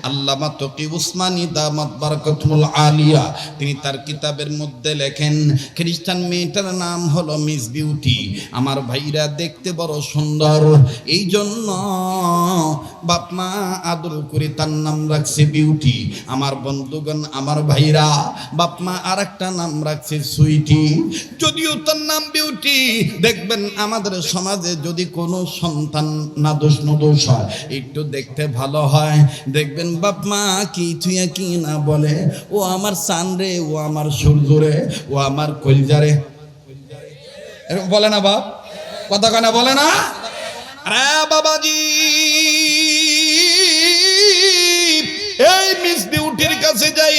আল্লামা তকি উসমানী দামাত বারাকাতুল আলিয়া তিনি তার কিতাবের মধ্যে লেখেন খ্রিস্টান মেয়েটার নাম হলো মিস বিউটি। আমার ভাইরা দেখতে বড় সুন্দর, এই জন্য বাপ মা আদর করে তার নাম রাখছে বিউটি। আমার বন্ধুগণ, আমার ভাইরা, বাপ মা আর একটা নাম রাখছে সুইটি। যদিও তার নাম বিউটি, দেখবেন আমাদের সমাজে যদি কোনো সন্তান নাদোষ নদোষ হয়, একটু দেখতে ভালো হয়, দেখবেন বাপ মা কি তুই কি না বলে, ও আমার সান রে, ও আমার সূর্য রে, ও আমার কলজা রে, এরকম বলে না বাপ? কথা কয় না, বলে না? আরে বাবাজি, এই মিস বিউটির কাছে যাই,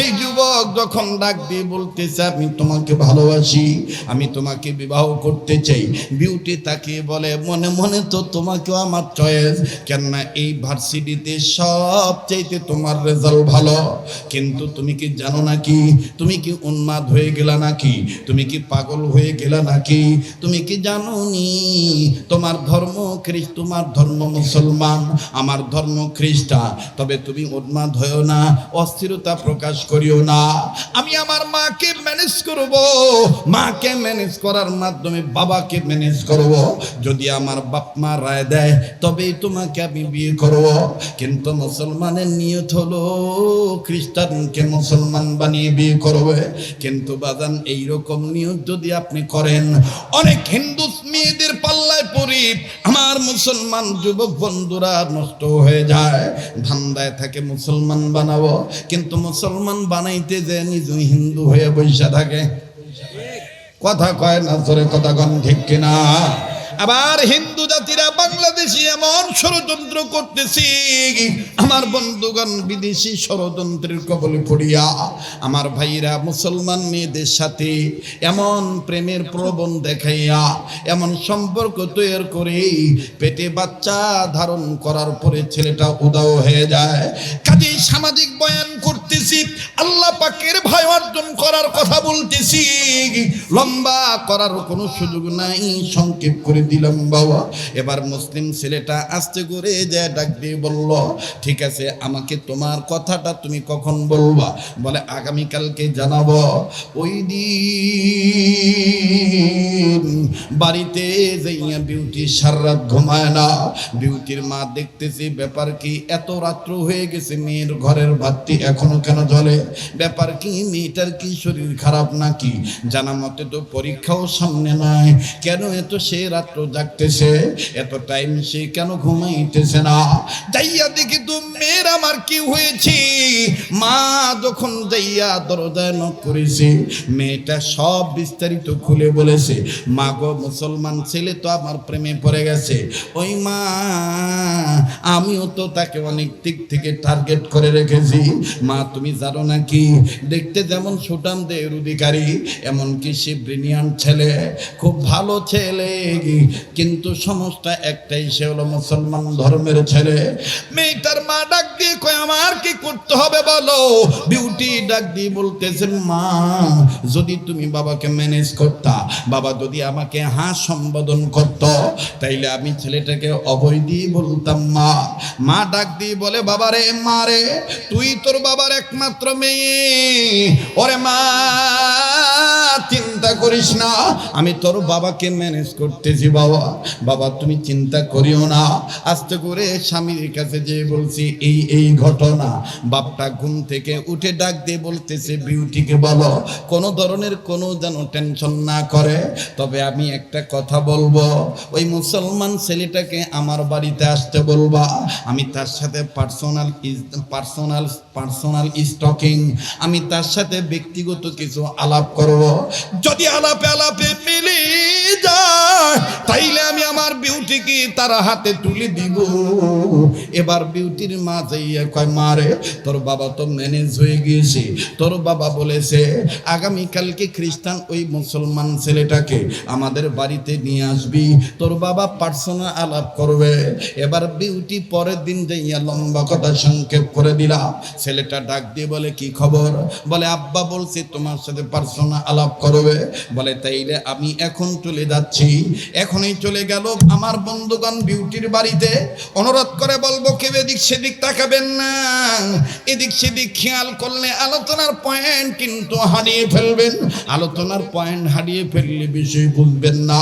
এই যুবক যখন ডাক দিয়ে বলতেছে আমি তোমাকে ভালোবাসি, আমি তোমাকে বিবাহ করতে চাই, বিউটি তাকে বলে মনে মনে তো তোমাকেও আমার চয়েস, কেননা এই ভার্সিটিতে সবচাইতে তোমার রেজাল্ট ভালো। কিন্তু তুমি কি জানো নাকি, তুমি কি উন্মাদ হয়ে গেলা নাকি, তুমি কি পাগল হয়ে গেলা নাকি, তুমি কি জানো নি তোমার ধর্ম খ্রিস্ট, তোমার ধর্ম মুসলমান, আমার ধর্ম খ্রিস্টান, তবে তুমি উন্মাদ হয়েও না, অস্থিরতা প্রকাশ করিও না। আমি আমার মাকে ম্যানেজ করব, মাকে ম্যানেজ করার মাধ্যমে বাবাকে ম্যানেজ করব, যদি আমার বাপ মা রায় দেয় তবেই তোমাকে আমি বিয়ে করব। কিন্তু মুসলমানের নিয়ত হলো খ্রিস্টানকে মুসলমান বানিয়ে বিয়ে করবে। কিন্তু বাজান, এইরকম নিয়ত যদি আপনি করেন, অনেক হিন্দু মেয়েদের পাল্লায় পড়ি আমার মুসলমান যুবক বন্ধুরা নষ্ট হয়ে যায়। ধান্দায় থাকে মুসলমান বানাবো, কিন্তু মুসলমান বানাইতে যে নিজে হিন্দু হয়ে বসে থাকে। কথা কয় না, জোরে কথা কন, ঠিক কিনা? আবার হিন্দু জাতিরা বাংলাদেশি এমন ষড়যন্ত্র করতেছি, আমার বন্ধুগণ, বিদেশি ষড়যন্ত্রের কবলে পড়িয়া আমার ভাইরা মুসলমান মেয়েদের সাথে এমন প্রেমের প্রবণ দেখাইয়া, এমন সম্পর্ক তৈরি করে পেটে বাচ্চা ধারণ করার পরে ছেলেটা উদাও হয়ে যায়। কাজেই সামাজিক বয়ান করতেছি, আল্লাহ পাকের ভয় অর্জন করার কথা বলতেছি, লম্বা করার কোনো সুযোগ নাই, সংক্ষেপ করে দিলাম বাবা। এবার মুসলিম ছেলেটা আস্তে করে যে ডাক দিয়ে বলল, ঠিক আছে, আমাকে তোমার কথাটা তুমি কখন বলবা? বলে আগামীকালকে জানাবো। ওই দিন বাড়িতে যাইয়া বিউটি সারা রাত ঘুমায় না। বিউটির মা দেখতেছি ব্যাপার কি, এত রাত্র হয়ে গেছে, মেয়ের ঘরের বাতি এখনো কেন জ্বলে, ব্যাপার কি, মেয়েটার কি শরীর খারাপ নাকি? জানা মতে তো পরীক্ষাও সামনে নাই, কেন এত সে রাত্র জাগতেছে, এত টাইম সে কেন ঘুমাইতেছে না? যাইয়া দেখি তো মেয়ের আমার কি হয়েছে। মা যখন যাইয়া দরজায় নক করেছে, মেয়েটা সব বিস্তারিত খুলে বলেছে। মা গো, মুসলমান ছেলে তো আমার প্রেমে পড়ে গেছে। ওই মা, আমিও তো তাকে অনেক দিক থেকে টার্গেট করে রেখেছি। মা তুমি জানো নাকি, দেখতে যেমন সুঠাম দেহের অধিকারী, এমনকি সে ব্রিলিয়ান্ট ছেলে, খুব ভালো ছেলে, কিন্তু সমস্যা একটাই, সে হলো মুসলমান ধর্মের ছেলে। মেয়েটার মা ডাক দিয়ে কয়, আমার কি করতে হবে বলো? বিউটি ডাক দিয়ে বলতেছেন, মা যদি তুমি বাবাকে ম্যানেজ করতা, বাবা যদি আমাকে হ্যাঁ সম্বোধন করত, তাইলে আমি ছেলেটাকে অভয় দিয়ে বলতাম মা। মা ডাক দিয়ে বলে, বাবা রে, মা রে, তুই তোর বাবার একমাত্র মেয়ে, ওরে মা চিন্তা করিস না, আমি তোর বাবাকে ম্যানেজ করতেছি বাবা, বাবা তুমি চিন্তা করিও না। আস্তে করে স্বামীর কাছে যে বলছি এই এই ঘটনা। বাপটা ঘুম থেকে উঠে ডাক দিয়ে বলতেছে, বিউটিকে বলো কোনো ধরনের কোনো যেন টেনশন না করে, তবে আমি একটা কথা বলবো, ওই মুসলমান ছেলেটাকে আমার বাড়িতে আসতে বলবা, আমি তার সাথে পার্সোনাল স্টকিং, আমি তার সাথে ব্যক্তিগত কিছু আলাপ করব। যদি আলাপে মিলে যায়, তাইলে আমি আমার বিউটিকে তার হাতে তুলে দিব। এবার বিউটির মা যাইয়া কয়, মা রে, তোর বাবা তো ম্যানেজ হয়ে গিয়েছে, তোর বাবা বলেছে আগামীকালকে খ্রিস্টান ওই মুসলমান ছেলেটাকে আমাদের বাড়িতে নিয়ে আসবি, তোর বাবা পার্সোনাল আলাপ করবে। এবার বিউটি পরের দিন যাইয়া লম্বা কথা সংক্ষেপ করে দিলাম। ছেলেটা ডাক দিয়ে বলে, কি খবর? বলে, আব্বা বলছে তোমার সাথে পার্সোনাল আলাপ করবে। বলে, তাইলে আমি এখন চলে যাচ্ছি। এখনই চলে গেল আমার বন্ধুগণ বিউটির বাড়িতে। অনুরোধ করে বলবো কেউ এদিক সেদিক তাকাবেন না, এদিক সেদিক খেয়াল করলে আলোচনার পয়েন্ট কিন্তু হারিয়ে ফেলবেন। আলোচনার পয়েন্ট হারিয়ে ফেললে বিষয় বুঝবেন না।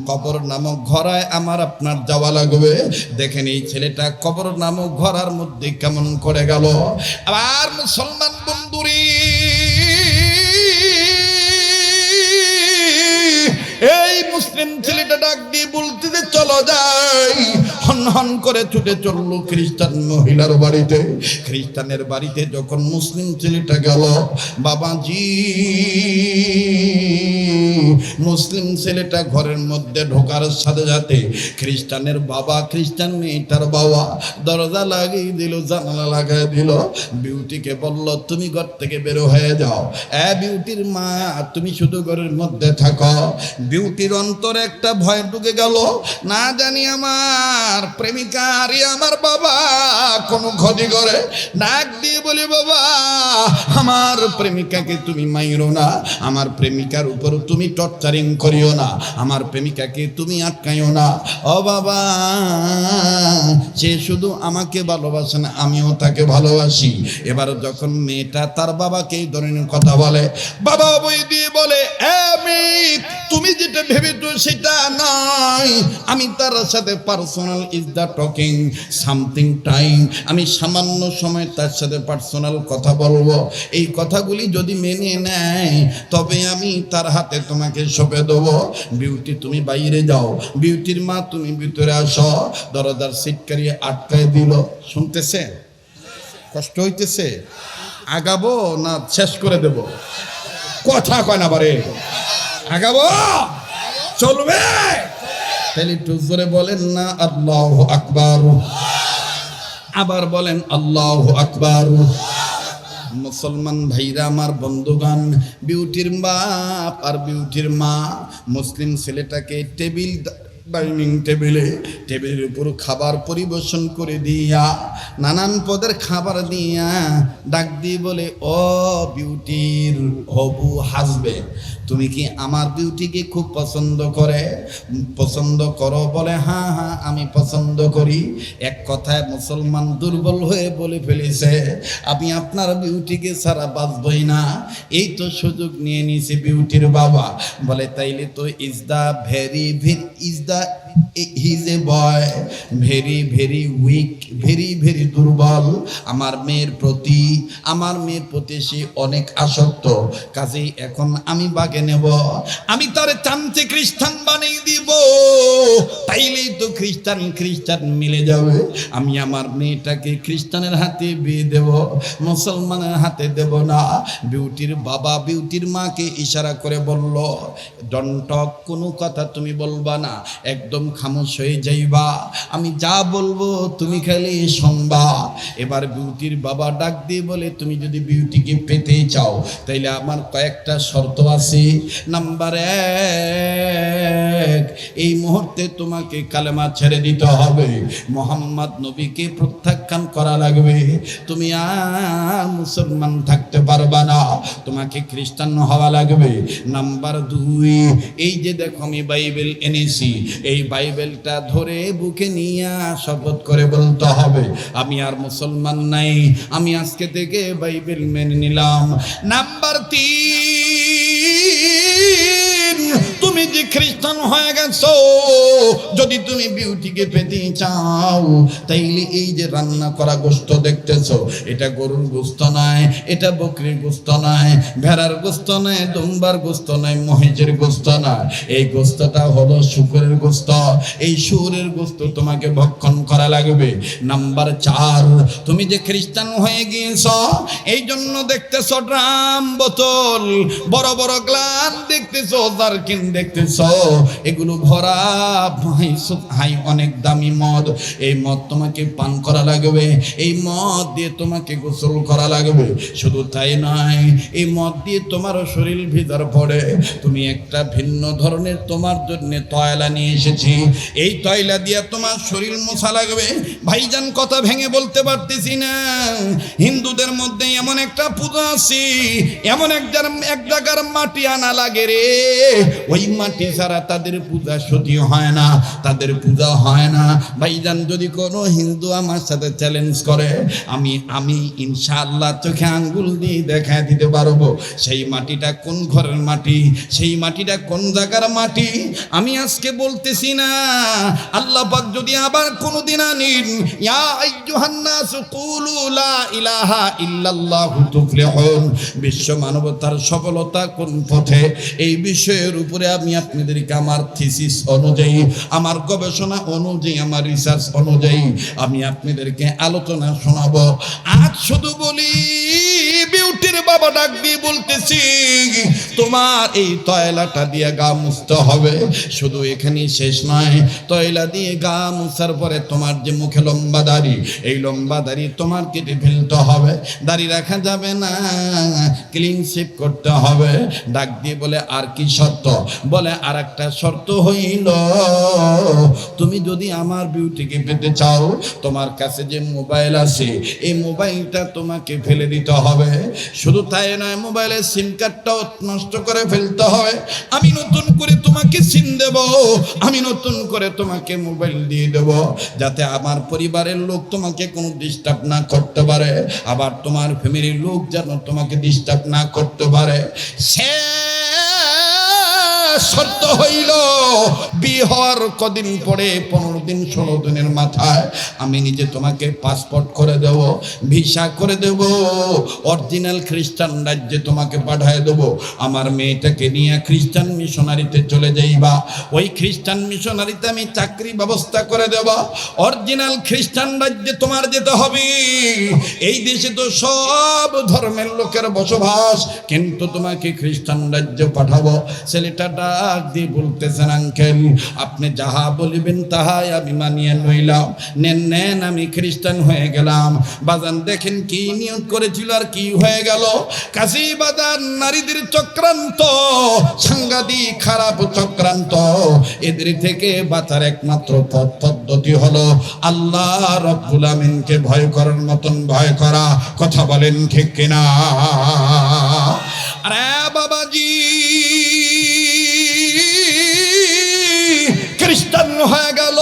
কবর নামক ঘরায় আমার আপনার যাওয়া লাগবে। দেখেন এই ছেলেটা কবর নামক ঘরার মধ্যে কেমন করে গেল। আবার মুসলমান বন্ধুরি, এই মুসলিম ছেলেটা ডাক দিয়ে বলতে যে চলো যাই, হন হন করে ছুটে চললো খ্রিস্টান মহিলার বাড়িতে। খ্রিস্টানের বাড়িতে যখন মুসলিম ছেলেটা গেল, বাবাজি মুসলিম ছেলেটা ঘরের মধ্যে ঢোকার সাথে সাথে খ্রিস্টানের বাবা, খ্রিস্টান মেয়েটার বাবা দরজা লাগিয়ে দিল, জানালা লাগাই দিল। বিউটিকে বলল তুমি ঘর থেকে বের হয়ে যাও। বিউটির মা তুমি শুধু ঘরের মধ্যে থাকো। বিউটির অন্তরে একটা ভয় ঢুকে গেল, না জানি আমার প্রেমিকা আর আমার বাবা কোনো ক্ষতি করে। ডাক দিয়ে বলি বাবা আমার প্রেমিকাকে তুমি মাইরো না, আমার প্রেমিকার উপর তুমি টর্চারিং করিও না, আমার প্রেমিকাকে তুমি আটকাইও না। ও বাবা সে শুধু আমাকে ভালোবাসে না, আমিও তাকে ভালোবাসি। এবার যখন মেয়েটা তার বাবাকে এই ধরনের কথা বলে, বাবা বই দিয়ে বলে তুমি যেটা ভেবেছো সেটা নয়, আমি তার সাথে personal is the talking something time, আমি সামান্য সময় তার সাথে পার্সোনাল কথা বলবো। এই কথাগুলি যদি মেনে নেয় তবে আমি তার হাতে তোমাকে সঁপে দেবো। বিউটি তুমি বাইরে যাও, বিউটির মা তুমি ভিতরে আসো। দরজার সিটকারি আটকায় দিল। শুনতেছে? কষ্ট হইতেছে? আগাবো না শেষ করে দেব? কথা কয় না বারে, আগাবো চলবে? তাহলে একটু জোরে বলেন না আল্লাহু আকবার, আবার বলেন আল্লাহু আকবার। মুসলমান ভাইরা আমার বন্ধুগণ, বিউটির বাপ আর বিউটির মা মুসলিম ছেলেটাকে ডাইনিং টেবিলের উপর খাবার পরিবেশন করে দিয়া, নানান পদের খাবার দিয়া ডাক দিয়ে বলে, ও বিউটির হবু হাসবেন্ড, তুমি কি আমার বিউটিকে খুব পছন্দ করো? বলে হ্যাঁ হ্যাঁ আমি পছন্দ করি। এক কথায় মুসলমান দুর্বল হয়ে বলে ফেলেছে, আমি আপনার বিউটিকে ছাড়া বাঁচবই না। এই তো সুযোগ নিয়ে নিয়েছে বিউটির বাবা। বলে তাইলে তো he's a boy very weak, very দুর্বল। আমার মেয়ের প্রতি সে অনেক আসক্ত। কাজেই এখন আমি বাগে নেব, আমি তার চামচে খ্রিস্টান বানিয়ে দিব। তাইলেই তো খ্রিস্টান মিলে যাবে। আমি আমার মেয়েটাকে খ্রিস্টানের হাতে বিয়ে দেব, মুসলমানের হাতে দেব না। বিউটির বাবা বিউটির মাকে ইশারা করে বলল, ডন্ট টক, কোনো কথা তুমি বলবা না, একদম খামোশ হয়ে যাইবা, আমি যা বলবো তুমি খালি শুনবা। এবার বিউটির বাবা ডাক দিয়ে বলে, তুমি যদি বিউটিকে পেতে চাও তাইলে আমার কয়েকটা শর্ত আছে। নাম্বার 1, এই মুহূর্তে তোমাকে কালেমা ছেড়ে দিতে হবে, মোহাম্মদ নবীকে প্রত্যাখ্যান করা লাগবে। তুমি আর মুসলমান থাকতে পারবা না, তোমাকে খ্রিস্টান হওয়া লাগবে। নাম্বার 2, এই যে দেখো আমি বাইবেল এনেছি, এই বাইবেলটা ধরে বুকে নিয়ে শপথ করে বলতে হবে, আমি আর মুসলমান নাই, আমি আজকে থেকে বাইবেল মেনে নিলাম। নাম্বার 3, তুমি যে খ্রিস্টান হয়ে গেছো, যদি তুমি বিউটিকে পেতে চাও তাইলে এই যে রান্না করা গোশত দেখতেছো, এটা গরুর গোশত নয়, এটা বকরির গোশত নয়, ভেড়ার গোশত নয়, দুম্বার গোশত নয়, মহিষের গোশত নয়, এই গোশতটা হলো শুকরের গোশত। এই শুকরের গোশত তোমাকে ভক্ষণ করা লাগবে। নাম্বার 4, তুমি যে খ্রিস্টান হয়ে গিয়েছো এই জন্য দেখতেছো ড্রাম, বোতল, বড় বড় গ্লাস দেখতেছো, জারকিন দেখতেছো, এগুলো ভরা হাই অনেক দামি মদ। এই মদ তোমাকে পান করা লাগবে, এই মদ দিয়ে তোমাকে গোসল করা লাগবে। শুধু তাই নয়, এই মদ দিয়ে তোমার শরীর ভিতর পড়ে, তুমি একটা ভিন্ন ধরনের তোমার জন্য তয়লা নিয়ে এসেছি, এই তয়লা দিয়ে তোমার শরীর মোছা লাগবে। ভাইজান কথা ভেঙে বলতে পারতেছি না, হিন্দুদের মধ্যে এমন একটা পূজা আছে, এমন এক জায়গার মাটি আনা লাগে রে, ওই মাটি মাটি ছাড়া তাদের পূজা সতী হয় না, তাদের পূজা হয় না। ভাইজান, যদি কোনো হিন্দু আমার সাথে চ্যালেঞ্জ করে, আমি ইনশাআল্লাহ চোখে আঙ্গুল দিয়ে দেখা দিতে পারবো সেই মাটিটা কোন ঘরের মাটি, সেই মাটিটা কোন জায়গার মাটি। আমি আজকে বলতেছি না, আল্লাহ পাক যদি আবার কোনদিন আনেন, ইয়া আইয়ুহান নাস কুলু লা ইলাহা ইল্লাল্লাহু তুফলিহুন, বিশ্ব মানবতার সফলতা কোন পথে, এই বিষয়ের উপরে আমি আপনাদেরকে আমার থিসিস অনুযায়ী, আমার গবেষণা অনুযায়ী, আমার রিসার্চ অনুযায়ী আমি আপনাদেরকে আলোচনা শোনাবো। আজ শুধু বলি, বিউটির বাবা ডাক দিয়ে বলতেছি, তোমার এই তয়লাটা দিয়ে গা মুছতে হবে। শুধু এখানেই শেষ নয়, তয়লা দিয়ে গা মুছার পরে তোমার যে মুখে লম্বা দাড়ি, এই লম্বা দাড়ি তোমার কেটে ফেলতে হবে, দাড়ি রাখা যাবে না, ক্লিন শেভ করতে হবে। ডাক দিয়ে বলে, আর কি শর্ত? বলে, আর একটা শর্ত হইল, তুমি যদি আমার বিউটিকে পেতে চাও, তোমার কাছে যে মোবাইল আছে, এই মোবাইলটা তোমাকে ফেলে দিতে হবে। শুধু তাই নয়, মোবাইলের সিম কার্ডটাও নষ্ট করে ফেলতে হবে। আমি নতুন করে তোমাকে সিম দেব, আমি নতুন করে তোমাকে মোবাইল দিয়ে দেব, যাতে আমার পরিবারের লোক তোমাকে কোনো ডিস্টার্ব না করতে পারে, আবার তোমার ফ্যামিলির লোক যেন তোমাকে ডিস্টার্ব না করতে পারে। সে শর্ত হইল, বিয়ে হওয়ার কদিন পরে, 15 দিন 16 দিনের মাথায় আমি নিজে তোমাকে পাসপোর্ট করে দেব, ভিসা করে দেব, অরিজিনাল খ্রিস্টান রাজ্যে তোমাকে পাঠিয়ে দেব। আমার মেয়েটাকে নিয়ে খ্রিস্টান মিশনারিতে চলে যাইবা, ওই খ্রিস্টান মিশনারিতে আমি চাকরি ব্যবস্থা করে দেব। অরিজিনাল খ্রিস্টান রাজ্যে তোমার যেতে হবে। এই দেশে তো সব ধর্মের লোকের বসবাস, কিন্তু তোমাকে খ্রিস্টান রাজ্যে পাঠাবো। ছেলেটা ডাক দিয়ে বলতেছেন, আঙ্কেল আপনি যাহা বলিবেন তাহাই আমি মানিয়ে লইলাম, নেন আমি খ্রিস্টান হয়ে গেলাম। বাজান দেখেন কি নিয়ত করেছিল আর কি হয়ে গেল। কাশী বাজার নারীদের চক্রান্ত, সাংঘাতিক খারাপ চক্রান্ত। এদের থেকে বাঁচার একমাত্র পদ্ধতি হলো আল্লাহ রাব্বুল আমিনকে ভয় করার মতন ভয় করা। কথা বলেন ঠিক কিনা? আরে বাবাজি, খ্রিস্টান হয়ে গেল।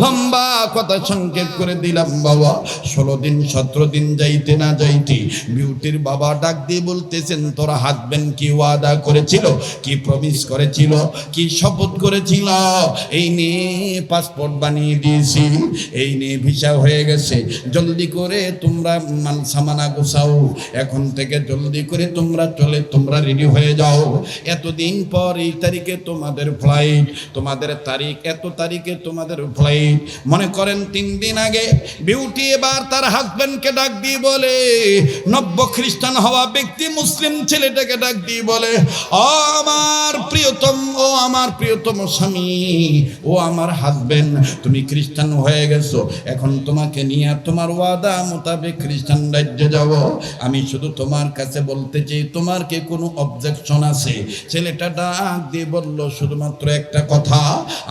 লম্বা কথা সংক্ষেপ করে দিলাম বাবা। 16 দিন 17 দিন যাইতে না যাইতে বিউটির বাবা ডাক দিয়ে বলতেছেন, তোরা হাজবেন্ড কি ওয়াদা করেছিল, কি প্রমিস করেছিল, কি শপথ করেছিল, এই নিয়ে পাসপোর্ট বানিয়ে দিয়েছি, এই নিয়ে ভিসা হয়ে গেছে, জলদি করে তোমরা সামানা গোছাও, এখন থেকে জলদি করে তোমরা রেডি হয়ে যাও। এতদিন পর এই তারিখে তোমাদের ফ্লাইট, তোমাদের তারিখ এত তারিখে তোমাদের ফ্লাইট। মনে করেন 3 দিন আগে বিউটি এবার তার হাজবেন্ডকে ডাক দিয়ে বলে, নব্য খ্রিস্টান হওয়া ব্যক্তি মুসলিম ছেলেটাকে ডাক দিয়ে বলে, ও আমার প্রিয়তম স্বামী, ও আমার হাজবেন্ড, তুমি খ্রিস্টান হয়ে গেছো, এখন তোমাকে নিয়ে তোমার ওয়াদা মোতাবেক খ্রিস্টান রাজ্যে যাব। আমি শুধু তোমার কাছে বলতে চাই, তোমার কি কোনো অবজেকশন আছে? ছেলেটা ডাক দিয়ে বলল, শুধুমাত্র একটা কথা,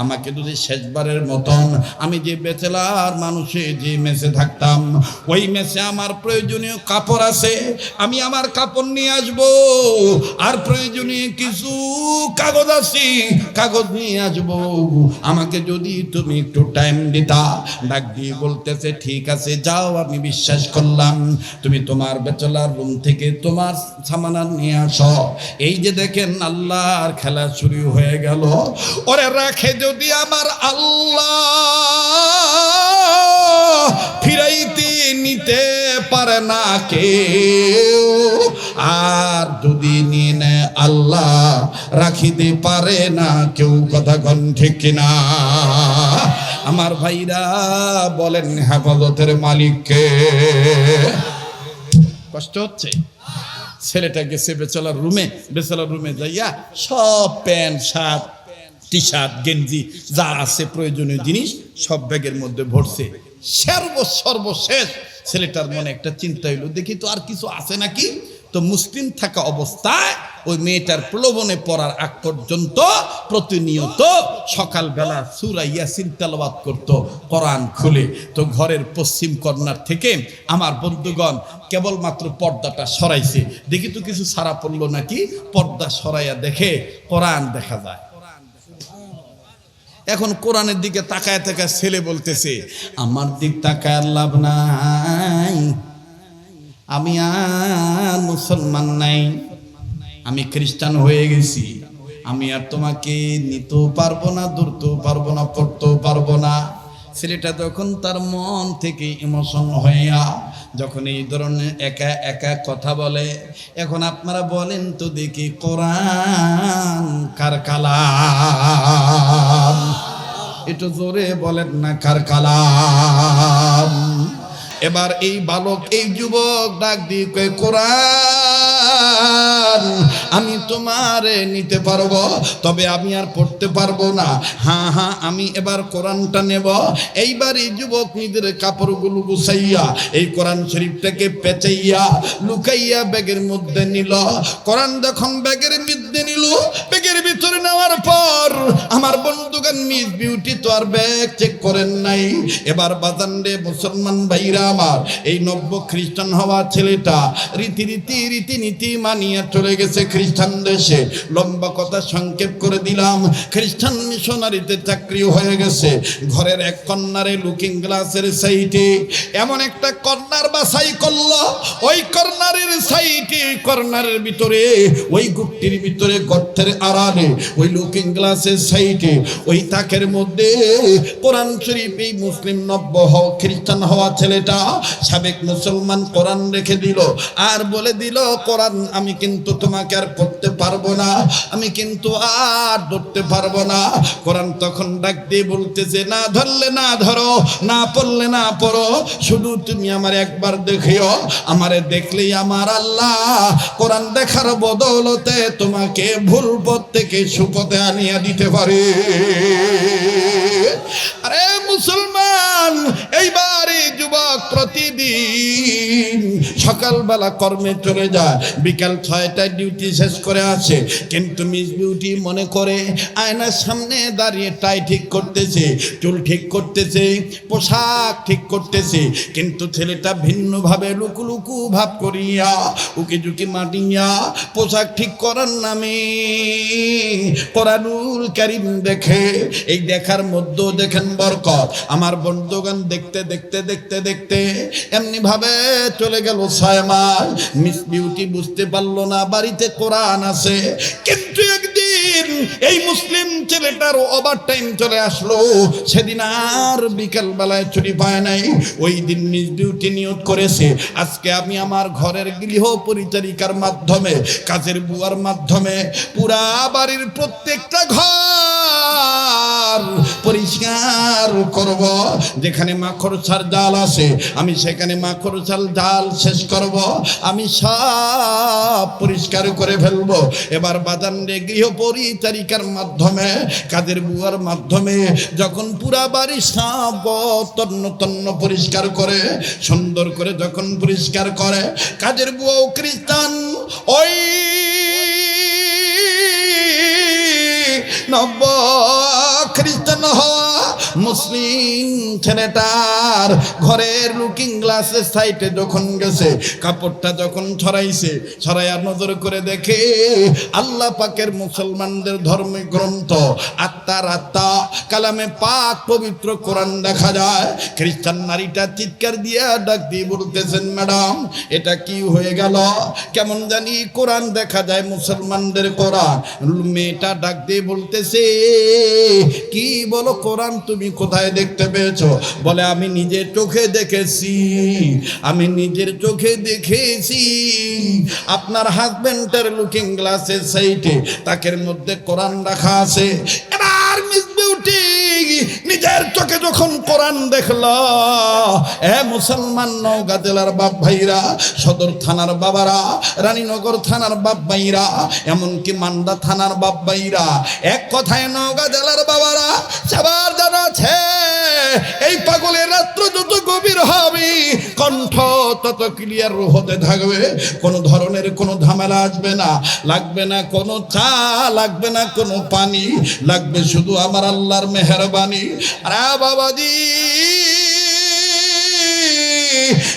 আমাকে যদি শেষবারের মতন, আমি যে ব্যাচেলার মানুষে যে মেসে থাকতাম, ওই মেসে আমার প্রয়োজনীয় কাপড় আছে, আমি আমার কাপড় নিয়ে আসবো, আর প্রয়োজনীয় কিছু কাগজ আছে, কাগজ নিয়ে আসবো, আমাকে যদি তুমি একটু টাইম দিতা। ডাক দিয়ে বলতেছে, ঠিক আছে যাও, আমি বিশ্বাস করলাম, তুমি তোমার ব্যাচেলার রুম থেকে তোমার সামানা নিয়ে আসো। এই যে দেখেন আল্লাহর খেলা শুরু হয়ে গেল। ওরে রাখে যদি আমার আল্লাহ, ফিরাইতে নিতে পারে না কেউ, আর যদি নিয়ে নেয় আল্লাহ, রাখিতে পারে না কেউ। কথা কোন ঠিক কিনা? আমার ভাইরা বলেন, হেফাজতের মালিককে। কষ্ট হচ্ছে? ছেলেটা গেছে বেচালার রুমে যাইয়া সব প্যান্ট শার্ট টি শার্ট গেঞ্জি যা আছে প্রয়োজনীয় জিনিস সব ব্যাগের মধ্যে ভরছে। সর্বশেষ ছেলেটার মনে একটা চিন্তা হইলো, দেখি তো আর কিছু আছে নাকি। তো মুসলিম থাকা অবস্থায় ওই মেয়েটার প্রলোভনে পড়ার আগ পর্যন্ত প্রতিনিয়ত সকালবেলা সূরা ইয়াসিন তেলাওয়াত করত কোরআন খুলে। তো ঘরের পশ্চিম কর্নার থেকে আমার বন্ধুগণ কেবলমাত্র পর্দাটা সরাইছে, দেখি তো কিছু সারা পড়লো নাকি। পর্দা সরাইয়া দেখে কোরআন দেখা যায়। এখন কোরআনের দিকে তাকায় তাকায় ছেলে বলতেছে, আমার দিক তাকায় লাভ নাই, আমি আর মুসলমান নাই, আমি খ্রিস্টান হয়ে গেছি, আমি আর তোমাকে নিতেও পারবো না, ধরতেও পারবো না, পড়তেও পারবো না। ছেলেটা যখন তার মন থেকে ইমোশন হইয়া যখন এই ধরনের একা একা কথা বলে, এখন আপনারা বলেন তো দেখি কোরআন কার কালাম? একটু জোরে বলেন না, কার কালাম? এবার এই বালক, এই যুবক ডাক দিয়ে কয়, কোরআন আমি তোমারে নিতে পারবো, তবে আমি আর পড়তে পারবো না। হ্যাঁ হ্যাঁ, আমি এবার কোরআনটা নেব। এইবার এই যুবক নিজের কাপড়গুলো গুছাইয়া এই কোরআন শরীফটাকে পেঁচাইয়া লুকাইয়া ব্যাগের মধ্যে নিল। কোরআন যখন ব্যাগের মধ্যে নিল, ব্যাগের ভিতরে নেওয়ার পর আমার বন্ধুগান মিস বিউটি তো আর ব্যাগ চেক করেন নাই। এবার বাজানরে মুসলমান ভাইরা আমার, এই নব্য খ্রিস্টান হওয়া ছেলেটা রীতিনীতি মানিয়ে চলে গেছে খ্রিস্টান দেশে। লম্বা কথা সংক্ষেপ করে দিলাম, খ্রিস্টান মিশনারিতে চাকরি হয়ে গেছে। ঘরের এক কর্নারে লুকিং গ্লাসের সাইডে এমন একটা কর্নার বাছাই করলো, ওই কর্নারের সাইডে, কর্নারের ভিতরে, ওই গুপ্তির ভিতরে, গর্তের আড়ালে, ওই লুকিং গ্লাসের সাইডে, ওই তাকের মধ্যে কোরআন শরীফ এই মুসলিম নব্য খ্রিস্টান হওয়া ছেলেটা, সাবেক মুসলমান, কোরআন রেখে দিল আর বলে দিল, কোরআন আমি কিন্তু তোমাকে আর পড়তে পারবো না, আমি কিন্তু আর ধরতে পারবো না। কোরআন তখন ডাক দিয়ে বলতেছে, না ধরলে না ধরো, না পড়লে না পড়ো, শুধু তুমি আমার একবার দেখিও, আমারে দেখলেই আমার আল্লাহ কোরআন দেখার বদৌলতে তোমাকে ভুল পথ থেকে সুপথে আনিয়া দিতে পারে। আরে মুসলমান, এইবারে যুবক প্রতিদিন সকালবেলা কর্মে চলে যায়, বিকাল 6টায় ডিউটি শেষ করে আসে। কিন্তু মিস বিউটি মনে করে আয়নার সামনে দাঁড়িয়ে টাই ঠিক করতেছে, চুল ঠিক করতেছে, পোশাক ঠিক করতেছে। কিন্তু ছেলেটা ভিন্নভাবে লুকু ভাব করিয়া উকি ঝুঁকি মাটিয়া পোশাক ঠিক করার নামে কোরআনুল কারীম দেখে। এই দেখার মধ্যে দেখেন বরকত। আমার বন্ধুগণ দেখতে দেখতে দেখতে দেখতে এমনি ভাবে চলে গেল 6 মাস। মিস বিউটি বুঝতে পারলো না বাড়িতে কোরআন আছে, কিন্তু একদিন এই মুসলিম ছেলেটার ওভার টাইম চলে আসলো। সেদিন আর বিকাল বেলায় ছুটি পায় নাই। ওই দিন মিস বিউটি নিয়ত করেছে, আজকে আমি আমার ঘরের গৃহ পরিচারিকার মাধ্যমে, কাজের বুয়ার মাধ্যমে পুরা বাড়ির প্রত্যেকটা ঘর পরিষ্কার করব। যেখানে মাকড়সার জাল আছে আমি সেখানে মাকড়সার জাল শেষ করব, আমি সব পরিষ্কার করে ফেলবো। এবার বাজারে গৃহ পরিচারিকার মাধ্যমে, কাজের বুয়ার মাধ্যমে যখন পুরা বাড়ি সব তন্ন পরিষ্কার করে, সুন্দর করে যখন পরিষ্কার করে, কাজের বুয়াও খ্রিস্টান, ওই নব্য খ্রিস্টান হওয়া মুসলিম ছেলেটার ঘরের লুকিং গ্লাসের সাইডে যখন গেছে, কাপড়টা যখন ছড়াইছে, ছড়াইয়া নজর করে দেখে আল্লাহ পাকের মুসলমানদের ধর্মীয় গ্রন্থ আত্মার আত্মা কালামে পাক পবিত্র কোরআন দেখা যায়। খ্রিস্টান নারীটা চিৎকার দিয়ে ডাক দিয়ে বলতেছেন, ম্যাডাম এটা কি হয়ে গেল? কেমন জানি কোরআন দেখা যায়, মুসলমানদের কোরআন। মেয়েটা ডাক দিয়ে বলতেছে, কি বলো কোরআন তুমি কোথায় দেখতে পেয়েছো? বলে আমি নিজের চোখে দেখেছি, আমি নিজের চোখে দেখেছি আপনার হাজবেন্ডের লুকিং গ্লাসের সাইডে তাকের মধ্যে কোরআন রাখা আছে। এবার মিস বিউটি নিজের চোখে যখন কোরআন দেখলো, মুসলমান নওগাঁ জেলার বাপ ভাইরা, সদর থানার বাবারা, রানীনগর থানার বাপ ভাইরা, এমনকি মান্দা থানার বাপ ভাইরা, এক কথায় নওগাঁ জেলার বাবারা সবার জানা আছে, এই পাগলের রাত্র যত গভীর হবে কণ্ঠ তত ক্লিয়ার হতে থাকবে, কোনো ধরনের কোনো ঝামেলা আসবে না, লাগবে না কোনো চা, লাগবে না কোনো পানি, লাগবে শুধু আমার আল্লাহর মেহেরবানি। আরে বাবাজি,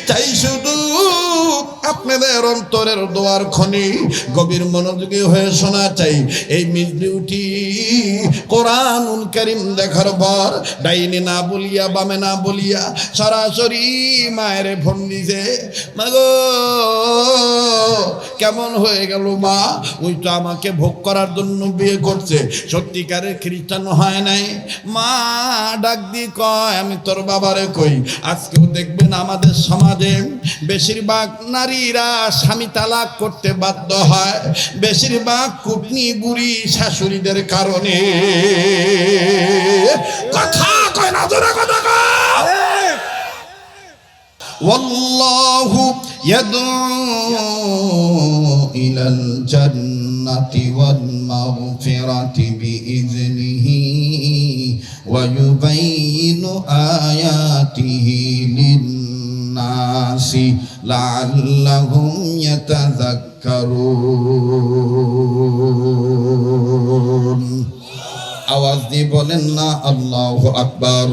চাই শুধু আপনাদের অন্তরের দোয়ার খনি গভীর মনোযোগী হয়ে শোনা চাই। এই মিস বিউটি কোরআনুল কারীম দেখার পর ডাইনে না বলিয়া বামে না বলিয়া সরাসরি মায়ের ফোন দিছে, মাগো কেমন হয়ে গেল মা? ওই তো আমাকে ভোগ করার জন্য বিয়ে করছে, সত্যিকারের খ্রিস্টান হয় নাই। মা ডাক দি কয়, আমি তোর বাবারে কই, আজকেও দেখবেন আমাদের সমাজে বেশিরভাগ নারীরা স্বামী তালাক করতে বাধ্য হয়, বেশিরভাগ কুটনি বুড়ি শাশুড়িদের কারণে। কথা কয় না, জোরে কথা কয়। ওয়াল্লাহু ইয়াদউ ইলাল জান্নাতি ওয়াল মাগফিরাতি বিইذনিহি ওয়া ইউবাইয়িনু আয়াতিহি লিন-নাসি লাআল্লাহুম ইয়াতাযাক্কারুন। আওয়াজ দিয়ে বলেন না আল্লাহু আকবার।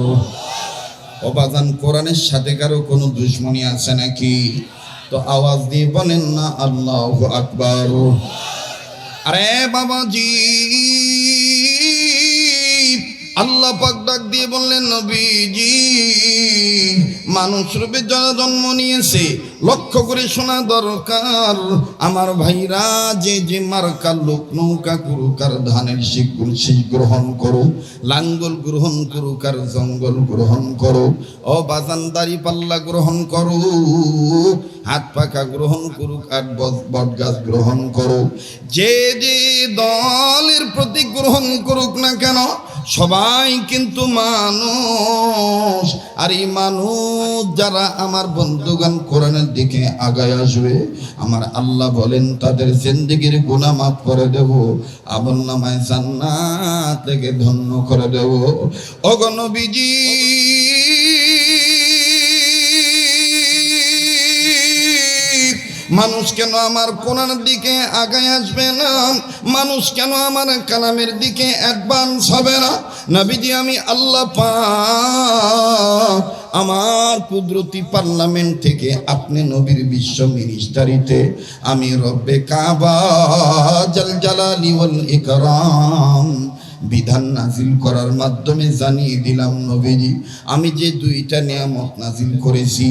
ও বাজান, কোরআনের সাথে কারো কোনো দুশমনি আছে নাকি? তো আওয়াজ দিয়ে বলেন না আল্লাহু আকবার। আরে বাবাজি, আল্লাহ পাক ডাক দিয়ে বললেন, নবীজি মানুষ রূপে যারা জন্ম নিয়েছে লক্ষ্য করে শোনা দরকার। আমার ভাইরা, যে যে মার্কার লোক নৌকা করুক আর ধানের শীষ গ্রহণ করো, লাঙ্গল গ্রহণ করুক আর জঙ্গল গ্রহণ করো, ও বাজানদারি পাল্লা গ্রহণ করো, হাত পাখা গ্রহণ করুক আর বট গাছ গ্রহণ করো, যে যে দলের প্রতীক গ্রহণ করুক না কেন, সবাই কিন্তু মানুষ। আর এই মানুষ যারা আমার বন্ধুগান কোরআনের দিকে আগায় আসবে, আমার আল্লাহ বলেন তাদের জিন্দেগির গুনাহ মাফ করে দেব, আমলনামায় জান্নাত থেকে ধন্য করে দেব। ওগো নবীজি, মানুষ কেন আমার কোরআনের দিকে আগায় আসবে না? মানুষ কেন আমার কালামের দিকে অ্যাডভান্স হবে না? নবীজি, আমি আল্লাহ পাক আমার কুদরতি পার্লামেন্ট থেকে আপনি নবীর বিশ্ব মিনিস্টারিতে আমি রব্বে কাবা জাল জালালি ওয়াল ইকরাম বিধান নাজিল করার মাধ্যমে জানিয়ে দিলাম, নবীজি আমি যে দুইটা নিয়ামত নাজিল করেছি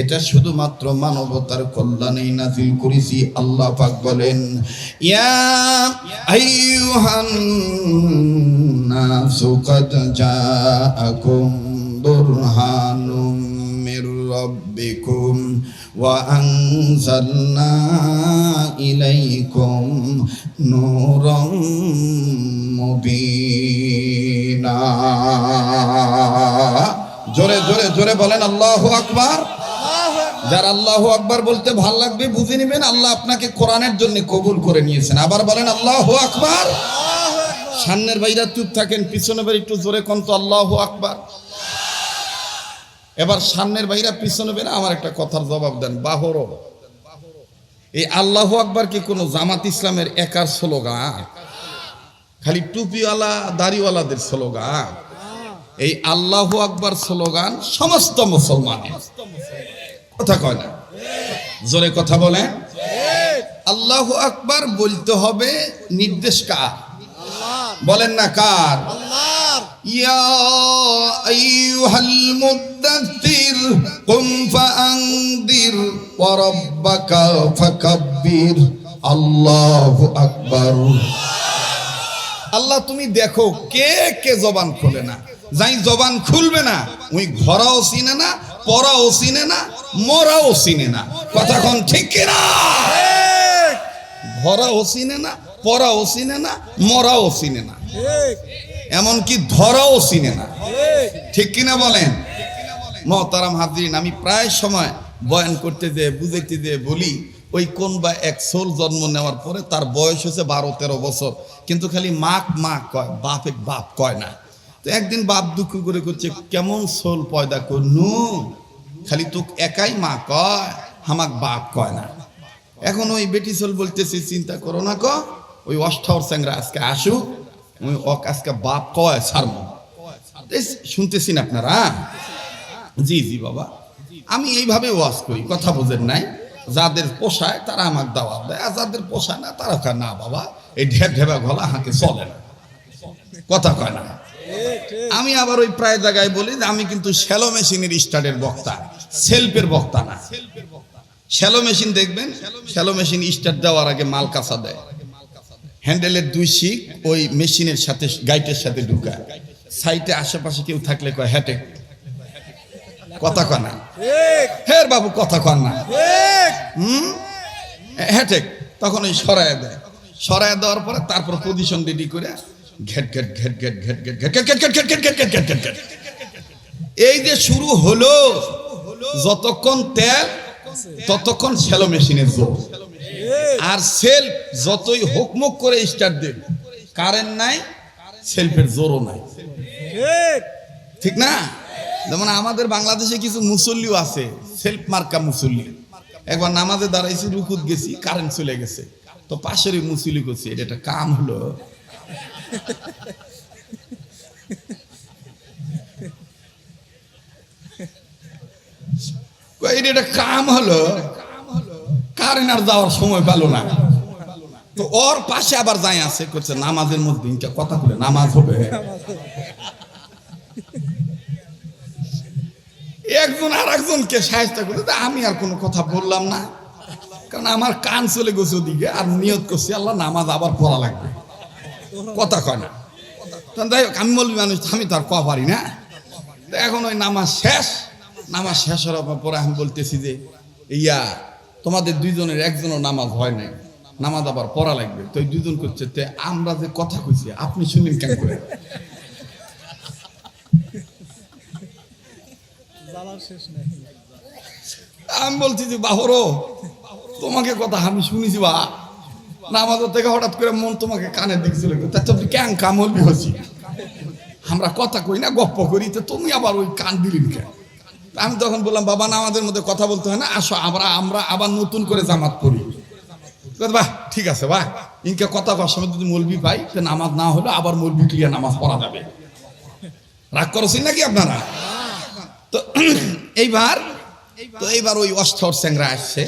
এটা শুধুমাত্র মানবতার কল্যাণেই নাজিল করেছি। আল্লাহ পাক বলেন, ইয়া আইয়ুহান নাসু কাদ জাআকুম বুরহানুম মির রাব্বিকুম ওয়া আনজালনা ইলাইকুম নূরাম মুবিনা। জোরে জোরে জোরে বলেন আল্লাহু আকবার। যার আল্লাহু আকবার বলতে ভাল লাগবে বুঝে নেবেন আল্লাহ আপনাকে কোরআনের জন্য কবুল করে নিয়েছেন। আবার বলেন আল্লাহু আকবার। সামনের ভাইরা চুপ থাকেন, পিছনে ভাই একটু জোরে কোন তো আল্লাহু আকবার। এবার সামনের ভাইরা পিছনে বেরা আমার একটা কথার জবাব দেন। বাহরো, এই আল্লাহু আকবার কি কোনো জামাত ইসলামের একার স্লোগান? খালি টুপিওয়ালা দাড়িওয়ালাদের স্লোগান? এই আল্লাহু আকবার স্লোগান সমস্ত মুসলমানের। কথা কয় না, জোরে কথা বলেন। আল্লাহু আকবার বলতে হবে, নির্দেশ কার? বলেন না কার? ইয়া আইয়ুহাল মুদ্দাথির কুম ফাআনদির ওয়া রাব্বাকা ফাকাব্বির। আল্লাহু আকবার। আল্লাহ তুমি দেখো কে কে জবান খুলে না, যাই জবান খুলবে না ওই ঘরাও চিনে না, পরাও চিনে না, মরাও চিনে না। কথা কোন ঠিক কিনা? ঘরাও চিনে না, পরাও চিনে না, মরাও চিনে না, এমনকি ধরাও চিনে না। ঠিক কিনা বলেন? মহতারাম হাজরিন, আমি প্রায় সময় বয়ান করতে যে বুঝাইতে যে বলি, ওই কোন বা এক সোল জন্ম নেওয়ার পরে তার বয়স হচ্ছে 12-13 বছর, কিন্তু খালি মাক মা কয়, বাপে বাপ কয় না। তো একদিন বাপ দুঃখ করে করছে, কেমন সোল পয়দা করনু, খালি তোক একাই মা কয়, হামাক বাপ কয় না। এখন ওই বেটি চল বলতেছি চিন্তা করো না, ওই অষ্টাওর স্যাংরা আজকে আসুক, ওই আজকে বাপ কয় ছাড়ব। শুনতেছেন আপনারা? জি জি বাবা, আমি এইভাবে ওয়াজ করি, কথা বোঝেন নাই? যাদের পোষায় তারা আমার দাওয়াত দেয়, আর যাদের পোষায় না তারা কয় না বাবা এই ঢেপ ঢেপা গলা হাঁকে চলে না, কথা কয় না। আমি আবার ওই প্রায় জায়গায় বলি যে আমি কিন্তু শ্যালো মেশিনের স্টার্টের বক্তা, সেলফের বক্তা না। শ্যালো মেশিন দেখবেন, শ্যালো মেশিন স্টার্ট দেওয়ার আগে মাল কাঁচা দেয়, হ্যান্ডেলের দুই শিক ওই মেশিনের সাথে গাইটের সাথে ঢুকায়, সাইটে আশেপাশে কেউ থাকলে কয় হ্যাটে, কথা কয় না? হ্যাঁ বাবু কথা কন না, হ্যাটে। তখন ওই সরায় দেয়, সরায় দেওয়ার পরে তারপর পজিশন রেডি করে ghetto ghetto ghetto ghetto ghetto ghetto ghetto ghetto ghetto ghetto ghetto ghetto ghetto ghetto ghetto. এই যে শুরু হলো, যতক্ষণ তেল ততক্ষণ শ্যালো মেশিনের জোর। আর সেলফ যতই হুকমুক করে স্টার্ট দেবে, কারেন্ট নাই, সেলফের জোরও নাই, ঠিক না? যেমন আমাদের বাংলাদেশে কিছু মুসল্লিও আছে, সেলফ মার্কা মুসল্লি। একবার নামাজে দাঁড়াইছি, রুকুত গেছি, কারেন্ট চলে গেছে, তো পাশের মুসল্লি করছি, এটা একটা কাম হলো? এটা কাম হলো? কারেন্ট আর যাওয়ার সময় পেল না, তো ওর পাশে আবার যাই আছে, করছে নামাজের মধ্যে কথা বলে নামাজ হবে। একজন আর একজনকে সাহায্য করতে, আমি আর কোনো কথা বললাম না, কারণ আমার কান চলে গেছে ওদিকে, আর নিয়ত করছি আল্লাহ নামাজ আবার পড়া লাগবে, কথা কয় না। যাই হোক, আমি বলবি মানুষ, আমি তো আর কয়া পারি না। এখন ওই নামাজ শেষ, নামাজ শেষ হওয়ার পরে আমি বলতেছি যে ইয়া তোমাদের দুইজনের একজনও নামাজ হয় নাই, নামাজ আবার পড়া লাগবে। তো দুজন করছে, তে আমরা যে কথা কইছি আপনি শুনেন কেন করে? আমি বলছি যে বাহরো তোমাকে কথা আমি শুনেছি বা নামাজের থেকে হঠাৎ করে মন তোমাকে কানে দিক চলে গেল, তা তুমি কেন কামলবি হচ্ছি? আমরা কথা কই না, গপ্প করি, তো তুমি আবার ওই কান দিলি কেন? আমি তখন বললাম বাবা নামাজের মধ্যে কথা বলতে হয় না, আসো আমরা আবার নতুন করে জামাত পড়ি। বাহ ঠিক আছে, বাহ ইনকে কথা কর সময় যদি মৌলবি পাই, নামাজ না হলে আবার মৌলবি ক্লিয়ার নামাজ পড়া যাবে। রাগ করছেন নাকি আপনারা? তো এইবার ওই অষ্টাওর স্যাংরা আসছে,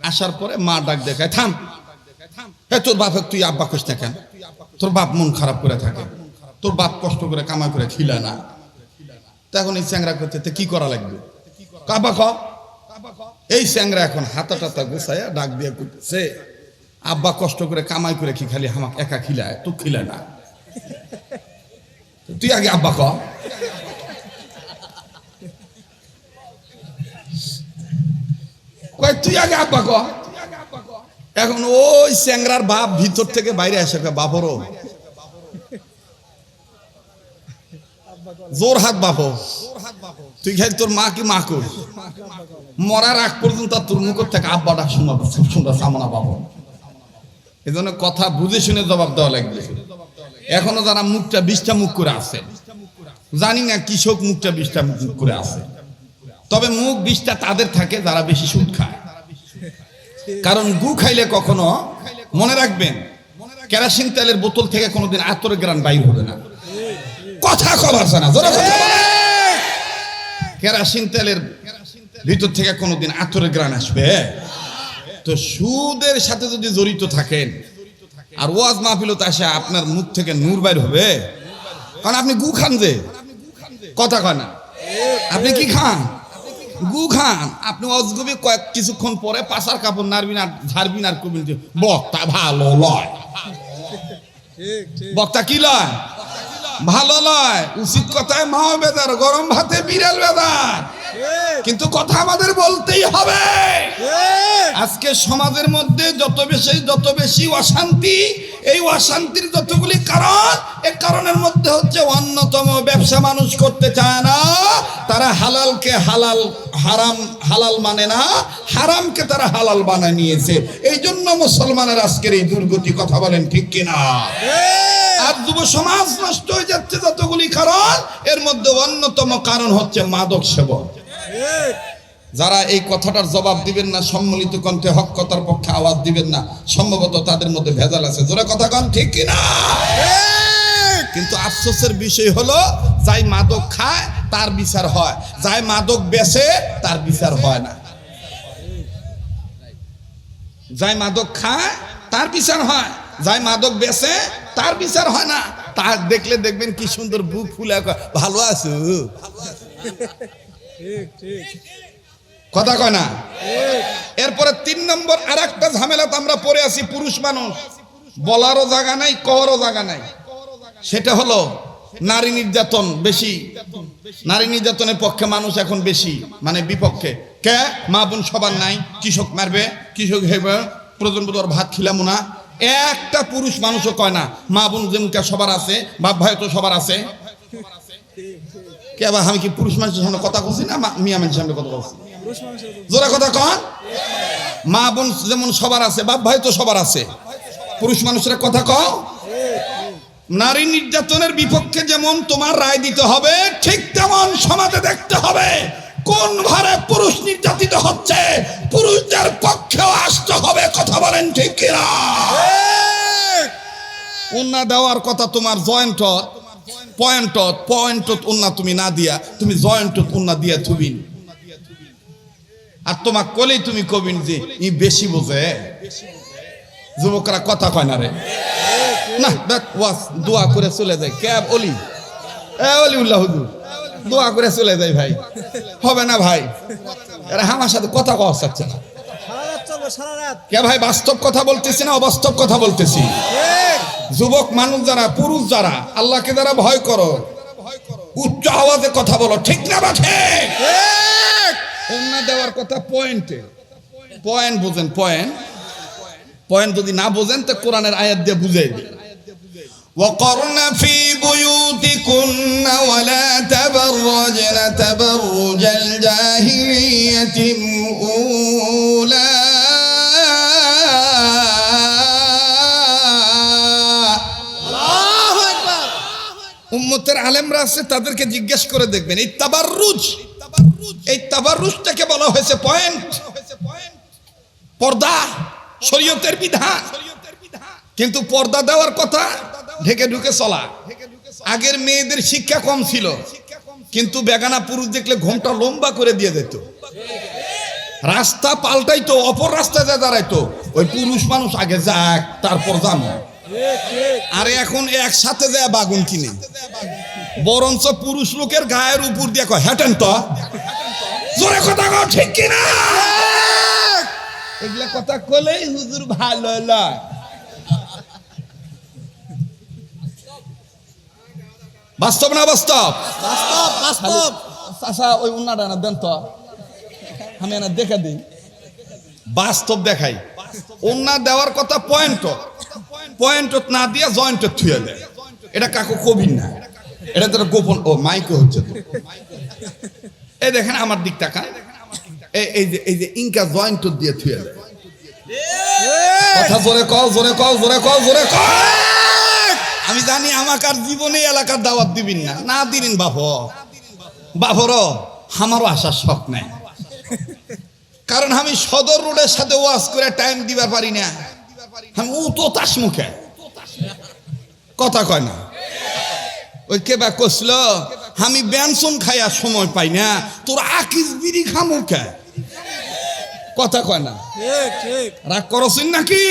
আসার পরে মা ডাক দেখায়, থাম, তোর বাপ তুই আব্বা কইস না কেন? তোর বাপ মন খারাপ করে থাকে, তোর বাপ কষ্ট করে কামাই করে খিলায় না। তখন এই স্যাংরা করতে কি করা লাগবে? কাবা খ। এই স্যাংরা এখন হাতা টাতা গোছায় ডাক দিয়ে করতেছে, আব্বা কষ্ট করে কামাই করে কি খালি আমাকে একা খিলায়, তো খিলায় না, তুই আগে আব্বা খ। তুই আগে আব্বা ক। এখন ওই স্যাংরার বাপ ভিতর থেকে বাইরে আসে, বাপরও জোর হাত বাপ, তুই খালি তোর মা কি মা কর, মরার আগ পর্যন্ত তোর মুখ থেকে আব্বা ডাক শোনা খুব সুন্দর সামনা বাবা। এই জন্য কথা বুঝে শুনে জবাব দেওয়া লাগবে। এখনো যারা মুখটা 20টা মুখ করে আছে, জানি না কৃষক মুখটা 20টা মুখ করে আছে, তবে মুখ 20টা তাদের থাকে যারা বেশি সুদ খায়। কারণ গু খাইলে কখনো মনে রাখবেন, কেরোসিন তেলের বোতল থেকে কোনোদিন আতরের গ্রান বাইর হবে না, কথা খবর না। কেরোসিন তেলের ভিতর থেকে কোনোদিন আতরের গ্রান আসবে? তো সুদের সাথে যদি জড়িত থাকেন আর ওয়াজ মাহফিলত আসে, আপনার মুখ থেকে নূর বাইর হবে? কারণ আপনি গু খান, যে কথা কয় না, আপনি কি খান? গু খান। আপনি অজগবি কয়েক কিছুক্ষণ পরে পাশার কাপড় নাড়বিন আর ঝাড়বিন আর কবিন, বক্তা ভালো লয়, বক্তা কি লয়? ভালো লয়। উচিত কথায় মাও বেদার, গরম ভাতে বিড়াল বেদার, কিন্তু কথা আমাদের বলতেই হবে। আজকে সমাজের মধ্যে যত বেশি অশান্তি, এই অশান্তির যতগুলি কারণ, এই কারণের মধ্যে হচ্ছে অন্যতম ব্যবসা মানুষ করতে চায় না, তারা হালালকে হালাল মানে না, হারামকে তারা হালাল বানায় নিয়েছে। এই জন্য মুসলমানের আজকের এই দুর্গতি, কথা বলেন ঠিক কিনা? আর যুব সমাজ নষ্ট হয়ে যাচ্ছে যতগুলি কারণ, এর মধ্যে অন্যতম কারণ হচ্ছে মাদক সেবন। যারা এই কথাটার জবাব দিবেন না, সম্মিলিত কণ্ঠে হক কথার পক্ষে আওয়াজ দিবেন না, সম্ভবত তাদের মধ্যে ভেজাল আছে। জোরে কথা কন, ঠিক কিনা? কিন্তু আফসোসের বিষয় হলো, যাই মাদক খায় তার বিচার হয়, যাই মাদক বেচে তার বিচার হয় না। যাই মাদক খায় তার বিচার হয়, যাই মাদক বেচে তার বিচার হয় না। তার দেখলে দেখবেন কি সুন্দর বুক ফুলে ভালো আছো, কথা কয় না। এরপরে 3 নম্বর আর একটা ঝামেলাতে আমরা পড়ে আছি, পুরুষ মানুষ বলারও জায়গা নাই, কওয়ারও জায়গা নাই। সেটা হলো নারী নির্যাতন বেশি। নারী নির্যাতনের পক্ষে মানুষ এখন বেশি, মানে বিপক্ষে। কে? মা বোন সবার নাই, কৃষক মারবে, কৃষক হেবে, প্রয়োজন বোধ ভাত খিলাম না। একটা পুরুষ মানুষও কয় না মা বোন যেমন সবার আছে, বাপ ভাই তো সবার আছে। কে আবার আমি কি পুরুষ মানুষের সামনে কথা বলছি না মিয়া মানুষের সামনে কথা বলছি? জোরে কথা কন। মা বোন যেমন সবার আছে, বাপ ভাই তো সবার আছে, পুরুষ মানুষের কথা কও। নারী নির্যাতনের বিপক্ষে যেমন তোমার রায় দিতে হবে, ঠিক তেমন সমাজে দেখতে হবে কোন ভারে পুরুষ নির্যাতিত হচ্ছে, পুরুষদের পক্ষেও আসতে হবে। কথা বলেন ঠিক কিনা? উন্না দেওয়ার কথা তোমার জয়েন্ট পয়েন্টত উন্না তুমি না দিয়া, তুমি জয়েন্টত উন্না দিয়া থুবিন। আর তোমার কলেই তুমি কবিন যে ই বেশি বোঝে। যুবকরা কথা কয় না রে, না দেখ ওয়াজ দোয়া করে চলে যায়। কে? অলি, অলিউল্লাহ হুজুর দোয়া করে চলে যায়। ভাই হবে না ভাই, এরা আমার সাথে কথা কওয়া যাচ্ছে না। কে ভাই? বাস্তব কথা বলতেছি না অবাস্তব কথা বলতেছি? যুবক মানুষ যারা, পুরুষ যারা, আল্লাহকে যারা ভয় করো, উচ্চ আওয়াজে কথা বলো, ঠিক না বাঠে? দেওয়ার কথা পয়েন্টে, পয়েন্ট বোঝেন, পয়েন্ট যদি না বোঝেন তো কোরআনের আয়াত দিয়ে বুঝাই দিন। وقرن في بيوتكن ولا تبرجن تبرج الجاهلية الأولى উম্মতের আলেমরা আছে, তাদেরকে জিজ্ঞেস করে দেখবেন এই তাবাররুজটাকে বলা হয়েছে পয়েন্ট, পর্দা, শরীয়তের বিধান। কিন্তু পর্দা দেওয়ার কথা ঢেকে ঢুকে চলা। আগের মেয়েদের শিক্ষা কম ছিল, কিন্তু বেগানা পুরুষ দেখলে ঘোমটা লম্বা করে দিয়ে যেত, রাস্তা পাল্টাইতো, অপর রাস্তায় দাঁড়াইতো। ওই পুরুষ মানুষ আগে যাক তারপর জানো। আরে এখন একসাথে যায় বাগুন কিনে, বরঞ্চ পুরুষ লোকের গায়ের উপর দিয়ে কয় হেঁটেন তো। জোরে কথা কও, ঠিক কিনা? এগুলা কথা কলেই হুজুর ভালো লয়। বাস্তব না বাস্তব? আচ্ছা ওই উন্নাটা না দেন তো, আমি না দেখে দিই, বাস্তব দেখাই। উন্না দেওয়ার কথা পয়েন্ট না দিয়া জয়েন্ট থুয়ে দেয়। এটা কাকু কবির না, এটা তো গোপন। ও মাইকে হচ্ছে তো, এই দেখেন আমার দিক টাকা, এই যে ইনকা জয়েন্ট দিয়ে থুয়ে দেয়। কথা জোরে কও, জোরে কও, জোরে কও, জোরে কও। আমি জানি আমাকে আর জীবনে এলাকার দাওয়াত দিবেন না, না দিবেন বাপরও আমারও আসার শখ নাই, কারণ আমি সদর রোডের সাথে ওয়াজ করে টাইম দিবার পারি না। আমি তো তাস মুখে কথা কয় না। ওই কেবা কইছিল আমি বেনসন খাইয়া সময় পাই না, তোর আকিস বিড়ি খামুখে কথা কয় না। রাগ করছেন নাকি?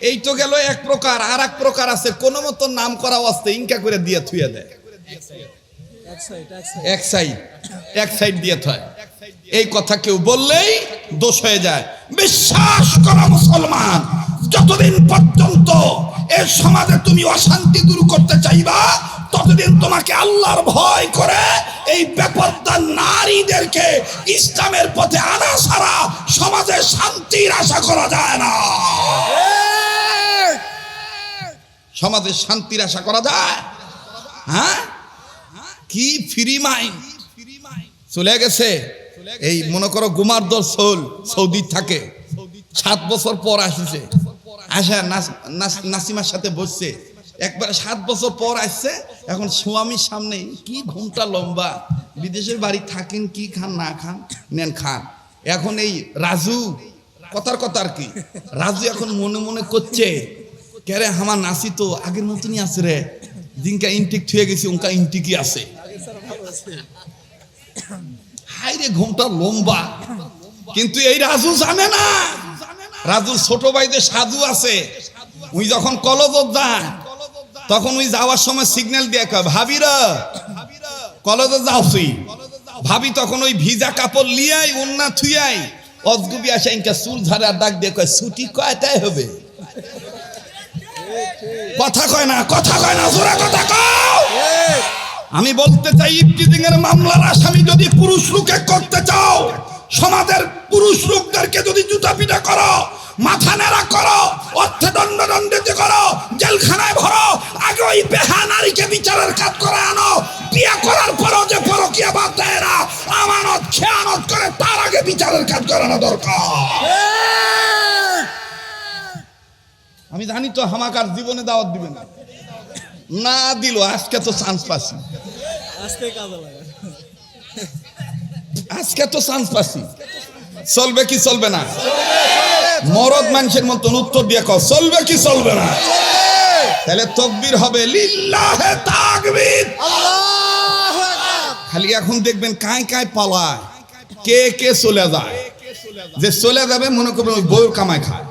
এই তো গেল এক প্রকার, আর এক প্রকার আছে কোন মতো নাম করা অবস্থা ইনকা করে দিয়ে থুয়ে দেয়, এক সাইড দিয়ে থয়। এই কথা কেউ বললেই দোষ হয়ে যায়। বিশ্বাস করা মুসলমান, যতদিন পর্যন্ত এই সমাজে তুমি অশান্তি দূর করতে চাইবা, ততদিন তোমাকে আল্লাহর ভয় করে এই বেপরদা নারীদেরকে ইসলামের পথে আনা ছাড়া সমাজে শান্তির আশা করা যায় না। সমাজে শান্তির আশা করা যায়? হ্যাঁ, কি ফ্রি মাইন্ড চলে গেছে। এই মনে করো গুমার দল সৌদি থাকে, 7 বছর পর আসিছে, আসা নাসিমার সাথে বসছে, একবার 7 বছর পর আসছে, এখন স্বামীর সামনে কি ঘুমটা লম্বা, বিদেশের বাড়ি থাকেন, কি খান না খান, নেন খান। এখন এই রাজু কথার কথা আর কি, রাজু এখন মনে মনে করছে, কে রে আমার নাসি তো আগের মতনই আছে রে, দিনকা ইনটেক থুয়ে গেছি উনকা ইনটেকই আছে। হাই রে ঘুমটা লম্বা, কিন্তু এই রাজু জানে না, রাজুর ছোট ভাইদের সাধু আছে, উনি যখন কলেজত যান তখন ওই যাওয়ার সময় সিগন্যাল দিয়ে কয় ভাবিরা কলেজে যাওছি, ভাবি তখন ওই ভিজা কাপড় লিয়াই ওন্না থুয়াই অজগুবি আসে ইনকা চুল ঝাড়ার ডাক দিয়ে কয় ছুটি কয়টায় হবে? কথা কয় না, কথা কয় না, জোরে কথা কও। আমি বলতে চাই, ইফতিজিং এর মামলার আসামি যদি পুরুষ লোকে করতে চাও, সমাজের পুরুষ লোকদেরকে যদি জুতা পিটা করো, মাথা নেড়া করো, অর্থদণ্ড দণ্ডিত করো, জেলখানায় ভরো, আগে ওই বেহা নারীকে বিচারের কাজ করে আনো। বিয়ে করার পরও যে পরকীয়া বাদ দেয় না, আমানত খেয়ানত করে, তার আগে বিচারের কাজ করানো দরকার। আমি জানি তো হামাকার জীবনে দাওয়াত দিবে না, না দিল আজকে তো চান্স পাচ্ছি, আজকে তো চান্স পাচ্ছি। চলবে কি চলবে না? মরদ মানুষের মতন উত্তর দিয়ে কও, চলবে কি চলবে না? তাহলে তাকবীর হবে লিল্লাহে তাকবীর, আল্লাহু আকবার। খালি এখন দেখবেন কায় কায় পালায়, কে কে চলে যায়, যে চলে যাবে মনে করবেন ওই বউর কামাই খায়,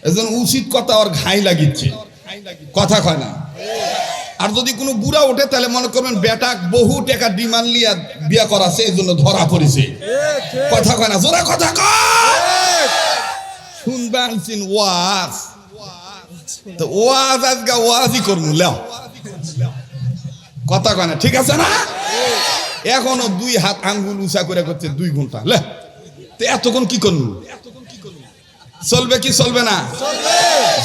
এজন উচিত কথা ওর ঘাই লাগিচ্ছে, কথা কয় না। আর যদি কোনো বুড়া ওঠে তাহলে মনে করবেন বেটা বহু টাকা ডিমান্ড লিয়া বিয়া করাছে, এই জন্য ধরা পড়েছে, কথা কয় না, জোরে কথা কয়। শুনবে আনছেন ওয়াজ, তো ওয়াজ আজকে ওয়াজই করবো, লেও কথা কয় না, ঠিক আছে না? এখনো 2 হাত আঙ্গুল উঁচা করে করছে 2 ঘন্টা, লে তো এতক্ষণ কি করবো? চলবে কি চলবে না?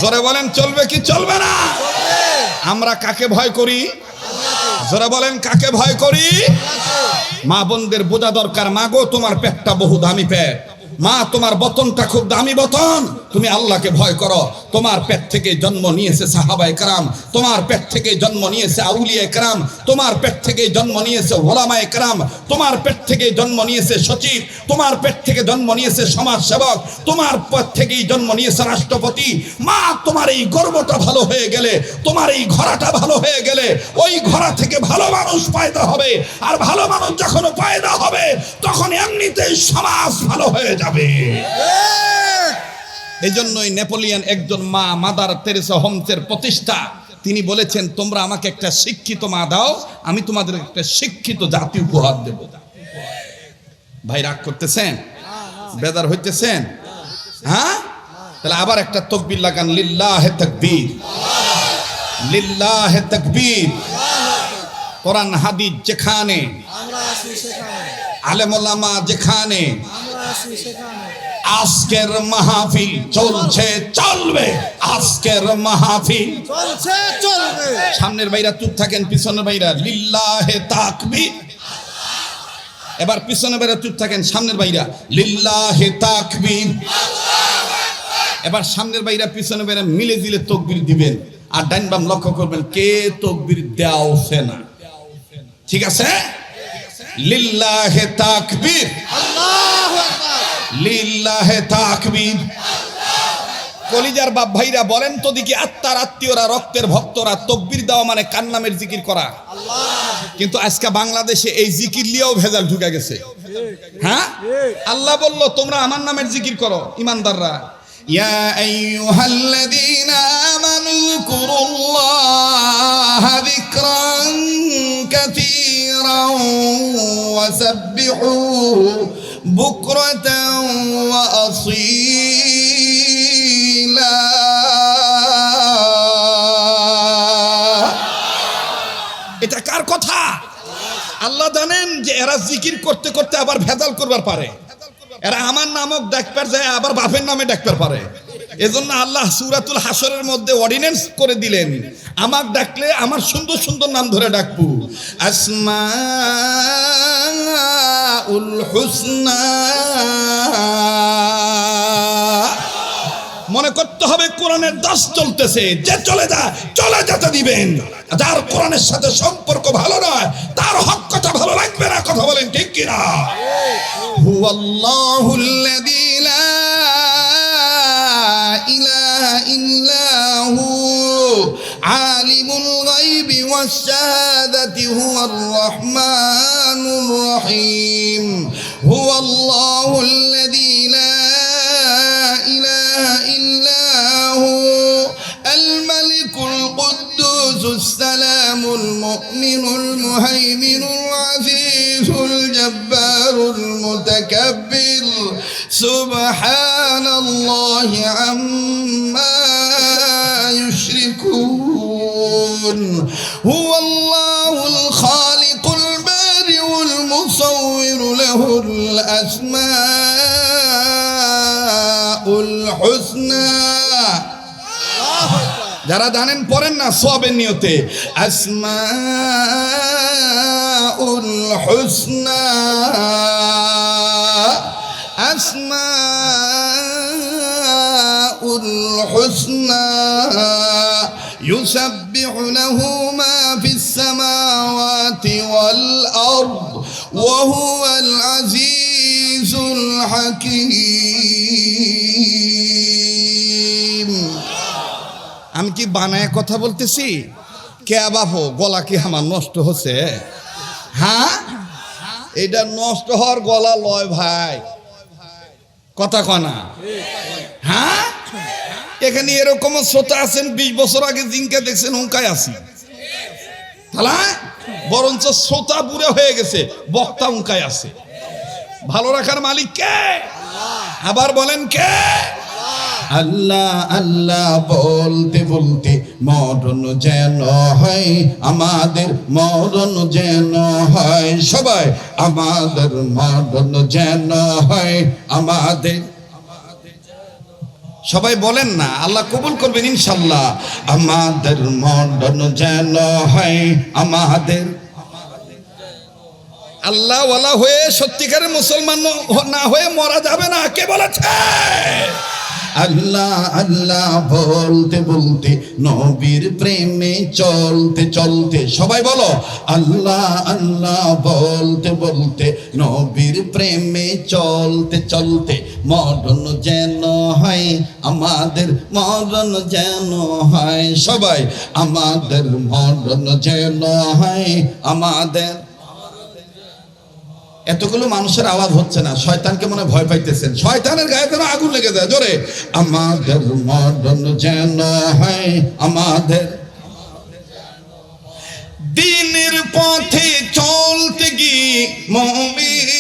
জোরে বলেন, চলবে কি চলবে না? আমরা কাকে ভয় করি? জোরে বলেন, কাকে ভয় করি? মা বোনদের বোঝা দরকার, মা গো তোমার পেটটা বহু দামি পেট, মা তোমার বতনটা খুব দামি বতন, তুমি আল্লাহকে ভয় করো। তোমার পেট থেকে জন্ম নিয়েছে সাহাবায়ে কেরাম, তোমার পেট থেকে জন্ম নিয়েছে আউলিয়ায়ে কেরাম, তোমার পেট থেকে জন্ম নিয়েছে ওলামায়ে কেরাম, তোমার পেট থেকে জন্ম নিয়েছে সচিব, তোমার পেট থেকে জন্ম নিয়েছে সমাজ সেবক, তোমার পেট থেকেই জন্ম নিয়েছে রাষ্ট্রপতি। মা তোমার এই গর্বটা ভালো হয়ে গেলে, তোমার এই ঘোড়াটা ভালো হয়ে গেলে, ওই ঘোড়া থেকে ভালো মানুষ পয়দা হবে, আর ভালো মানুষ যখন পয়দা হবে তখন এমনিতেই সমাজ ভালো হয়ে যাবে। এই জন্যই নেপোলিয়ন একজন মা, মাদার তেরেসা হোমসের প্রতিষ্ঠা, তিনি বলেছেন তোমরা আমাকে একটা শিক্ষিত মা দাও, আমি তোমাদের একটা শিক্ষিত জাতি উপহার দেব। ভাই রাগ করতেছেন? বেদার হইতেছেন? হ্যাঁ, তাহলে আবার একটা তাকবীর লাগান, লিল্লাহে তাকবীর, লিল্লাহে তাকবীর। কোরআন হাদিস যেখানে, আলেম ওলামা যেখানে, আজকের মাহফিল চলছে চলবে, আজকের মাহফিল চলছে চলবে। সামনের ভাইরা চুপ থাকেন, পিছনের ভাইরা লিল্লাহে তাকবীর। এবার পিছনের ভাইরা চুপ থাকেন, সামনের ভাইরা লিল্লাহে তাকবীর। এবার সামনের ভাইরা পিছনের ভাইরা মিলে দিলে তাকবীর দিবেন, আর ডাইন বাম লক্ষ্য করবেন কে তাকবীর দেওছে না, ঠিক আছে? লিল্লাহে তাকবীর, আল্লাহু আকবার, লিল্লাহে তাকবীর। কলিজার বাপ ভাইরা বলেন তো দেখি, আত্মার আত্মীয়রা, রক্তের ভক্তরা, তাকবীর দেওয়া মানে কার নামের জিকির করা? কিন্তু আজকে বাংলাদেশে এই জিকির লিয়েও ভেজাল ঢুকে গেছে। হ্যাঁ, আল্লাহ বলল তোমরা আমার নামের জিকির করো, ইমানদাররা। ইয়া আইয়ুহাল্লাযীনা আমানু কুরুল্লাহা যিকরান কাসীরান ওয়াসাব্বিহুহু বুকরাতান ওয়া আসীলা। এটা কার কথা? আল্লাহ জানেন যে এরা জিকির করতে করতে আবার ভেজাল করবার পারে, এরা আমার নামক ডাকবার যায় আবার বাপের নামে ডাকবার পারে। এজন্য আল্লাহ সূরাতুল হাসরের মধ্যে অর্ডিন্যান্স করে দিলেন, আমাকে ডাকলে আমার সুন্দর সুন্দর নাম ধরে ডাকবো, আসমাউল হুসনা। মনে করতে হবে কোরআনের দাস চলতেছে, যে চলে যায় চলে যেতে দিবেন। যার কোরআনের সাথে সম্পর্ক ভালো নয় তার হক কথা ভালো লাগবে না। কথা বলেন ঠিক কিনা? হুয়াল্লাহুল্লাযী লা ইলাহা ইল্লা হু আলিমুল গায়বি ওয়াশ শাহাদাতি হুয়ার রাহমানুর রহিম। হুয়াল্লাহুল্লাযী লা ইলাহা ইল্লা হু আল মালিকুল কুদ্দুসুস সালামুল মুমিনুল মুহাইমিনুল আজিজুল জাব্বারুল মুতাকাব্বির সুবহানাল্লাহি আম্মা يشركون هو الله الخالق البارئ المصور له الأسماء الحسنى যারা জানেন পড়েন না সওয়াবের নিয়তে আসমাউল হুসনা আসমাউল হুসনা يسبح له ما في السماوات والأرض وهو العزيز الحكيم। আমি কি বানায় কথা বলতেছি? কে বাবু গলা কি আমার নষ্ট হচ্ছে? হ্যাঁ, এটা নষ্ট হওয়ার গলা লয় ভাই, কথা কনা। হ্যাঁ, এখানে এরকম শ্রোতা আছেন 20 বছর আগে জিনকে দেখছেন হুঙ্কায় আছি, তাহলে বরঞ্চ শ্রোতা বুড়ে হয়ে গেছে, বক্তা হুঙ্কায় আছে। ভালো রাখার মালিক কে? আবার বলেন কে? আল্লাহ আল্লাহ বলতে বলতে মরণ যেন হয় আমাদের, মরণ যেন হয় সবাই আমাদের, মরণ যেন হয় আমাদের। সবাই বলেন না, আল্লাহ কবুল করবেন ইনশাআল্লাহ। আমাদের মরণ যেন হয় আমাদের। আল্লাহ ওয়ালা হয়ে সত্যিকারের মুসলমান না হয়ে মরা যাবে না। কে বলেছে? আল্লাহ আল্লাহ বলতে বলতে নবীর প্রেমে চলতে চলতে সবাই বলো আল্লাহ আল্লাহ বলতে বলতে নবীর প্রেমে চলতে চলতে মরণ যেন হয় আমাদের, মরণ যেন হয় সবাই আমাদের, মরণ যেন হয় আমাদের। এতগুলো মানুষের আওয়াজ হচ্ছে না, শয়তানকে মনে ভয় পাইতেছেন, শয়তানের গায়ে যেন আগুন লেগে যায়। জোরে আমাদের মরণ যেন হয় আমাদের। দিনের পথে চলতে গিয়ে মুমিন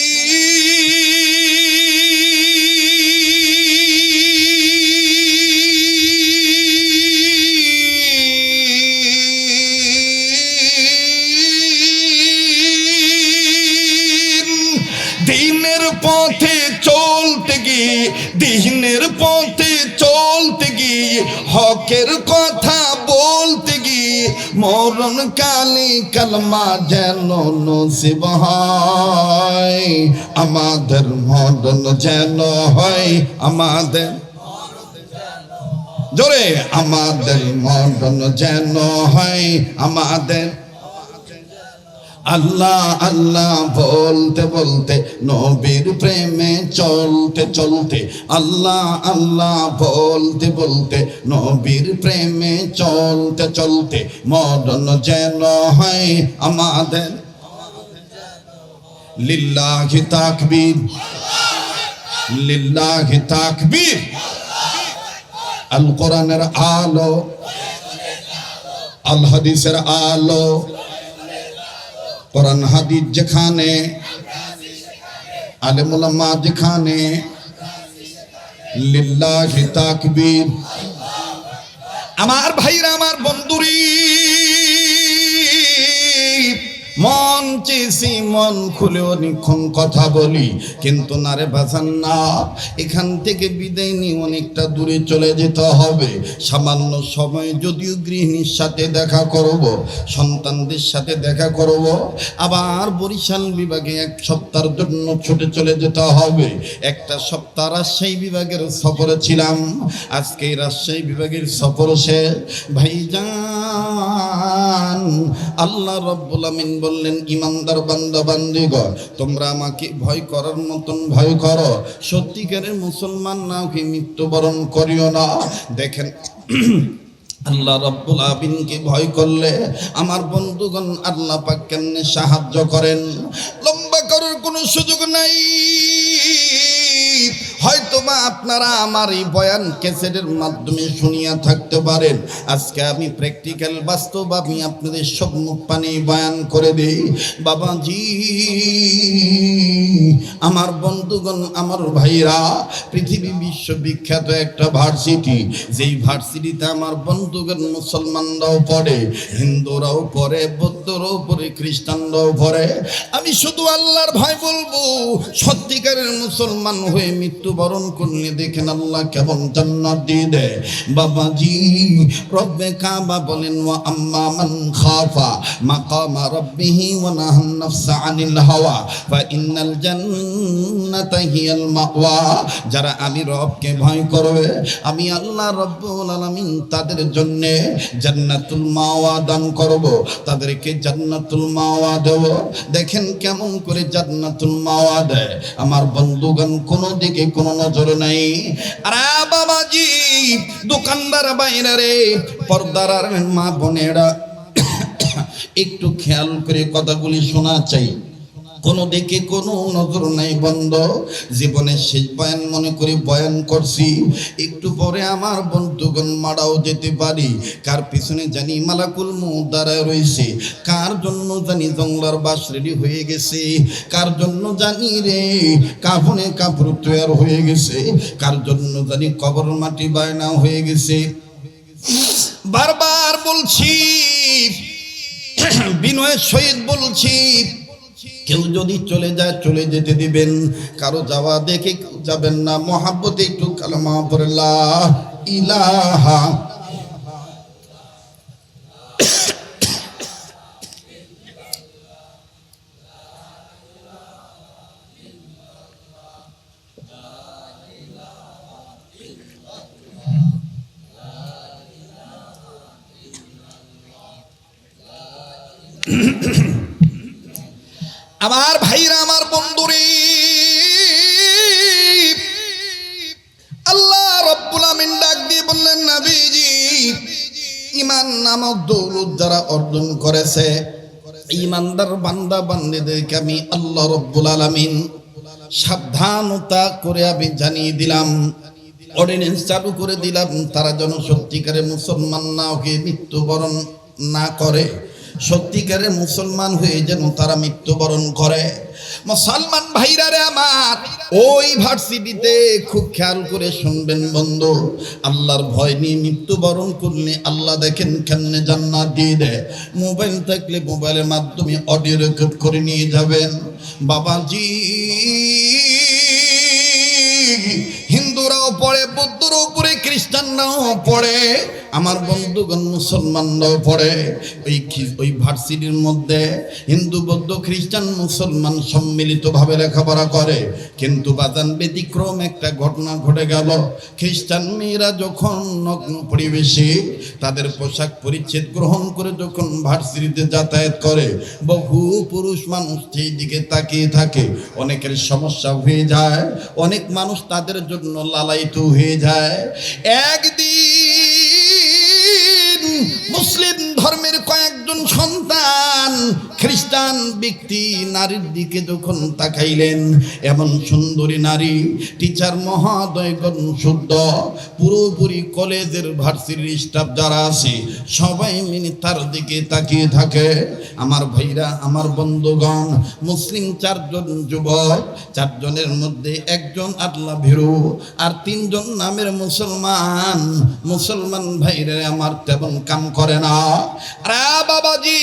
দিনের পথে চলতে গিয়ে, দিনের পথে চলতে গিয়ে হকের কথা বলতে গিয়ে মরণ কালে কালমা যেন নসিব হয় আমাদের, মরণ যেন হয় আমাদের। জোরে আমাদের মরণ যেন হয় আমাদের। আল্লাহ আল্লাহ বলতে বলতে নবীর প্রেমে চলতে চলতে, আল্লাহ আল্লাহ বলতে বলতে নবীর প্রেমে চলতে চলতে মরণ যেন হয় আমাদের। লিল্লাহি তাকবীর, লিল্লাহি তাকবীর। আল কোরআনের আলো, আল হাদিসের আলো, কোরআন হাদিস যেখানে, আলেম উলামা যেখানে, লিল্লাহি তাকবীর। আমার ভাইরা, আমার বন্ধুরি, মন চেয়েছি মন খুলে অনেকক্ষণ কথা বলি, কিন্তু না রে বাজান না, এখান থেকে বিদায় নিয়ে অনেকটা দূরে চলে যেতে হবে। সামান্য সময় যদিও গৃহিণীর সাথে দেখা করব, সন্তানদের সাথে দেখা করব, আবার বরিশাল বিভাগে এক সপ্তাহের জন্য ছুটে চলে যেতে হবে। একটা সপ্তাহ রাজশাহী বিভাগের সফরে ছিলাম, আজকে রাজশাহী বিভাগের সফর শেষ। ভাইজান, আল্লাহ রাব্বুল আমিন বললেন, ইমানদার বান্দা বান্দিগণ, তোমরা আমাকে ভয় করার মতন ভয় করো, সত্যিকারের মুসলমান না হয়ে মৃত্যুবরণ করিও না। দেখেন, আল্লাহ রাব্বুল আমিনকে ভয় করলে আমার বন্ধুগণ আল্লাহ পাক কেমনে সাহায্য করেন। লম্বা করার কোনো সুযোগ নাই। হয়তোবা আপনারা আমার এই বয়ান ক্যাসেটের মাধ্যমে শুনিয়া থাকতে পারেন। আজকে আমি প্র্যাকটিক্যাল বাস্তব আমি আপনাদের সম্মুখ পানি বয়ান করে দিই। বাবাজি, আমার বন্ধুগণ, আমার ভাইরা, পৃথিবী বিশ্ববিখ্যাত একটা ভার্সিটি, যেই ভার্সিটিতে আমার বন্ধুগণ মুসলমানরাও পড়ে, হিন্দুরাও পড়ে, বৌদ্ধরাও পড়ে, খ্রিস্টানরাও পড়ে। আমি শুধু আল্লাহর ভয় বলবো, সত্যিকারের মুসলমান হয়ে মৃত্যুবরণ করলে দেখেন আল্লাহ কেমন জান্নাত দিয়ে দেয়। বাবাজি, রব্বে কাবা বলেন, ওয়া আম্মা মান খাফা মাকামা রাব্বিহি ওয়া নাহান নাফসা আনিল হাওয়া ফা ইন্নাল জান্নাতা হিয়াল মাওয়া। যারা আমি রবকে ভয় করবে, আমি আল্লাহ রব্বুল আলামিন তাদের জন্য জান্নাতুল মাওয়া দান করব, তাদেরকে জান্নাতুল মাওয়া দেব। দেখেন কেমন করে জান্নাতুল মাওয়া দেয়। আমার বন্ধুগণ, কোনো দিকে কোনো নজর নাই। আরে বাবাজি, দোকানদার বাইরে রে, পর্দার আর মা বোনেরা, একটু খেয়াল করে কথাগুলি শোনা চাই। কোনো দিকে কোনো নজর নাই বন্ধ। জীবনের শেষ বয়ান মনে করে বয়ান করছি, একটু পরে আমার বন্ধুগণ মারাও যেতে পারি। কার পিছনে জানি মালাকুল মউত দাঁড়ায় রয়েছে, কার জন্য জানি জংলার বাস রেডি হয়ে গেছে, কার জন্য জানি রে কাফনে কাপড় তৈয়ার হয়ে গেছে, কার জন্য জানি কবর মাটি বায়না হয়ে গেছে। বারবার বলছি, বিনয়ের সহিত বলছি, কেউ যদি চলে যায় চলে যেতে দিবেন, কারো যাওয়া দেখে যাবেন না। মহাব্বতে একটু কালেমা পড়ে লা ইলাহা। আমার ভাইরা, আমার বন্ধুরে, আল্লাহ রাব্বুল আমিন ডাক দিয়ে বললেন, নবীজি, ঈমান নামক দৌলত যারা অর্জন করেছে, ঈমানদার বান্দা বান্দীদেরকে আমি আল্লাহ রাব্বুল আলামিন সাবধানতা করে আমি জানিয়ে দিলাম, অর্ডিন্যান্স চালু করে দিলাম, তারা যেন সত্যিকারের মুসলমান না হয়ে মৃত্যুবরণ না করে, সত্যিকারের মুসলমান হয়ে যেন তারা মৃত্যুবরণ করে। মুসলমান ভাইরা রে আমার, ওই ভার্সিটিতে খুব খেয়াল করে শুনবেন বন্ধু, আল্লাহর ভয় নিয়ে মৃত্যুবরণ করলে আল্লাহ দেখেন কেমনে জান্নাত দিয়ে দেয়। মোবাইল থাকলে মোবাইলের মাধ্যমে অডিও রেকর্ড করে নিয়ে যাবেন। বাবাজি, হিন্দুরাও পড়ে, বৌদ্ধরাও পড়ে, খ্রিস্টানরাও পড়ে, আমার বন্ধুগণ মুসলমানরাও পড়ে। ওই ভার্সিটির মধ্যে হিন্দু, বৌদ্ধ, খ্রিস্টান, মুসলমান সম্মিলিতভাবে লেখাপড়া করে। কিন্তু বাজান, ব্যতিক্রম একটা ঘটনা ঘটে গেল। খ্রিস্টান মেয়েরা যখন নগ্ন পরিবেশে তাদের পোশাক পরিচ্ছেদ গ্রহণ করে যখন ভার্সিটিতে যাতায়াত করে, বহু পুরুষ মানুষ সেই দিকে তাকিয়ে থাকে। অনেকের সমস্যা হয়ে যায়, অনেক মানুষ তাদের জন্য লালায়িত হয়ে যায়। একদিন মুসলিম ধর্মের কয়েকজন সন্তান খ্রিস্টান ব্যক্তি নারীর দিকে যখন তাকাইলেন, এমন সুন্দরী নারী, টিচার মহোদয়গণ শুদ্ধ পুরোপুরি কলেজের ভার্সিটির স্টাফ যারা আছে সবাই মিলে তার দিকে তাকিয়ে থাকে। আমার ভাইরা, আমার বন্ধুগণ, মুসলিম চারজন যুবক, চারজনের মধ্যে একজন আল্লাহ ভীরু আর তিনজন নামের মুসলমান। মুসলমান ভাইরা আমার তেমন কাম করে না। আরে বাবাজি,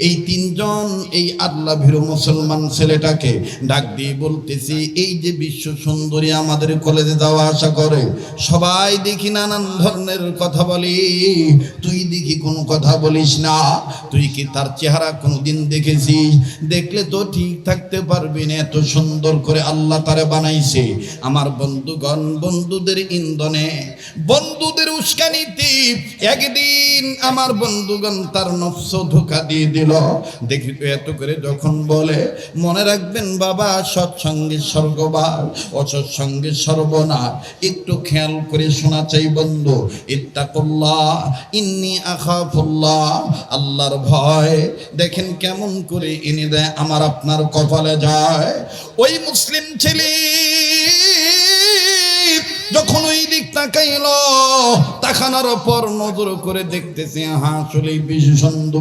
এই তিনজন এই আল্লাহ ভীরু মুসলমান ছেলেটাকে ডাক দিয়ে বলতেছি, এই যে বিশ্ব সুন্দরী আমাদের কলেজে যাওয়া আসা করে, সবাই দেখি নানান ধরনের কথা বলি, তুই দেখি কোনো কথা বলিস না। তুই কি তার চেহারা কোনোদিন দেখেছিস? দেখলে তো ঠিক থাকতে পারবি না, এত সুন্দর করে আল্লাহ তারে বানাইছে। আমার বন্ধুগণ, বন্ধুদের ইন্ধনে, বন্ধুদের উস্কানিতে একদিন আমার বন্ধুগণ তার নফস ধোঁকা দিয়ে দিল। দেখি তো এত করে যখন বলে, মনে রাখবেন বাবা, সৎসঙ্গে স্বর্গবার, অসৎসঙ্গে সর্বনাশ। একটু খেয়াল করে শোনা চাই বন্ধু, ইত্তাকুল্লাহ ইন্নী আখাফুল্লাহ, আল্লাহর ভয় দেখেন কেমন করে এনে দেয় আমার আপনার কপালে যায়। ওই মুসলিম ছেলে যখন ওই দিক তাকাইল, তাকানোর পর নজর করে দেখতেছে, হ্যাঁ আসলে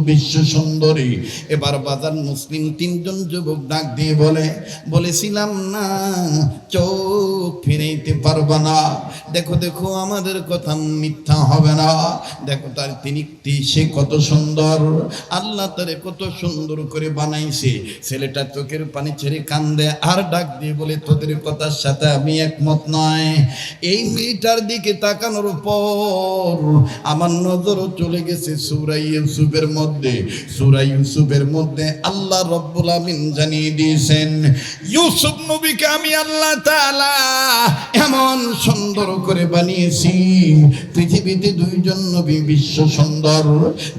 বিশ্ব সুন্দরী। এবার বাজার মুসলিম তিনজন যুবক ডাক দিয়ে বলেছিলাম না চোখ ফিরাইতে পারবা না, দেখো দেখো আমাদের কথা মিথ্যা হবে না, দেখো তার সে কত সুন্দর, আল্লাহ তারে কত সুন্দর করে বানাইছে। ছেলেটা চোখের পানি ছেড়ে কান্দে আর ডাক দিয়ে বলে, তোদের কথার সাথে আমি একমত নয়। এই মেয়েটার দিকে তাকানোর পর আমার নজর চলে গেছে সূরা ইউসুফের মধ্যে আল্লাহ রব্বুল আমিন জানিয়ে দিয়েছেন, ইউসুফ নবীকে আমি আল্লাহ তাআলা এমন সুন্দর করে বানিয়েছি। পৃথিবীতে দুইজন নবী বিশ্ব সুন্দর,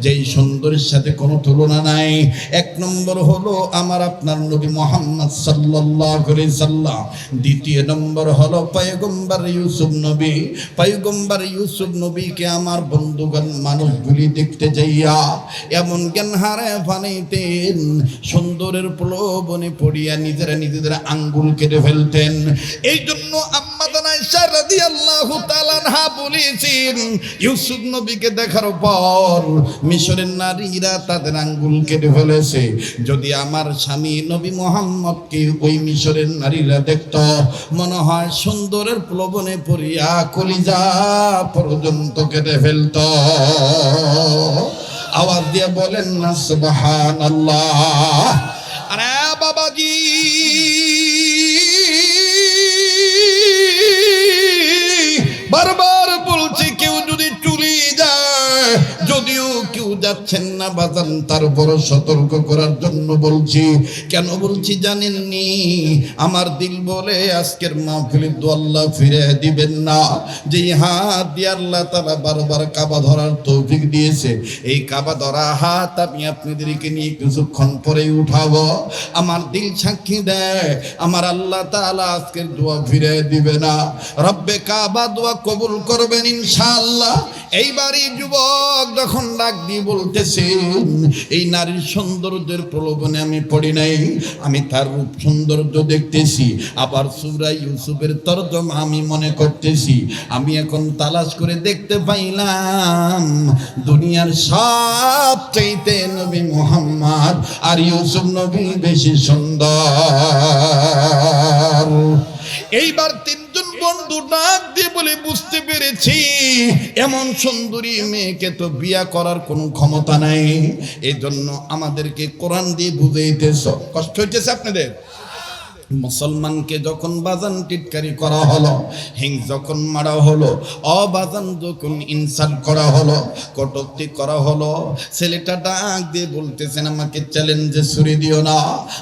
যেই সুন্দরের সাথে কোনো তুলনা নাই। এক নম্বর হলো আমার আপনার নবী মুহাম্মদ সাল্লাল্লাহু আলাইহি সাল্লাম, দ্বিতীয় নম্বর হলো পয়গম্বর ইউসুফ নবী। পয়গম্বর ইউসুফ নবীকে আমার বন্ধুগণ মানুষগুলি দেখতে যাইয়া এমন জ্ঞান হারায় বানাইতেন, সুন্দরের প্রলোভনে পড়িয়া নিজেদের আঙ্গুল কেটে ফেলতেন। এই জন্য আম্মা জান আয়েশা রাদিয়াল্লাহু তাআলা আনহা বলেছেন, ইউসুফ নবীকে দেখার পর মিশরের নারীরা তাদের আঙ্গুল কেটে ফেলেছে। যদি আমার স্বামী নবী মুহাম্মদকে ওই মিশরের নারীরা দেখত, মনে হয় সুন্দরের প্রলোভনে পড়িয়া কলিজা পর্যন্ত কেটে ফেলত। আওয়াজ দিয়ে বলেন না সুবহানাল্লাহ। আরে বাবাজি, বারবার বলছি কেউ যদি চলে যায়, যদিও কেউ যাচ্ছেন না বাজান, তারপর সতর্ক করার জন্য বলছি। কেন বলছি জানেননি? আমার দিল বলে আজকের মাহফিলে তো আল্লাহ ফিরে দিবেন না। যে হাত দিয়ে আল্লাহ তাআলা বারবার কাবা ধরার তৌফিক দিয়েছে, এই কাবা ধরা হাত আমি আপনাদেরকে নিয়ে কিছুক্ষণ পরেই উঠাবো। আমার দিল সাক্ষী দেয় আমার আল্লাহ তাআলা আজকের দোয়া ফিরে দিবে না। রব্বে কাবা দোয়া কবুল করবেন ইনশাআল্লাহ। এইবারই যুবক যখন ডাক দিয়ে বলতেছেন, এই নারীর সৌন্দর্যের প্রলোভনে আমি পড়ি নাই, আমি তার রূপ সৌন্দর্য দেখতেছি। আবার সূরা ইউসুফের তরজমা আমি মনে করতেছি। আমি এখন তালাশ করে দেখতে পাইলাম দুনিয়ার সবচাইতে নবী মুহাম্মদ আর ইউসুফ নবী বেশি সুন্দর। এইবার তিনজন বন্ধু ডাক দিয়ে বলে, বুঝতে পেরেছি এমন সুন্দরী মেয়েকে তো বিয়া করার কোনো ক্ষমতা নাই, এজন্য আমাদেরকে কোরআন দিয়ে বুঝাইতেছ। কষ্ট হইতেছে আপনাদের? মুসলমানকে যখন বাজান টিটকারি করা হলো, হিংস যখন মারা হলো, অবাজান যখন ইনসাল্ট করা হলো, কটূক্তি করা হলো, ছেলেটা ডাক দিয়ে বলতেছেন, আমাকে চ্যালেঞ্জে ছুড়ে দিও না,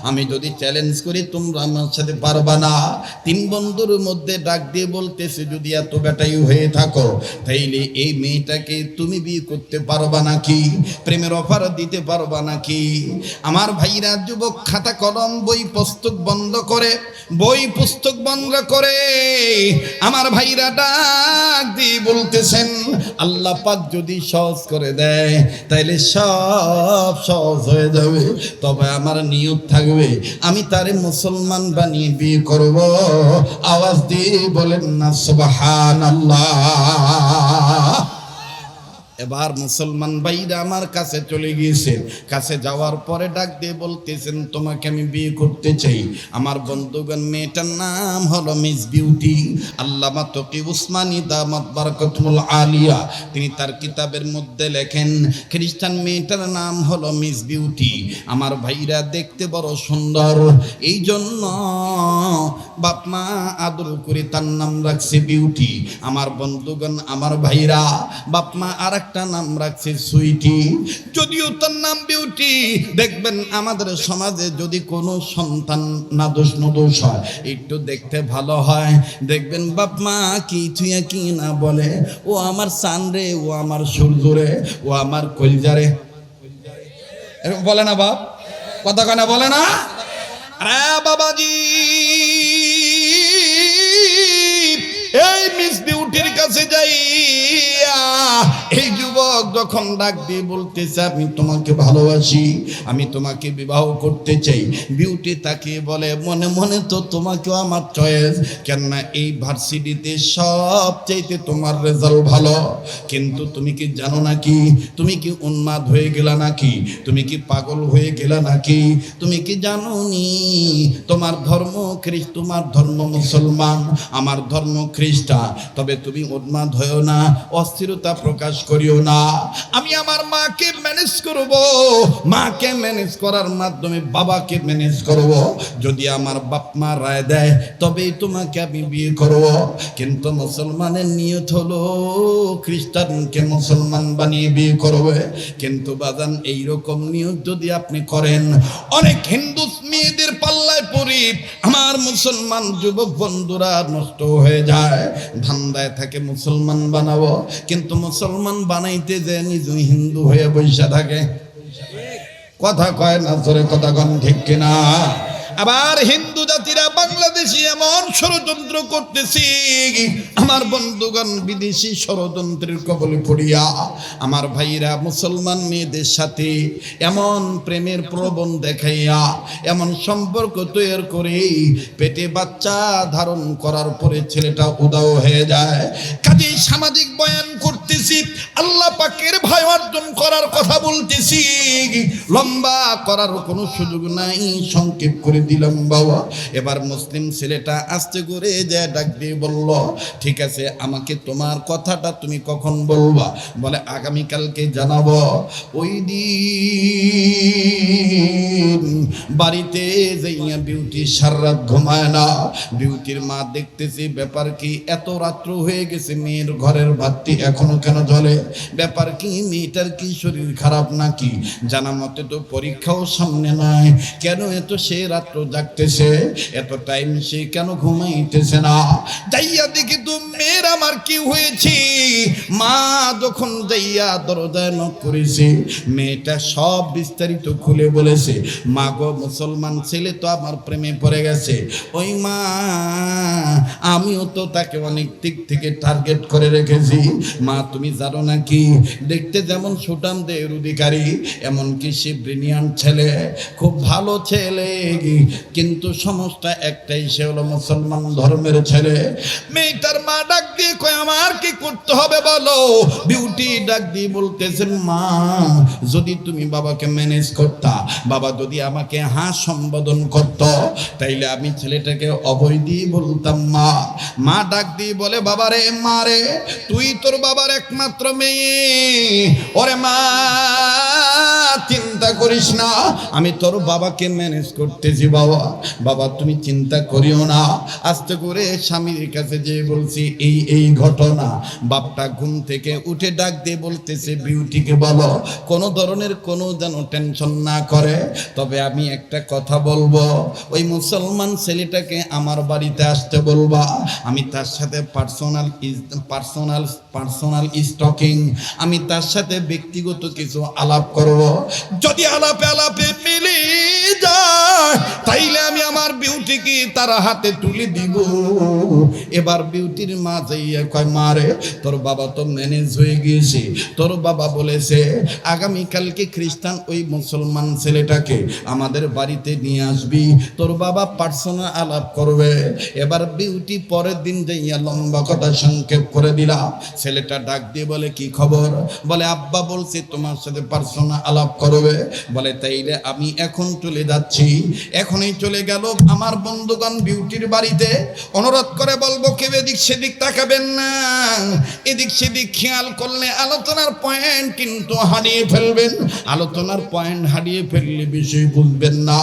আমি যদি চ্যালেঞ্জ করি তোমরা আমার সাথে পারবা না। তিন বন্ধুর মধ্যে ডাক দিয়ে বলতেছে, যদি এত বেটাই হয়ে থাকো তাইলে এই মেয়েটাকে তুমি বিয়ে করতে পারবা নাকি? প্রেমের অফার দিতে পারবা নাকি? আমার ভাইরা যুবক খাতা কলম বই পুস্তক বন্ধ করে, বই পুস্তক বন্ধ করে আমার ভাইরা ডাক দিয়ে বলতেছেন, আল্লাহ পাক যদি সহজ করে দেয় তাইলে সব সহজ হয়ে যাবে, তবে আমার নিয়ত থাকবে আমি তারে মুসলমান বানিয়ে বিয়ে করব। আওয়াজ দিয়ে বলেন না সুবহানাল্লাহ। এবার মুসলমান ভাইরা আমার কাছে চলে গিয়েছেন, কাছে যাওয়ার পরে ডাক দিয়ে বলতেছেন তোমাকে আমি বিয়ে করতে চাই। আমার বন্ধুগণ, মেয়েটার নাম হলো মিস বিউটি। আল্লামা তকি উসমানী দামাত বারাকাতুল আলিয়া তিনি তার কিতাবের মধ্যে লেখেন খ্রিস্টান মেয়েটার নাম হলো মিস বিউটি। আমার ভাইরা দেখতে বড় সুন্দর, এই জন্য বাপ মা আদর করে তার নাম রাখছে বিউটি। আমার বন্ধুগণ, আমার ভাইরা, বাপ মা আর একটা নাম রাখছে সুইটি। যদিও তার নাম বিউটি, দেখবেন আমাদের সমাজে যদি কোনো সন্তান নাদোষ নদোষ হয়, একটু দেখতে ভালো হয়, দেখবেন বাপ মা কি থুইয়া কি না বলে, ও আমার সান রে, ও আমার সূর্য রে, ও আমার কলজারে, এরকম বলে না বাপ? কথা কয় বলে না? আরে বাবাজি, এই মিস বিউটির কাছে যাইয়া এই যুবক যখন ডাক দিয়ে বলতেছে আমি তোমাকে ভালোবাসি, আমি তোমাকে বিবাহ করতে চাই, বিউটি তাকে বলে মনে মনে তো তোমাকেও আমার চয়েস, কেননা এই ভার্সিটিতে সবচাইতে তোমার রেজাল্ট ভালো। কিন্তু তুমি কি জানো নাকি, তুমি কি উন্মাদ হয়ে গেলা নাকি, তুমি কি পাগল হয়ে গেলা নাকি, তুমি কি জানো নি তোমার ধর্ম তোমার ধর্ম মুসলমান, আমার ধর্ম খ্রিস্টান, তবে তুমি উন্মাদ হয়েও না, অস্থিরতা প্রকাশ করিও না। আমি আমার মাকে ম্যানেজ করব, মাকে ম্যানেজ করার মাধ্যমে বাবাকে ম্যানেজ করব, যদি আমার বাপ মা রায় দেয় তবেই তোমাকে আমি বিয়ে করব। কিন্তু মুসলমানের নিয়ত হলো খ্রিস্টানকে মুসলমান বানিয়ে বিয়ে করবে। কিন্তু বাজান, এইরকম নিয়ত যদি আপনি করেন, অনেক হিন্দু মেয়েদের পাল্লায় পড়ি আমার মুসলমান যুবক বন্ধুরা নষ্ট হয়ে যায়। ধান্দায় থাকে মুসলমান বানাবো, কিন্তু মুসলমান বানাইতে যে নিজ হিন্দু হয়ে বসে থাকে। কথা কয় না, জোরে কথা কন, ঠিক কিনা? আবার হিন্দু জাতিরা বাংলাদেশি এমন ষড়যন্ত্র করতেছি, আমার বন্ধুগণ, বিদেশি ষড়যন্ত্রের কবলে পড়িয়া আমার ভাইরা মুসলমান মেয়েদের সাথে এমন প্রেমের প্রলোভন দেখাইয়া এমন সম্পর্ক তৈরি করে পেটে বাচ্চা ধারণ করার পরে ছেলেটা উদাও হয়ে যায়। কাজেই সামাজিক বয়ান করতেছি, আল্লাহ পাকের ভয় অর্জন করার কথা বলতেছি, লম্বা করার কোনো সুযোগ নাই, সংক্ষেপ করে দিলাম বাবা। এবার মুসলিম ছেলেটা আস্তে করে যে ডাক দিয়ে বলল, ঠিক আছে, আমাকে তোমার কথাটা তুমি কখন বলবা? বলে আগামীকালকে জানাবো। ওই দিন বাড়িতে যাইয়া বিউটি সারা রাত ঘুমায় না। বিউটির মা দেখতেছি ব্যাপার কি, এত রাত্র হয়ে গেছে, মেয়ের ঘরের বাতি এখনো কেন জ্বলে, ব্যাপার কি, মেয়েটার কি শরীর খারাপ নাকি? জানা মতে তো পরীক্ষাও সামনে নয়, কেন এত সে রাত্র জাগতেছে, এত টাইম সে কেন ঘুমাইতেছে না? যাইয়া দেখি তো মেয়ের আমার কি হয়েছে। মা যখন যাইয়া দরজায় নক করেছে, মেয়েটা সব বিস্তারিত খুলে বলেছে, মা গো, মুসলমান ছেলে তো আমার প্রেমে পড়ে গেছে। ওই মা, আমিও তো তাকে অনেক দিক থেকে টার্গেট করে রেখেছি। মা তুমি জানো নাকি, দেখতে যেমন সুঠাম দেহের অধিকারী, এমনকি সে ব্রিলিয়ান্ট ছেলে, খুব ভালো ছেলে, কিন্তু সমস্যা একটাই, সে হলো মুসলমান ধর্মের ছেলে। মেয়েটার মা ডাক দিয়ে কয় আমার কি করতে হবে বলো? বিউটি ডাক দিয়ে বলতেছেন, মা যদি তুমি বাবাকে ম্যানেজ করতা, বাবা যদি আমাকে হ্যাঁ সম্বোধন করত, তাইলে আমি ছেলেটাকে অভয় দিয়ে বলতাম মা। মা ডাক দিয়ে বলে, বাবা রে, মা রে, তুই তোর বাবার একমাত্র মেয়ে, ওরে মা চিন্তা করিস না, আমি তোর বাবাকে ম্যানেজ করতেছি বাবা, বাবা তুমি চিন্তা করিও না। আস্তে করে স্বামীর কাছে যে বলছি এই ঘটনা। বাপটা ঘুম থেকে উঠে ডাক দিয়ে বলতেছে, বিউটিকে বলো কোনো ধরনের কোনো যেন টেনশন না করে, তবে আমি একটা কথা বলবো, ওই মুসলমান ছেলেটাকে আমার বাড়িতে আসতে বলবা, আমি তার সাথে পার্সোনাল স্টকিং, আমি তার সাথে ব্যক্তিগত কিছু আলাপ করব। যদি আলাপে মিলি যায় তাইলে আমি আমার বিউটিকে তার হাতে তুলে দিব। এবার বিউটির মা যাইয়া কয়, মারে তোর বাবা তো ম্যানেজ হয়ে গিয়েছে, তোর বাবা বলেছে আগামীকালকে খ্রিস্টান ওই মুসলমান ছেলেটাকে আমাদের বাড়িতে নিয়ে আসবি, তোর বাবা পার্সোনাল আলাপ করবে। এবার বিউটি পরের দিন যাইয়া লম্বা কথা সংক্ষেপ করে দিলাম। ছেলেটা ডাক দিয়ে বলে, কি খবর? বলে, আব্বা বলছে তোমার সাথে পার্সোনাল আলাপ করবে। বলে, তাইলে আমি এখন চলে যাচ্ছি। এখনই চলে গেল। আমার বন্ধুগণ বিউটির বাড়িতে অনুরোধ করে বলবো, কেউ এদিক সেদিক তাকাবেন না। এদিক সেদিক খেয়াল করলে আলোচনার পয়েন্ট কিন্তু হারিয়ে ফেলবেন। আলোচনার পয়েন্ট হারিয়ে ফেললে বিষয় বুঝবেন না।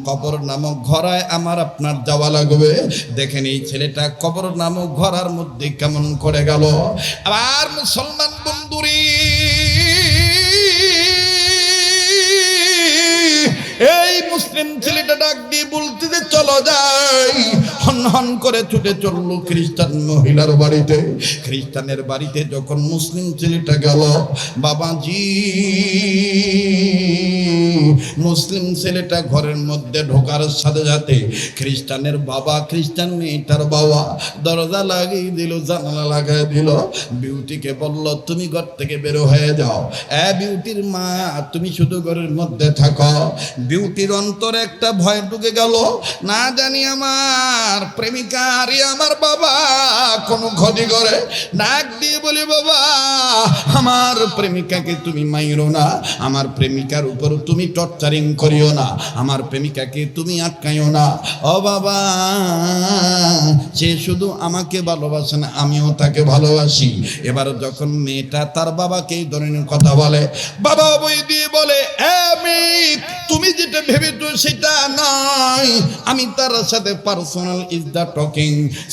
কবর নামক ঘরায় আমার আপনার যাওয়া লাগবে। দেখেন এই ছেলেটা কবর নামক ঘরার মধ্যে কেমন করে গেল। আবার মুসলমান বন্ধুরি, এই মুসলিম ছেলেটা ডাক দিয়ে বলতে যে চলো যাই, হন হন করে ছুটে চললো খ্রিস্টান মহিলার বাড়িতে। খ্রিস্টানের বাড়িতে যখন মুসলিম ছেলেটা গেল, বাবাজি মুসলিম ছেলেটা ঘরের মধ্যে ঢোকার সাথে সাথে খ্রিস্টানের বাবা, খ্রিস্টান মেয়েটার বাবা দরজা লাগিয়ে দিল, জানালা লাগাই দিল। বিউটিকে বলল, তুমি ঘর থেকে বের হয়ে যাও। বিউটির মা, তুমি শুধু ঘরের মধ্যে থাকো। বিউটির অন্তরে একটা ভয় ঢুকে গেল, না জানি আমার প্রেমিকা আর আমার বাবা কোনো ক্ষতি করে। ডাক দিয়ে বলি, বাবা আমার প্রেমিকাকে তুমি মাইরো না, আমার প্রেমিকার উপর তুমি টর্চারিং করিও না, আমার প্রেমিকাকে তুমি আটকাইও না। ও বাবা, সে শুধু আমাকে ভালোবাসে না, আমিও তাকে ভালোবাসি। এবার যখন মেয়েটা তার বাবাকে এই ধরনের কথা বলে, বাবা বই দিয়ে বলে, তুমি যেটা ভেবেছো সেটা নয়, আমি তার সাথে personal is the talking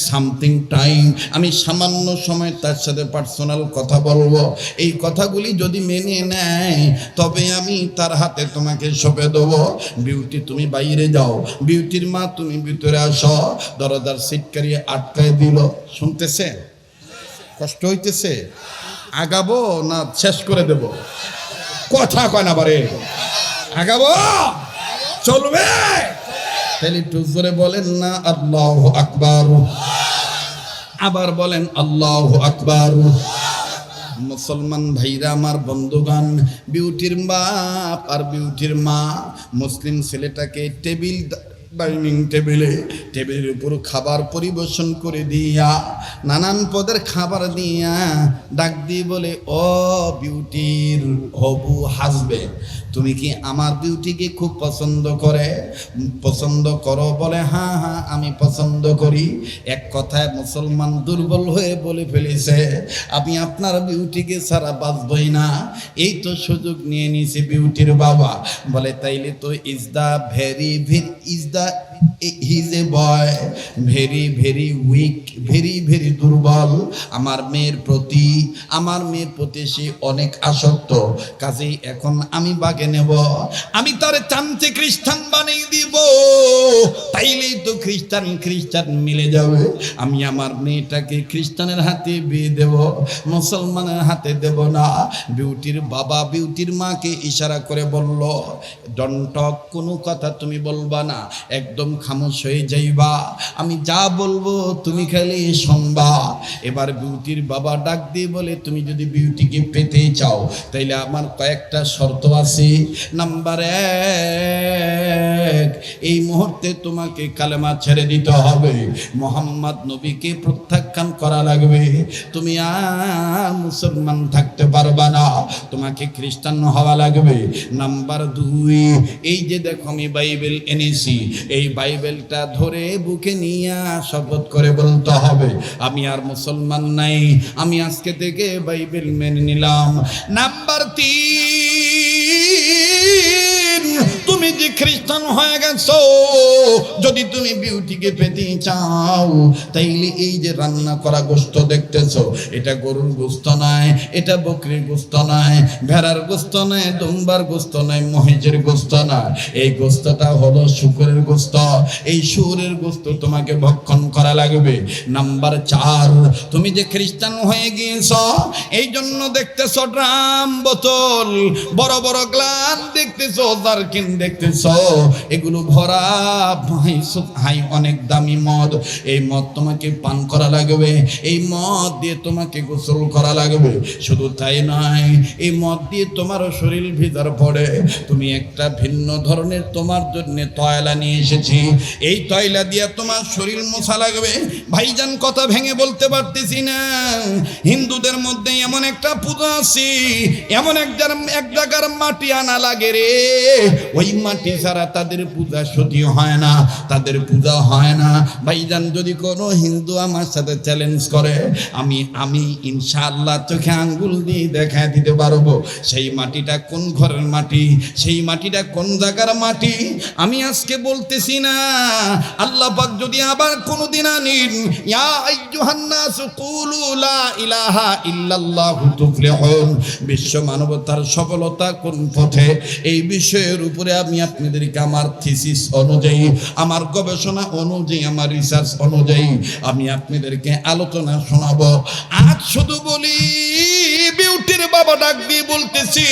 something time, আমি সামান্য সময় তার সাথে পার্সোনাল কথা বলবো। এই কথাগুলি যদি মেনে নেয় তবে আমি তার হাতে তোমাকে সঁপে দেবো। বিউটি তুমি বাইরে যাও, বিউটির মা তুমি ভিতরে আসো। দরজার সিটকারি আটকায় দিল। শুনতেছে? কষ্ট হইতেছে? আগাবো না শেষ করে দেব? কথা কয় না বারে, আগাবো চলবে? তাহলে একটু জোরে বলেন না আল্লাহু আকবার। আবার বলেন আল্লাহু আকবার। মুসলমান ভাইরা আমার, বন্ধুগণ, বিউটির বাপ আর বিউটির মা মুসলিম ছেলেটাকে ডাইনিং টেবিলের উপর খাবার পরিবেশন করে দিয়া, নানান পদের খাবার দিয়া ডাক দিয়ে বলে, ও বিউটির হবু হাসবেন্ড, তুমি কি আমার বিউটিকে খুব পছন্দ করো? বলে, হ্যাঁ হ্যাঁ আমি পছন্দ করি। এক কথায় মুসলমান দুর্বল হয়ে বলে ফেলেছে, আমি আপনার বিউটিকে ছাড়া বাঁচবই না। এই তো সুযোগ নিয়ে নিয়েছে বিউটির বাবা। বলে, তাইলে তো is a boy very very weak, very দুর্বল। আমার মেয়ের প্রতি সে অনেক আসক্ত। কাজেই এখন আমি বাগে নেব, আমি তার চামচে খ্রিস্টান বানিয়ে দিব। তাইলেই তো খ্রিস্টান মিলে যাবে। আমি আমার মেয়েটাকে খ্রিস্টানের হাতে বিয়ে দেব, মুসলমানের হাতে দেব না। বিউটির বাবা বিউটির মাকে ইশারা করে বলল, ডন্ট টক, কোনো কথা তুমি বলবা না, একদম খামোশ হয়ে যাইবা, আমি যা বলবো তুমি খালি শুনবা। এবার বিউটির বাবা ডাক দিয়ে বলে, তুমি যদি বিউটিকে পেতে চাও তাইলে আমার কয়েকটা শর্ত আছে। নাম্বার 1, এই মুহূর্তে তোমাকে কালেমা ছেড়ে দিতে হবে, মোহাম্মদ নবীকে প্রত্যাখ্যান করা লাগবে, তুমি আর মুসলমান থাকতে পারবা না, তোমাকে খ্রিস্টান হওয়া লাগবে। নাম্বার 2, এই যে দেখো আমি বাইবেল এনেছি, এই বাইবেলটা ধরে বুকে নিয়ে শপথ করে বলতে হবে, আমি আর মুসলমান নাই, আমি আজকে থেকে বাইবেল মেনে নিলাম। নাম্বার 3, তুমি যে খ্রিস্টান হয়ে গেছো, যদি তুমি বিউটিকে পেতে চাও তাইলে এই যে রান্না করা গোশত দেখতেছো, এটা গরুর গোশত নয়, এটা বকরির গোশত নয়, ভেড়ার গোশত নয়, দুম্বার গোশত নয়, মহিষের গোশত নয়, এই গোশতটা হলো শুকরের গোশত। এই শুকরের গোশত তোমাকে ভক্ষণ করা লাগবে। নাম্বার 4, তুমি যে খ্রিস্টান হয়ে গিয়েছো এই জন্য দেখতেছো ড্রাম বোতল, বড় বড় গ্লাস দেখতেছো, জারকিন দেখতেছো, বলতেছ এগুলো ভরা হাই অনেক দামি মদ, এই মদ তোমাকে পান করা লাগবে, এই মদ দিয়ে তোমাকে গোসল করা লাগবে। শুধু তাই নয়, এই মদ দিয়ে তোমারও শরীর ভিতর পড়ে। তুমি একটা ভিন্ন ধরনের তোমার জন্য তয়লা নিয়ে এসেছি, এই তয়লা দিয়ে তোমার শরীর মোছা লাগবে। ভাইজান কথা ভেঙে বলতে পারতেছি না, হিন্দুদের মধ্যে এমন একটা পূজা আছে, এমন এক জায়গার মাটি আনা লাগে রে, ওই মাটি ছাড়া তাদের পূজা সত্যি হয় না, তাদের পূজা হয় না। ভাইজান যদি কোনো হিন্দু আমার সাথে চ্যালেঞ্জ করে, আমি ইনশাআল্লাহ চোখে আঙ্গুল দিয়ে দেখা দিতে পারবো সেই মাটিটা কোন ঘরের মাটি, সেই মাটিটা কোন জায়গার মাটি। আমি আজকে বলতেছি না, আল্লাহ পাক যদি আবার কোনোদিন আনিন, ইয়া আইয়ুহান নাস কুলু লা ইলাহা ইল্লাল্লাহু তুফলিহুন, বিশ্ব মানবতার সফলতা কোন পথে, এই বিষয়ের উপরে আমি আপনাদেরকে আমার থিসিস অনুযায়ী, আমার গবেষণা অনুযায়ী, আমার রিসার্চ অনুযায়ী আমি আপনাদেরকে আলোচনা শোনাবো। আজ শুধু বলি, বিউটির বাবা ডাক দিয়ে বলতেছি,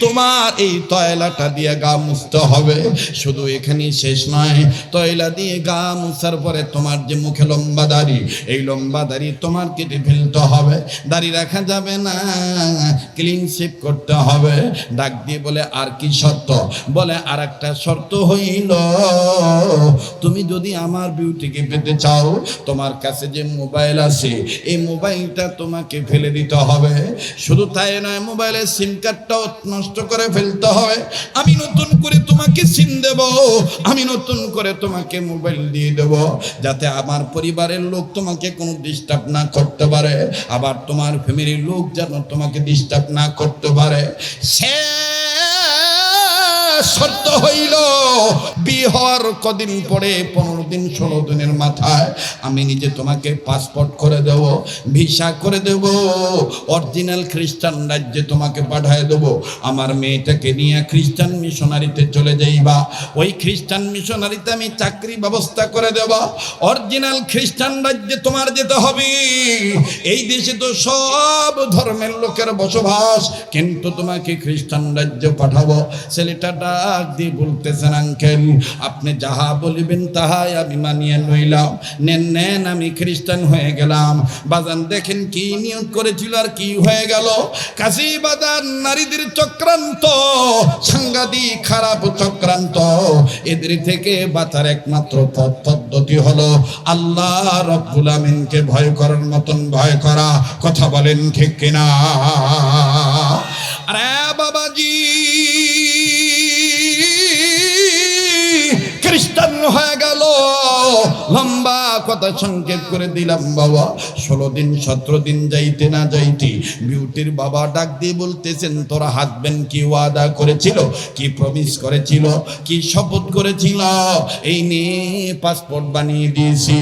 তোমার এই তয়লাটা দিয়ে গা মুছতে হবে। শুধু এখানেই শেষ নয়, তয়লা দিয়ে গা মুছার পরে তোমার যে মুখে লম্বা দাড়ি, এই লম্বা দাড়ি তোমার কেটে ফেলতে হবে, দাড়ি রাখা যাবে না, ক্লিন শেভ করতে হবে। ডাক দিয়ে বলে আর কি শর্ত? বলে আর একটা শর্ত হইল, তুমি যদি আমার বিউটিকে পেতে চাও, তোমার কাছে যে মোবাইল আছে এই মোবাইলটা তোমাকে ফেলে দিতে হবে। শুধু তাই নয়, মোবাইলের সিম কার্ডটাও নষ্ট করে ফেলতে হয়। আমি নতুন করে তোমাকে সিম দেব, আমি নতুন করে তোমাকে মোবাইল দিয়ে দেব, যাতে আমার পরিবারের লোক তোমাকে কোনো ডিস্টার্ব না করতে পারে, আবার তোমার ফ্যামিলির লোক যেন তোমাকে ডিস্টার্ব না করতে পারে। সে শর্ত হইল, বিয়ে হওয়ার কদিন পরে 15 দিন 16 দিনের মাথায় আমি নিজে তোমাকে পাসপোর্ট করে দেব, ভিসা করে দেব, অরিজিনাল খ্রিস্টান রাজ্যে তোমাকে পাঠিয়ে দেব। আমার মেয়েটাকে নিয়ে খ্রিস্টান মিশনারিতে চলে যাইবা, ওই খ্রিস্টান মিশনারিতে আমি চাকরি ব্যবস্থা করে দেব। অরিজিনাল খ্রিস্টান রাজ্যে তোমার যেতে হবে। এই দেশে তো সব ধর্মের লোকের বসবাস, কিন্তু তোমাকে খ্রিস্টান রাজ্যে পাঠাবো। ছেলেটা ডাক দিয়ে বলতেছেন, আঙ্কেল আপনি যাহা বলিবেন তাহাই আমি মানিয়ে লইলাম, নেন আমি খ্রিস্টান হয়ে গেলাম। বাজান দেখেন কি নিয়ত করেছিল আর কি হয়ে গেল। কাশি বাজার নারীদের চক্রান্ত, সাংঘাতিক খারাপ চক্রান্ত। এদের থেকে বাঁচার একমাত্র পদ্ধতি হলো আল্লাহ রব্বুল আমিনকে ভয় করার মতন ভয় করা। কথা বলেন ঠিক কিনা? আরে বাবাজি, খ্রিস্টান হয়ে গেল। লম্বা কথা সংক্ষেপ করে দিলাম বাবা। 16 দিন 17 দিন যাইতে না যাইতে বিউটির বাবা ডাক দিয়ে বলতেছেন, তোরা হাজবেন্ড কি ওয়াদা করেছিল, কি প্রমিস করেছিল, কি শপথ করেছিল, এই নিয়ে পাসপোর্ট বানিয়ে দিয়েছি,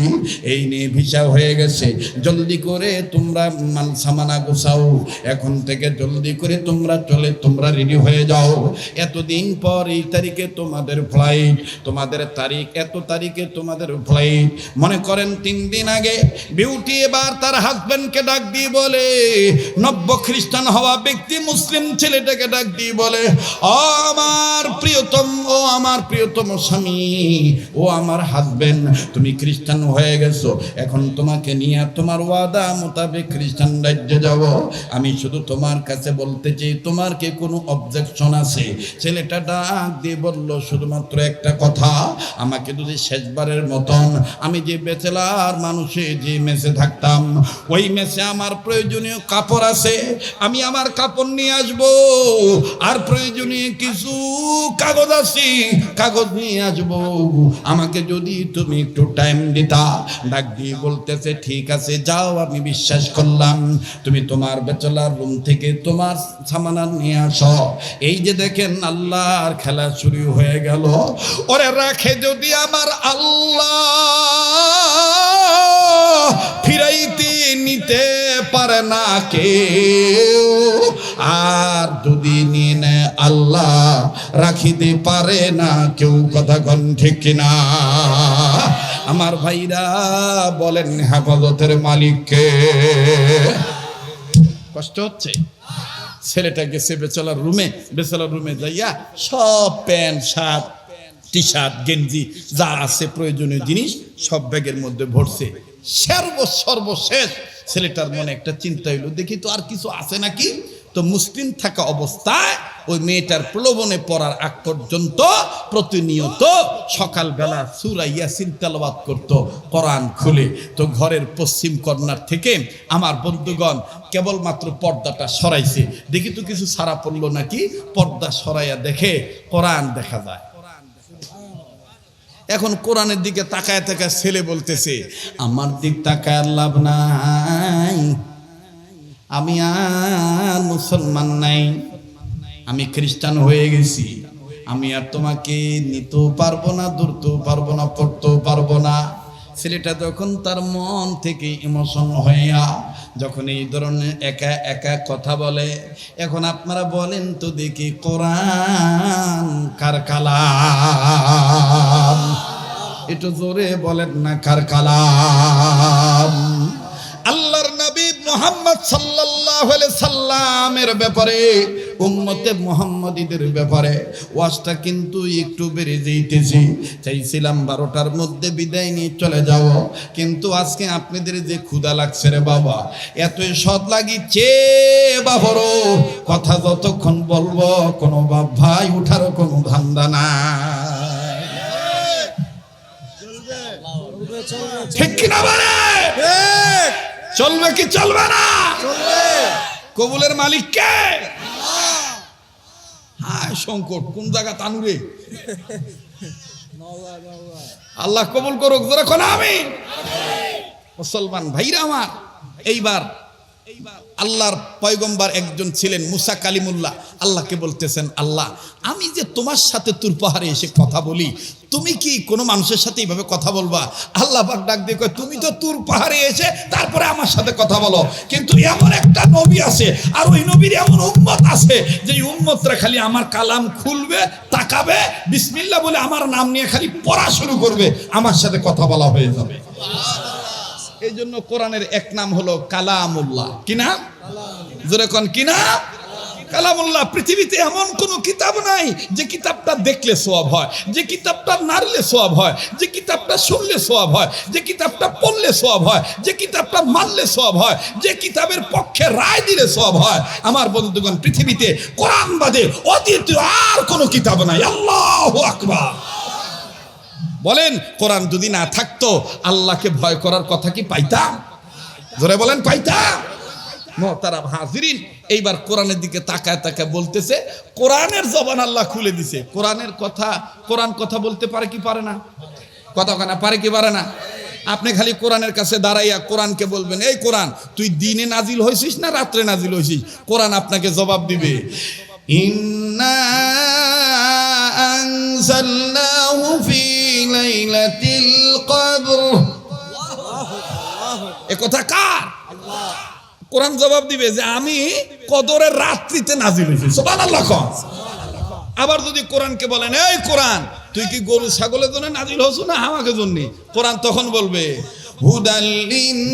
এই নিয়ে ভিসা হয়ে গেছে, জলদি করে তোমরা মাল সামানা গোছাও, এখন থেকে জলদি করে তোমরা রেডি হয়ে যাও। এতদিন পর এই তারিখে তোমাদের ফ্লাইট, তোমাদের তারিখ এত তারিখে তোমাদের ফ্লাইট। মনে করেন 3 দিন আগে বিউটি এবার তার হাজবেন্ডকে ডাক দিয়ে বলে, নব্য খ্রিস্টান হওয়া ব্যক্তি মুসলিম ছেলেটাকে ডাক দিয়ে বলে, ও আমার প্রিয়তম স্বামী, ও আমার হাজবেন্ড, তুমি খ্রিস্টান হয়ে গেছো, এখন তোমাকে নিয়ে তোমার ওয়াদা মোতাবেক খ্রিস্টান রাজ্যে যাব। আমি শুধু তোমার কাছে বলতে চাই, তোমার কি কোনো অবজেকশন আছে? ছেলেটা ডাক দিয়ে বলল, শুধুমাত্র একটা কথা, আমাকে যদি শেষবারের মতন, আমি যে ব্যাচেলার মানুষে যে মেসে থাকতাম, ওই মেসে আমার প্রয়োজনীয় কাপড় আছে, আমি আমার কাপড় নিয়ে আসব, আর প্রয়োজনীয় কিছু কাগজ আছে, কাগজ নিয়ে আসব, আমাকে যদি তুমি একটু টাইম দিতা। ডাক দিয়ে বলতেছে, ঠিক আছে যাও, আমি বিশ্বাস করলাম, তুমি তোমার ব্যাচেলার রুম থেকে তোমার সামানা নিয়ে আসো। এই যে দেখেন আল্লাহর খেলা শুরু হয়ে গেল। ওরে রাখে যদি আমার আল্লাহ, ফিরাইতে নিতে পারে না কেউ, আর যদি নিয়ে নেয় আল্লাহ, রাখিতে পারে না কেউ। কথা কোন ঠিক কিনা? আমার ভাইরা বলেন হেফাজতের মালিককে। কষ্ট হচ্ছে? ছেলেটা গেছে বেচালার রুমে যাইয়া সব প্যান্ট শার্ট টি শার্ট গেঞ্জি যা আছে প্রয়োজনীয় জিনিস সব ব্যাগের মধ্যে ভরছে। সর্বশেষ ছেলেটার মনে একটা চিন্তা হইলো, দেখি তো আর কিছু আছে নাকি। তো মুসলিম থাকা অবস্থায় ওই মেয়েটার প্রলোভনে পড়ার আগ পর্যন্ত প্রতিনিয়ত সকালবেলা সূরা ইয়াসিন তেলাওয়াত করত কোরআন খুলে। তো ঘরের পশ্চিম কর্নার থেকে আমার বন্ধুগণ কেবলমাত্র পর্দাটা সরাইছে, দেখি তো কিছু সারা পড়লো নাকি। পর্দা সরাইয়া দেখে কোরআন দেখা যায়। এখন কোরআনের দিকে তাকায় তাকায় ছেলে বলতেছে, আমার দিক তাকায় লাভ নাই, আমি আর মুসলমান নাই, আমি খ্রিস্টান হয়ে গেছি, আমি আর তোমাকে নিতেও পারবো না, ধরতেও পারবো না, পড়তেও পারবো না। ছেলেটা যখন তার মন থেকে ইমোশন হইয়া যখন এই ধরনের একা একা কথা বলে, এখন আপনারা বলেন তো দেখি কোরআন কার কালাম? একটু জোরে বলেন না, কার কালাম? আল্লাহর নবী মুহাম্মদ সাল্লাল্লাহু আলাইহি সাল্লামের ব্যাপারে, উম্মতে মুহাম্মাদীদের ব্যাপারে ওয়াজটা কিন্তু একটু বেড়ে যাইতেছে। চাইছিলাম 12টার মধ্যে বিদায় নিয়ে চলে যাব, কিন্তু আজকে আপনাদের যে ক্ষুধা লাগছে রে বাবা, এতই সদ লাগিচ্ছে বাবরো, কথা যতক্ষণ বলবো কোনো বাপ ভাই উঠারও কোনো ধান্দা না। ঠিক কিনা বলে? চলবে কি চলবে না? কবুলের মালিক কে? হ্যাঁ, সংকট কোন জায়গা তানুরে। আল্লাহ কবুল করুক, যখন আমি মুসলমান ভাইরা আমার। এইবার আল্লাহর পয়গম্বর একজন ছিলেন মুসা কালিমুল্লাহ, আল্লাহকে বলতেছেন, আল্লাহ আমি যে তোমার সাথে তুর পাহাড়ে এসে কথা বলি, তুমি কি কোনো মানুষের সাথে এইভাবে কথা বলবা? আল্লাহ পাক ডাক দিয়ে কয়, তুমি তো তুর পাহাড়ে এসে তারপরে আমার সাথে কথা বলো, কিন্তু এমন একটা নবী আছে আর ওই নবীর এমন উম্মত আছে যে উম্মতরা খালি আমার কালাম খুলবে, তাকাবে, বিসমিল্লাহ বলে আমার নাম নিয়ে খালি পড়া শুরু করবে, আমার সাথে কথা বলা হয়ে যাবে। এই জন্য কোরআনের এক নাম হলো কালামুল্লাহ। কি নাম? জোরে কোন কি নাম? কালামুল্লাহ। পৃথিবীতে এমন কোন কিতাব নাই যে কিতাবটা দেখলে সওয়াব হয়, যে কিতাবটা নাড়লে সওয়াব হয়, যে কিতাবটা শুনলে সওয়াব হয়, যে কিতাবটা পড়লে সওয়াব হয়, যে কিতাবটা মানলে সওয়াব হয়, যে কিতাবের পক্ষে রায় দিলে সওয়াব হয়। আমার বন্ধুগণ, পৃথিবীতে কোরআন বাদে অদ্বিতীয় আর কোনো কিতাব নাই। আল্লাহু আকবার। বলেন, কোরআন যদি না থাকতো আল্লাহকে ভয় করার কথা কি পাইতাম? জোরে বলেন, পাইতাম? মুহতারাম হাজিরিন, এইবার কোরআনের দিকে তাকায় তাকায় বলতেছে, কোরআনের জবান আল্লাহ খুলে দিছে। কোরআনের কথা, কোরআন কথা বলতে পারে কি পারে না? কথা কেনা পারে কি পারে না? আপনি খালি কোরআনের কাছে দাঁড়াইয়া কোরআনকে বলবেন, এই কোরআন তুই দিনে নাজিল হয়েছিস না রাত্রে নাজিল হয়েছিস? কোরআন আপনাকে জবাব দিবে, ইন্না আনজালনাহু ফি লাইলাতিল কদর। এ কথা কার? কোরআন জবাব দিবে যে আমি কদরের রাত্রিতে নাজিল হয়েছি। সুবহানাল্লাহ। আবার যদি কোরআনকে বলেন, এই কোরআন তুই কি গরু ছাগলের জন্য নাজিল হস না আমাকে জন্য? কোরআন তখন বলবে, হুদাল লিন্নাস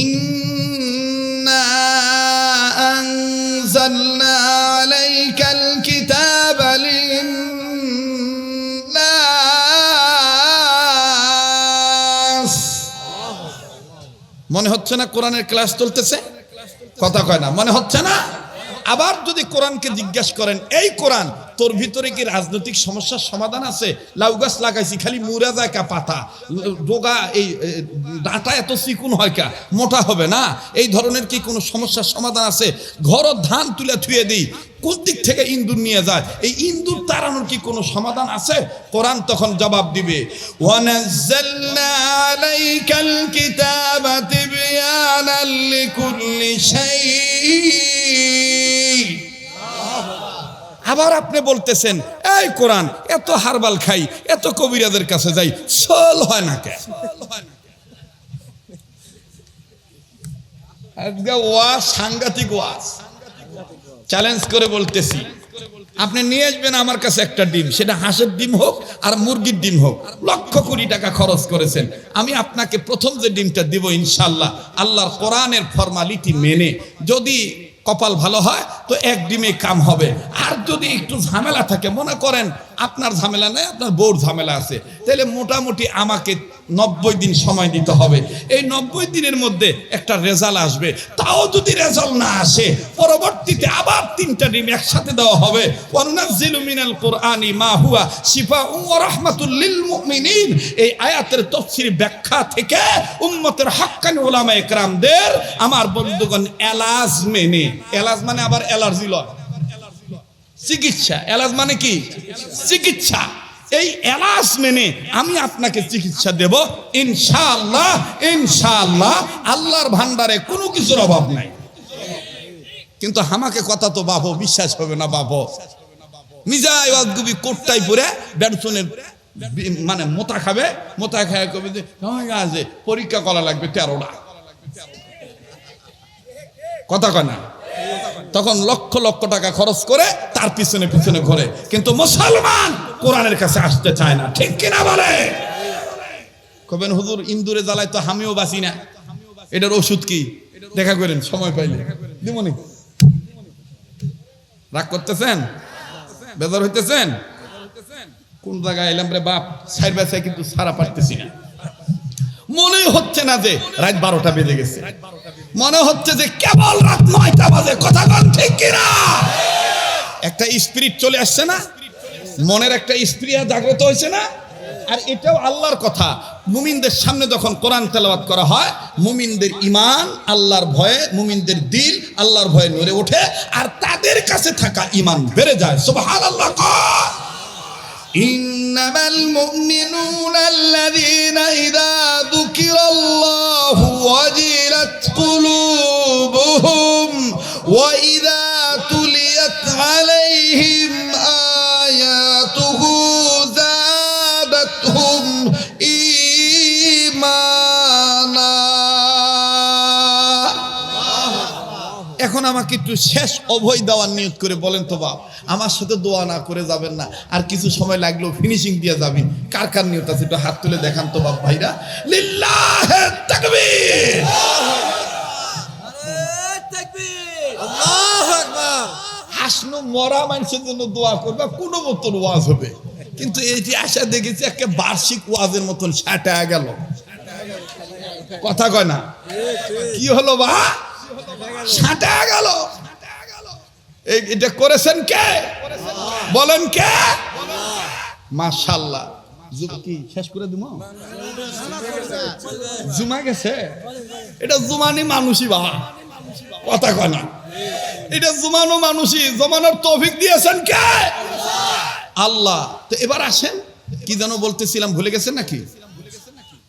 ইন্না আনজালনা আলাইকাল কিতাবা লিন্নাস। মনে হচ্ছে না কোরআনের ক্লাস চলতেছে? কথা কয় না, মনে হচ্ছে না? আবার যদি কোরআনকে জিজ্ঞাসা করেন, এই কোরআন তোর ভিতরে কি রাজনৈতিক সমস্যার সমাধান আছে? লাউ গাছ লাগাইছি খালি মুড়া যায় কা পাতা, ডোগা এই ডাটা এত চিকুন হয় কা, মোটা হবে না, এই ধরনের কি কোনো সমস্যার সমাধান আছে? ঘর ধান তুলে থুয়ে দিই, কোন দিক থেকে ইন্দুর নিয়ে যায়, এই ইন্দুর তাড়ানোর কি কোনো সমাধান আছে? কোরআন তখন জবাব দিবে, ওয়ানাজ্জালনা আলাইকাল কিতাবা তিবয়ানাল লিকুল্লি শাই। আবার আপনি বলতেছেন, এই কোরআন এত হারবাল খাই, এত কবিরাদের কাছে যাই, সল হয় না কে? আজকে ওয়াজ সাংঘাতিক ওয়াজ, চ্যালেঞ্জ করে বলতেছি, আপনি নিয়ে আসবেন আমার কাছে একটা ডিম, সেটা হাঁসের ডিম হোক আর মুরগির ডিম হোক, লক্ষ কোটি টাকা খরচ করেছেন, আমি আপনাকে প্রথম যে ডিমটা দিব ইনশাআল্লাহ আল্লাহর কোরআনের ফরমালিটি মেনে, যদি কপাল ভালো হয় তো এক ডিমে কাম হবে। আর যদি একটু ঝামেলা থাকে, মনে করেন আপনার ঝামেলা নেই, আপনার বউর ঝামেলা আছে, তাহলে মোটামুটি আমাকে 90 দিন সময় দিতে হবে। এই 90 দিনের মধ্যে একটা রেজাল্ট আসবে। তাও যদি রেজাল্ট না আসে, পরবর্তীতে আবার 3টা ডিম একসাথে দেওয়া হবে। ওয়ানুনাজ্জিলু মিনাল কুরআনি মা হুয়া শিফাউন ওয়া রাহমাতুল লিল মুমিনিন। এই আয়াতের তাফসীর ব্যাখ্যা থেকে উম্মতের হাক্কানি উলামায়ে কেরামদের আমার বন্ধুগণ এলাজ মেনে, এলাজ মানে আবার অ্যালার্জি লয়, চিকিৎসা, এলাজ মানে কি চিকিৎসা, এই এলাজ মেনে আমি আপনাকে চিকিৎসা দেব ইনশাআল্লাহ। ইনশাআল্লাহ আল্লাহর ভান্ডারে কোনো কিছুর অভাব নাই। কিন্তু আমাকে কথা তো বাবু বিশ্বাস হবে না, বাবু মিজাই ওয়াজগুবি কোটটাই পরে বেডসনের মানে মোতা খাবে, মোতা খায় কবে যে পরীক্ষা করা লাগবে 13টা, কথা কয় না, তখন লক্ষ লক্ষ টাকা খরচ করে তার পিছনে পিছনে ঘোরে। কিন্তু মুসলমান কোরআনের কাছে আসতে চায় না, ঠিক কিনা বলে? কবেন হুজুর ইন্দুরে জ্বালায় তো আমিও বাঁচি না, এটার ওষুধ কি? দেখা করেন সময় পাইলে দিমনি। রাগ করতেছেন, বেজার হইতেছেন? কোন জায়গায় এলাম রে বাপ, সাইড বাই সাইড কিন্তু সারা পারতেছি না। মনে হচ্ছে না যে রাত 12টা বেজে গেছে, মনে হচ্ছে যে কেবল রাত 9টা বাজে, কথা বল ঠিক কিনা? একটা স্পিরিট চলে আসছে না, মনের একটা স্পিরিট জাগ্রত হয়েছে না? আর এটাও আল্লাহর কথা। মুমিনদের সামনে যখন কোরআন তেলাওয়াত করা হয়, মুমিনদের ঈমান আল্লাহর ভয়ে, মুমিনদের দিল আল্লাহর ভয়ে নড়ে ওঠে, আর তাদের কাছে থাকা ঈমান বেড়ে যায়। সুবহানাল্লাহ। ইন্নামাল মুমিনুনা আল্লাযীনা ইযা যুকিরাল্লাহু ওয়াজিলাত কুলুবুহুম ওয়া ইযা তুলিয়াত আলাইহিম আয়াতুহু যাদাতহুম ঈমানা। এখন আমাকে একটু শেষ অভয় দেওয়ার নিয়ত করে বলেন তো বাপ, আমার সাথে দোয়া না করে যাবেন না, আর কিছু সময় লাগলেও ফিনিশিং দিয়ে যাবেন। কার কার নিয়ত আছে একটু হাত তুলে দেখান তো বাপ ভাইরা। লিল্লাহে তাকবীর, আল্লাহু আকবার। হাসনু মরা মানুষের জন্য দোয়া করবা, কোনো মতন ওয়াজ হবে, কিন্তু এই যে আশা দেখেছি একটা বার্ষিক ওয়াজের মতন সাটা গেল, কথা কয় না? কি হলো বা সাটা গেল? এটা করেছেন কে? বলেন কে? মাশাআল্লাহ। কি শেষ করে দিব? জুমা গেছে, এটা জুমানি মানুষই বা, কথা কয় না? এটা জুমানো মানুষই, জমানোর তৌফিক দিয়েছেন কে? আল্লাহ। তো এবার আসেন, কি যেন বলতেছিলাম, ভুলে গেছেন নাকি?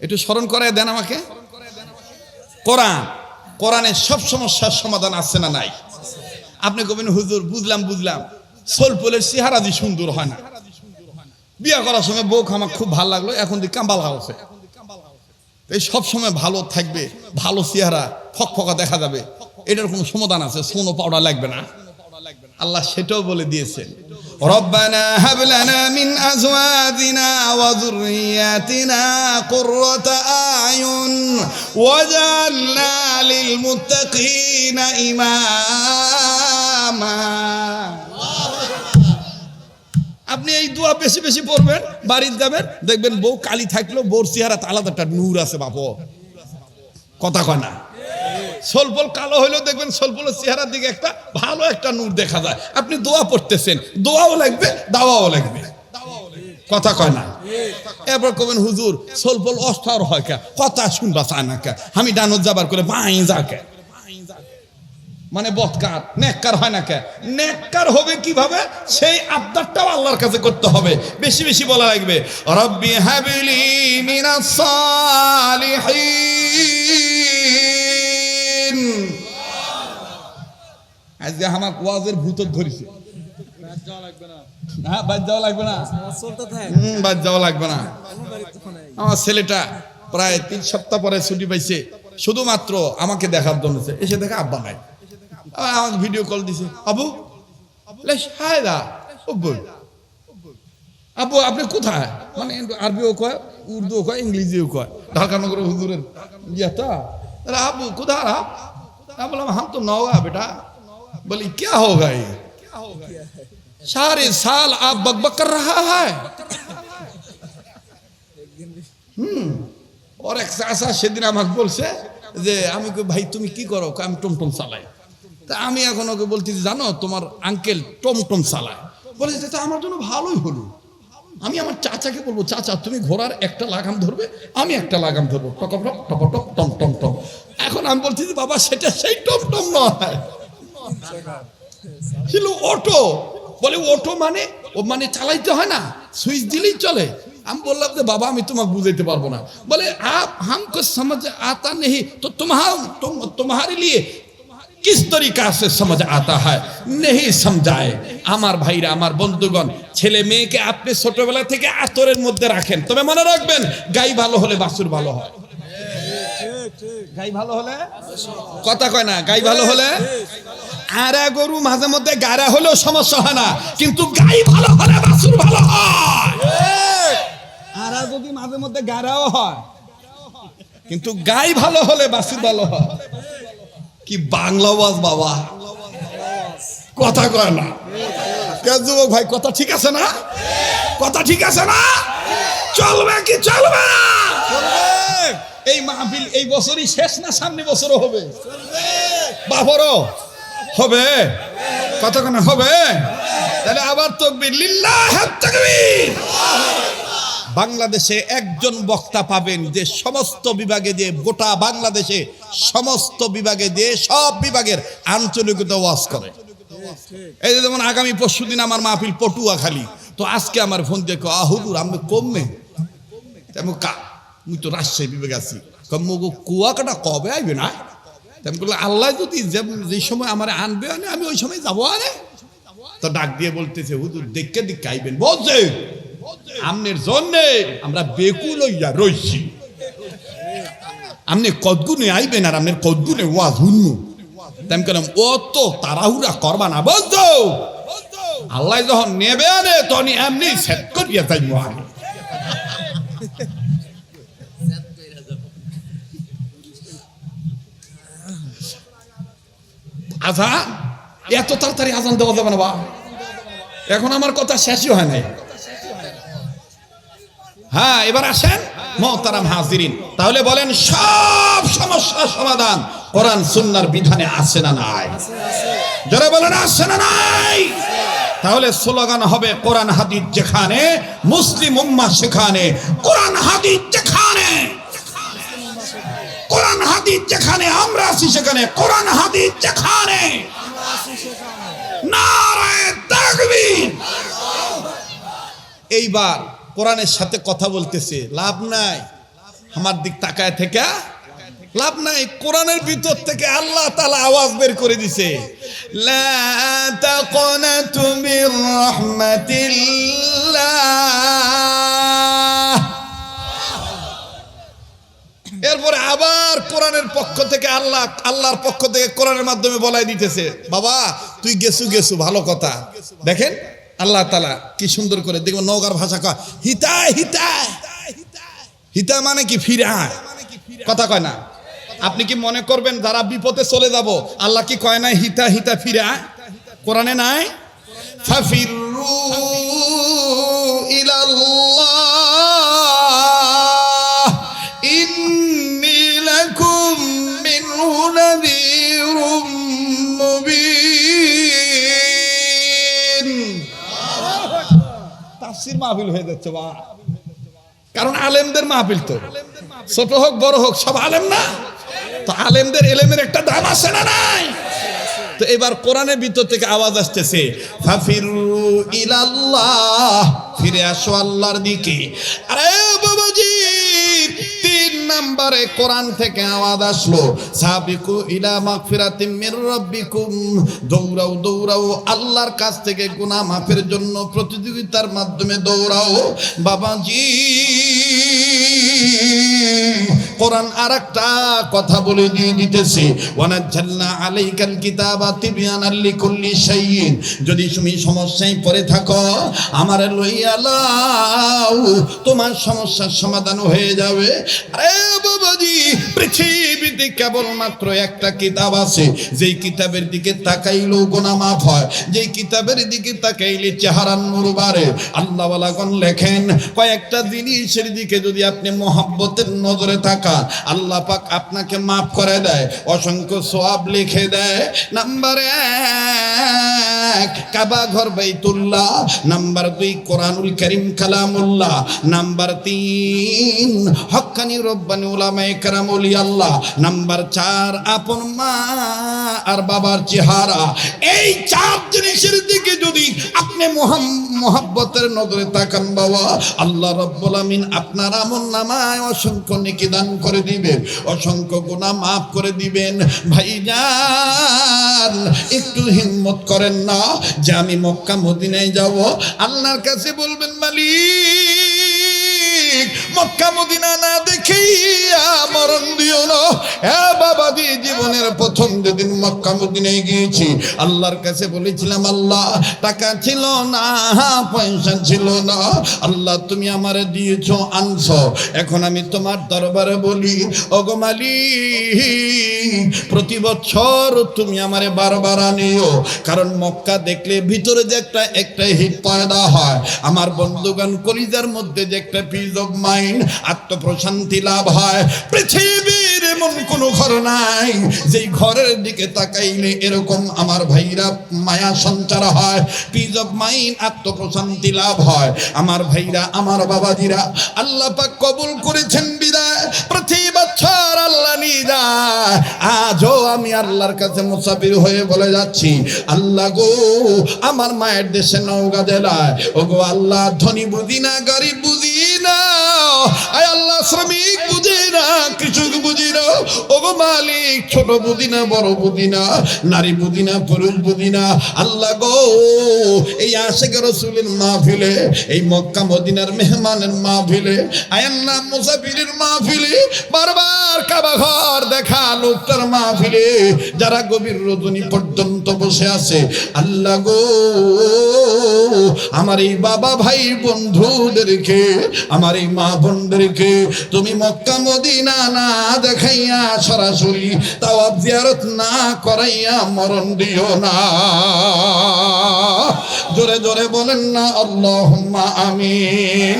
একটু স্মরণ করায় দেন আমাকে। কোরআন, কোরআনের সব সমস্যার সমাধান আছে না নাই? আপনি কবেন হুজুর বুঝলাম বুঝলাম, সোলপোলের চেহারা যে সুন্দর হয় না, বিয়া করার সময় বউ আমার খুব ভালো লাগলো, এখন যে কাম্বাল হচ্ছে, এই সব সময় ভালো থাকবে, ভালো চেহারা ফকফকা দেখা যাবে, এটার কোনো সমাধান আছে? সোনো পাউডার লাগবে না। আল্লাহ সেটাও বলে দিয়েছেন, রব্বানা হাব লানা মিন আজওয়াজিনা ওয়া যুররিয়াতিনা কুররাতা আয়ুন ওয়াজআলনা লিল মুত্তাকিনা ইমামা। আপনি এই দোয়া বেশি বেশি পড়বেন, বাড়িতে যাবেন, দেখবেন বউ কালি থাকলেও বউর চেহারাতে আলাদা একটা নূর আছে বাপু, কথা কয় না? সোলপল কালো হইলেও দেখবেন সোলপলের চেহারার দিকে একটা ভালো একটা নূর দেখা যায়। আপনি দোয়া পড়তেছেন, দোয়াও লাগবে, দাওয়াও লাগবে, কথা কয় না? এরপর কবেন হুজুর সোলপল অস্থার হয় কে, কথা শুনবা চায় না কে, আমি ডানত যাবার করে বাই যাকে, মানে বদকার নেককার হয় না কে? নেককার হবে কিভাবে? সেই আবদারটাও আল্লাহর কাছে করতে হবে, বেশি বেশি বলা লাগবে, রব্বি হাবলি মিনাস সালিহিন। আজকে আমার ওয়াজের ভূত ধরেছে, হ্যাঁ বাদ যাওয়া লাগবে না, বাদ যাওয়া লাগবে না। আমার ছেলেটা প্রায় 3 সপ্তাহ পরে ছুটি পাইছে, শুধুমাত্র আমাকে দেখার জন্য এসে দেখা আব্বা নাই, আমাকে ভিডিও কল দিছে, আবু শায়দা আব্বু আপনি কোথায়, মানে আরবিও কয়, উর্দুও কয়, ইংরেজিও কয়, ঢাকানগর হুজুরের ইয়েটা। আব্বু কোথায় आप? मैं बोला हम तो नौगा बेटा। बोली क्या होगा ये, सारे साल आप बकबक कर रहा है। और एक চাচা সেদিন আমাকে বলছে যে আমি ভাই তুমি কি করো, আমি টমটম চালাই। তা আমি এখন ওকে বলতেছি জানো তোমার আঙ্কেল টমটম চালায়। বলে চাচা আমার জন্য ভালোই হলো, আমি আমার চাচাকে বলবো চাচা তুমি ঘোড়ার একটা লাগাম ধরবে, আমি একটা লাগাম ধরবো, টকটক টপটক টম টম টম। এখন আমি বলছি যে বাবা সেটা সেই টমটম নয়, ছিল অটো। বলে অটো মানে ও মানে চালাইতে হয় না, সুইচ দিলেই চলে। আমি বললাম যে বাবা আমি তোমাকে বুঝাইতে পারবো না। বলে आप हमको समझ आता नहीं तो तुम्हारे लिए किस तरीका से समझ आता है नहीं समझाए। আমার ভাইরা আমার বন্ধুগণ, ছেলে মেয়েকে আপনি ছোটবেলা থেকে আতরের মধ্যে রাখেন, তবে মনে রাখবেন গাই ভালো হলে বাছুর ভালো হয়। গাই ভালো হলে কথা কয় না, গাই ভালো হলে আরে গরু মাঝে মধ্যে গাড়া হলেও সমস্যা হয় না, কিন্তু গাই ভালো হলে বাছুর ভালো হয়। আরে যদি মাঝে মধ্যে গাড়াও হয়, কিন্তু গাই ভালো হলে বাছুর ভালো হয়। কি বাংলা আওয়াজ বাবা, কথা কয় না যুবক ভাই, কথা ঠিক আছে না? কথা ঠিক আছে না? চলবে কি চলবে না? এই মাহফিল এই বছরই শেষ না সামনে বছরও হবে? বাবরও হবে, কথা কেন হবে? তাহলে আবার তাকবীর, লিল্লাহি তাকবীর। বাংলাদেশে একজন বক্তা পাবেন যে সমস্ত বিভাগে দিয়ে, গোটা বাংলাদেশে সমস্ত বিভাগে দিয়ে সব বিভাগের আঞ্চলিকতা ওয়াজ করে। এই যে যেমন আগামী পরশুদিন আমার মাহফিল পটুয়াখালী, তো আজকে আমার ফোন দিয়ে হুজুর আমি কমবে তেমন কা মুই তো রাজশাহী বিভাগে আছি, কমগো কুয়াকাটা কবে আইবে না? তেমন করলে আল্লাহ যদি যে সময় আমার আনবে আমি ওই সময় যাবো। আরে তো ডাক দিয়ে বলতেছে হুজুর দেখে দিকে আইবেন, বলছে আমনের জন্য আমরা বেকুল হইয়া রইছি, আপনি কতগুণে আইবেন আর আপনার কতগুণে ওয়াজ শুনবো। তেমন কেন ও তো তাড়াহুড়া করবা না, বলতো আল্লাহ যখন নেবে আনে তখন এমনি সেট করিয়া যাইব। আজান এত তাড়াতাড়ি আজান দেওয়া যাবে না বা, এখন আমার কথা শেষই হয় নাই। হ্যাঁ এবার আসেন মোহতারাম হাজিরিন, তাহলে বলেন সব সমস্যার সমাধান কোরআন সুন্নাহর বিধানে আছে না নাই? যারা বলেন আছে না নাই, তাহলে স্লোগান হবে কোরআন হাদিস যেখানে মুসলিম উম্মাহ সেখানে, কোরআন হাদিস যেখানে, কোরআন হাদিস যেখানে আমরা আছি সেখানে, কোরআন হাদিস যেখানে, নারায়ে তাকবীর। এইবার কোরআনের সাথে কথা বলতেছে, লাভ নাই আমার দিক তাকায় থেকে লাভ নাই। কোরআনের ভিতর থেকে আল্লাহ তাআলা আওয়াজ বের করে দিছে, লা তাকুনাতু মির রাহমাতিল্লাহ। এরপরে আবার কোরআনের পক্ষ থেকে আল্লাহর পক্ষ থেকে কোরআনের মাধ্যমে বলাই দিতেছে, বাবা তুই গেছু ভালো কথা। দেখেন আল্লাহ তাআলা কি সুন্দর করে, দেখবেন নওগাঁর ভাষা কয় হিতায় হিতায়, হিতা মানে কি ফিরে আয়, কথা কয় না। আপনি কি মনে করবেন যারা বিপদে চলে যাব আল্লাহ কি কয় না হিতা হিতা ফিরে আয়? কোরআনে নাই? ফাফিরু ইলাল্লাহ ইন্নী লাকুম মিনহু নাযীরুম মুবিন। তাফসীর মাহফিল হয়ে যাচ্ছে বা, কারণ আলেমদের মাহফিল, তো ছোট হোক বড় হোক সব আলেম না, তো আলেমদের এলেমের একটা দাম আছে না নাই? তো এবার কোরআনের ভিতর থেকে আওয়াজ আসতেছে, ফাফিরু ইলাল্লাহ, ফিরে আসো আল্লাহর দিকে। আরে বাবাজি, 3 নম্বরে কোরআন থেকে আওয়াজ আসলো, সাবিকু ইলা মাগফিরাতিম মির রাব্বিকুম, দৌড়াও দৌড়াও আল্লাহর কাছ থেকে গুনাহ মাফের জন্য, প্রতিযোগিতার মাধ্যমে দৌড়াও। বাবাজি কোরআন আরেকটা কথা বলে দিয়ে দিতেছে, ওয়ানাজ্জালনা আলাইকাল কিতাবা তিবয়ানাল লিকুল্লি শাইইন। যদি তুমি সমস্যায় পড়ে থাকো, আমারে লইয়া লাও, তোমার সমস্যার সমাধান হয়ে যাবে। আরে বাবাজি, পৃথিবীতে কেবলমাত্র একটা কিতাব আছে, যেই কিতাবের দিকে তাকাইলেও গুনাহ মাফ হয়, যেই কিতাবের দিকে তাকাইলে চেহারা নূর বাড়ে। আল্লাহ ওয়ালাগণ লেখেন, কয়েকটা জিনিসের দিকে যদি আপনি মহব্বতের নজরে তাকান, আল্লাহ পাক আপনাকে মাফ করে দেয়, অসংখ্য সওয়াব লিখে দেয়। নাম্বার 1 কাবা ঘর বাইতুল্লাহ, নাম্বার 2 কোরআনুল কারীম কালামুল্লাহ, নাম্বার 3 হক্কানি রব্বানি উলামায়ে কেরাম ওলি আল্লাহ, নাম্বার 4 আপন মা আর বাবার চেহারা। এই 4 জিনিসের দিকে যদি আপনি মহব্বতের নজরে তাকান বাবা, আল্লাহ রাব্বুল আমিন আপনার আমলনামায় অসংখ্য নেকি দান করে দিবেন, অসংখ্য গুনাহ মাফ করে দিবেন। ভাইজান, একটু হিম্মত করেন না যে আমি মক্কা মদিনায় যাব। আল্লাহর কাছে বলবেন, মালিক মক্কা মদিনা না দেখিয়া মরণ দিও না। হ্যাঁ বাবাজি, জীবনের প্রথম যেদিন মক্কা মদিনায় গিয়েছি, আল্লাহর কাছে বলেছিলাম, আল্লাহ টাকা ছিল না, পয়সা ছিল না, আল্লাহ তুমি আমারে দিয়েছো, আনছো, এখন আমি তোমার দরবারে বলি, ওগো মালিক প্রতি বছর তুমি আমারে বারবার আনিও, কারণ মক্কা দেখলে ভিতরে যে একটা হিট পয়দা হয়, আমার বন্ধুগণ কলিজার মধ্যে যে একটা পিস অফ মাইন্ড, আত্মপ্রশান্তি লাভ হয়। পৃথিবীর এমন কোনো ঘর নাই যেই ঘরের দিকে তাকাইলে এরকম আমার ভাইরা মায়া সঞ্চার হয়, পিস অফ মাইন্ড, আত্মপ্রশান্তি লাভ হয়। আমার ভাইরা, আমার বাবাজিরা, আল্লাহ পাক কবুল করেছেন বিদায় প্রতি বছর আল্লাহ নিয়ে যায়। আজও আমি আল্লাহর কাছে মুসাফির হয়ে বলে যাচ্ছি, আল্লাহ গো, আমার মায়ের দেশে নওগাঁ জেলায়, ও গো আল্লাহ, ধনী বুঝি না, গরিব বুঝি না, আয় আল্লাহ, শ্রমিক বুঝি না, কৃষক বুঝি না, ও গো মালিক, ছোট বুঝি না, বড় বুঝি না, নারী বুঝি না, পুরুষ বুঝি না। আল্লাহ গো, এই আশিক রাসূলের মাহফিলে, এই মক্কা মদিনার মেহমানের মাহফিলে, আয় আল্লাহ, মুসাফিরের মাহফিলে, বারবার কাবা ঘর দেখা লোকটার মাহফিলে যারা গভীর রজনী পর্যন্ত বসে আছে, আল্লাহ গো, আমার এই বাবা ভাই বন্ধুদেরকে, আমার এই মা বোনদেরকে তুমি মক্কা মদিনা না দেখাইয়া, সরাসরি তাওয়াফ জিয়ারত না করাইয়া মরণ দিও না। জোরে জোরে বলেন না আল্লাহুম্মা আমিন।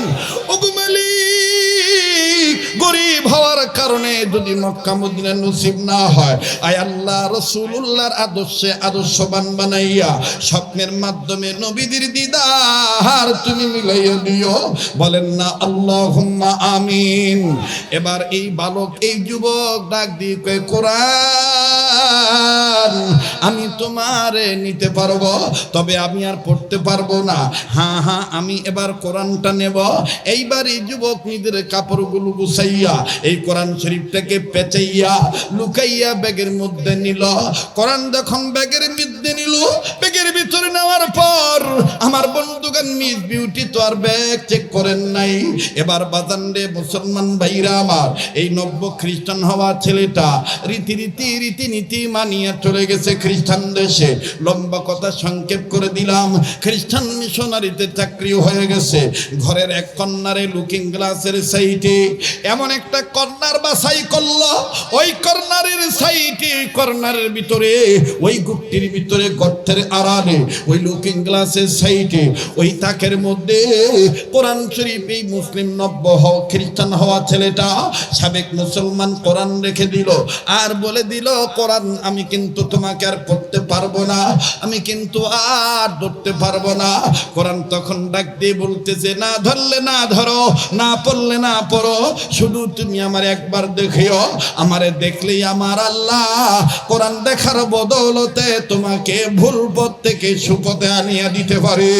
ওগো মালিক, গরিব হওয়ার কারণে যদি মক্কা মদিনা নসিব না হয়, আয় আল্লাহ, রাসূলুল্লাহর আদর্শে আদর্শবান বানাইয়া স্বপ্নের মাধ্যমে নবীদের দিদার তুমি মিলাইয়া দিও। বলেন না আল্লাহুম্মা আমিন। এবার এই বালক, এই যুবক ডাক দিয়ে কয়, কোরআন আমি তোমারে নিতে পারবো, তবে আমি আর পড়তে পারবো না। হ্যাঁ হ্যাঁ, আমি এবার কোরআনটা নেব। এইবার এই যুবক নিজের কাপড়গুলো গুছাইয়া এই কোরআন শরীফটাকে পেঁচাইয়া লুকাইয়া ব্যাগের মধ্যে নিল। কোরআন যখন ব্যাগের মধ্যে নিল, ব্যাগের ভিতরে নেওয়ার পর আমার বন্ধুগান মিস বিউটি তো আর ব্যাগ চেক করেন নাই। এবার বাজানরে মুসলমান ভাইরা আমার, এই নব্য খ্রিস্টান হওয়া ছেলেটা রীতিনীতি মানিয়ে চলে গেছে খ্রিস্টান দেশে। লম্বা কথা সংক্ষেপ করে দিলাম, খ্রিস্টান মিশনারিতে চাকরি হয়ে গেছে। ঘরের এক কর্নারে লুকিং গ্লাসের সাইডে এমন একটা কর্নার বাছাই করলো, ওই কর্নারের সাইডে, কর্নারের ভিতরে, ওই গুপ্তির ভিতরে, গর্তের আড়ালে, ওই লুকিং গ্লাসের সাইডে, ওই তাকের মধ্যে কোরআন শরীফ, এই মুসলিম নব্য হওয়া খ্রিস্টান হওয়া ছেলেটা, সাবেক মুসলমান, কোরআন রেখে দিল আর বলে দিল, কোরআন আমি কিন্তু তোমাকে আর পড়তে পারবো না, আমি কিন্তু আর ধরতে পারবো না। কোরআন তখন ডাক দিয়ে বলতেছে, না ধরলে না ধরো, না পড়লে না পড়ো, শুধু তুমি আমার একবার দেখিও, আমারে দেখলেই আমার আল্লাহ কোরআন দেখার বদৌলতে তোমাকে ভুল পথ থেকে সুপথে আনিয়া দিতে পারে।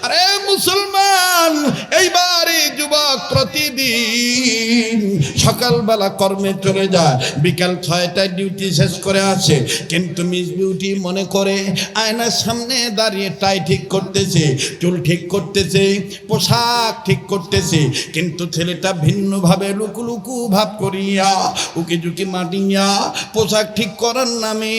আরে মুসলমান, এইবারে যুবক প্রতিদিন সকালবেলা কর্মে চলে যায়, বিকাল 6টায় ডিউটি শেষ করে আসে। কিন্তু মিস বিউটি মনে করে আয়নার সামনে দাঁড়িয়ে টাই ঠিক করতেছে, চুল ঠিক করতেছে, পোশাক ঠিক করতেছে। কিন্তু ছেলেটা ভিন্নভাবে লুকু ভাব করিয়া উকি ঝুঁকি মাটিয়া পোশাক ঠিক করার নামে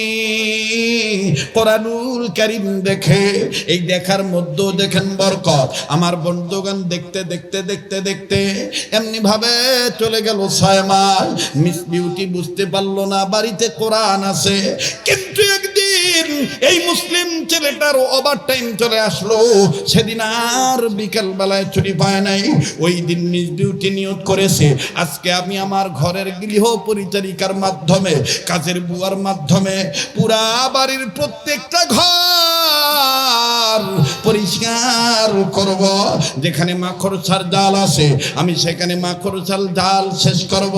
কোরআনুল কারীম দেখে। এই দেখার মধ্যেও দেখেন বরকত। আমার বন্ধুগণ দেখতে দেখতে দেখতে দেখতে এমনি ভাবে চলে গেল 6 মাস। মিস বিউটি বুঝতে পারলো না বাড়িতে কোরআন আছে। কিন্তু একদিন এই মুসলিম ছেলেটার ওভার টাইম চলে আসলো। সেদিন আর বিকাল বেলায় ছুটি পায় নাই। ওই দিন মিস বিউটি নিয়ত করেছে, আজকে আমি আমার ঘরের গৃহ পরিচারিকার মাধ্যমে, কাজের বুয়ার মাধ্যমে পুরা বাড়ির প্রত্যেকটা ঘর পরিষ্কার করব। যেখানে মাকড়সার জাল আছে আমি সেখানে মাকড়সার জাল শেষ করব,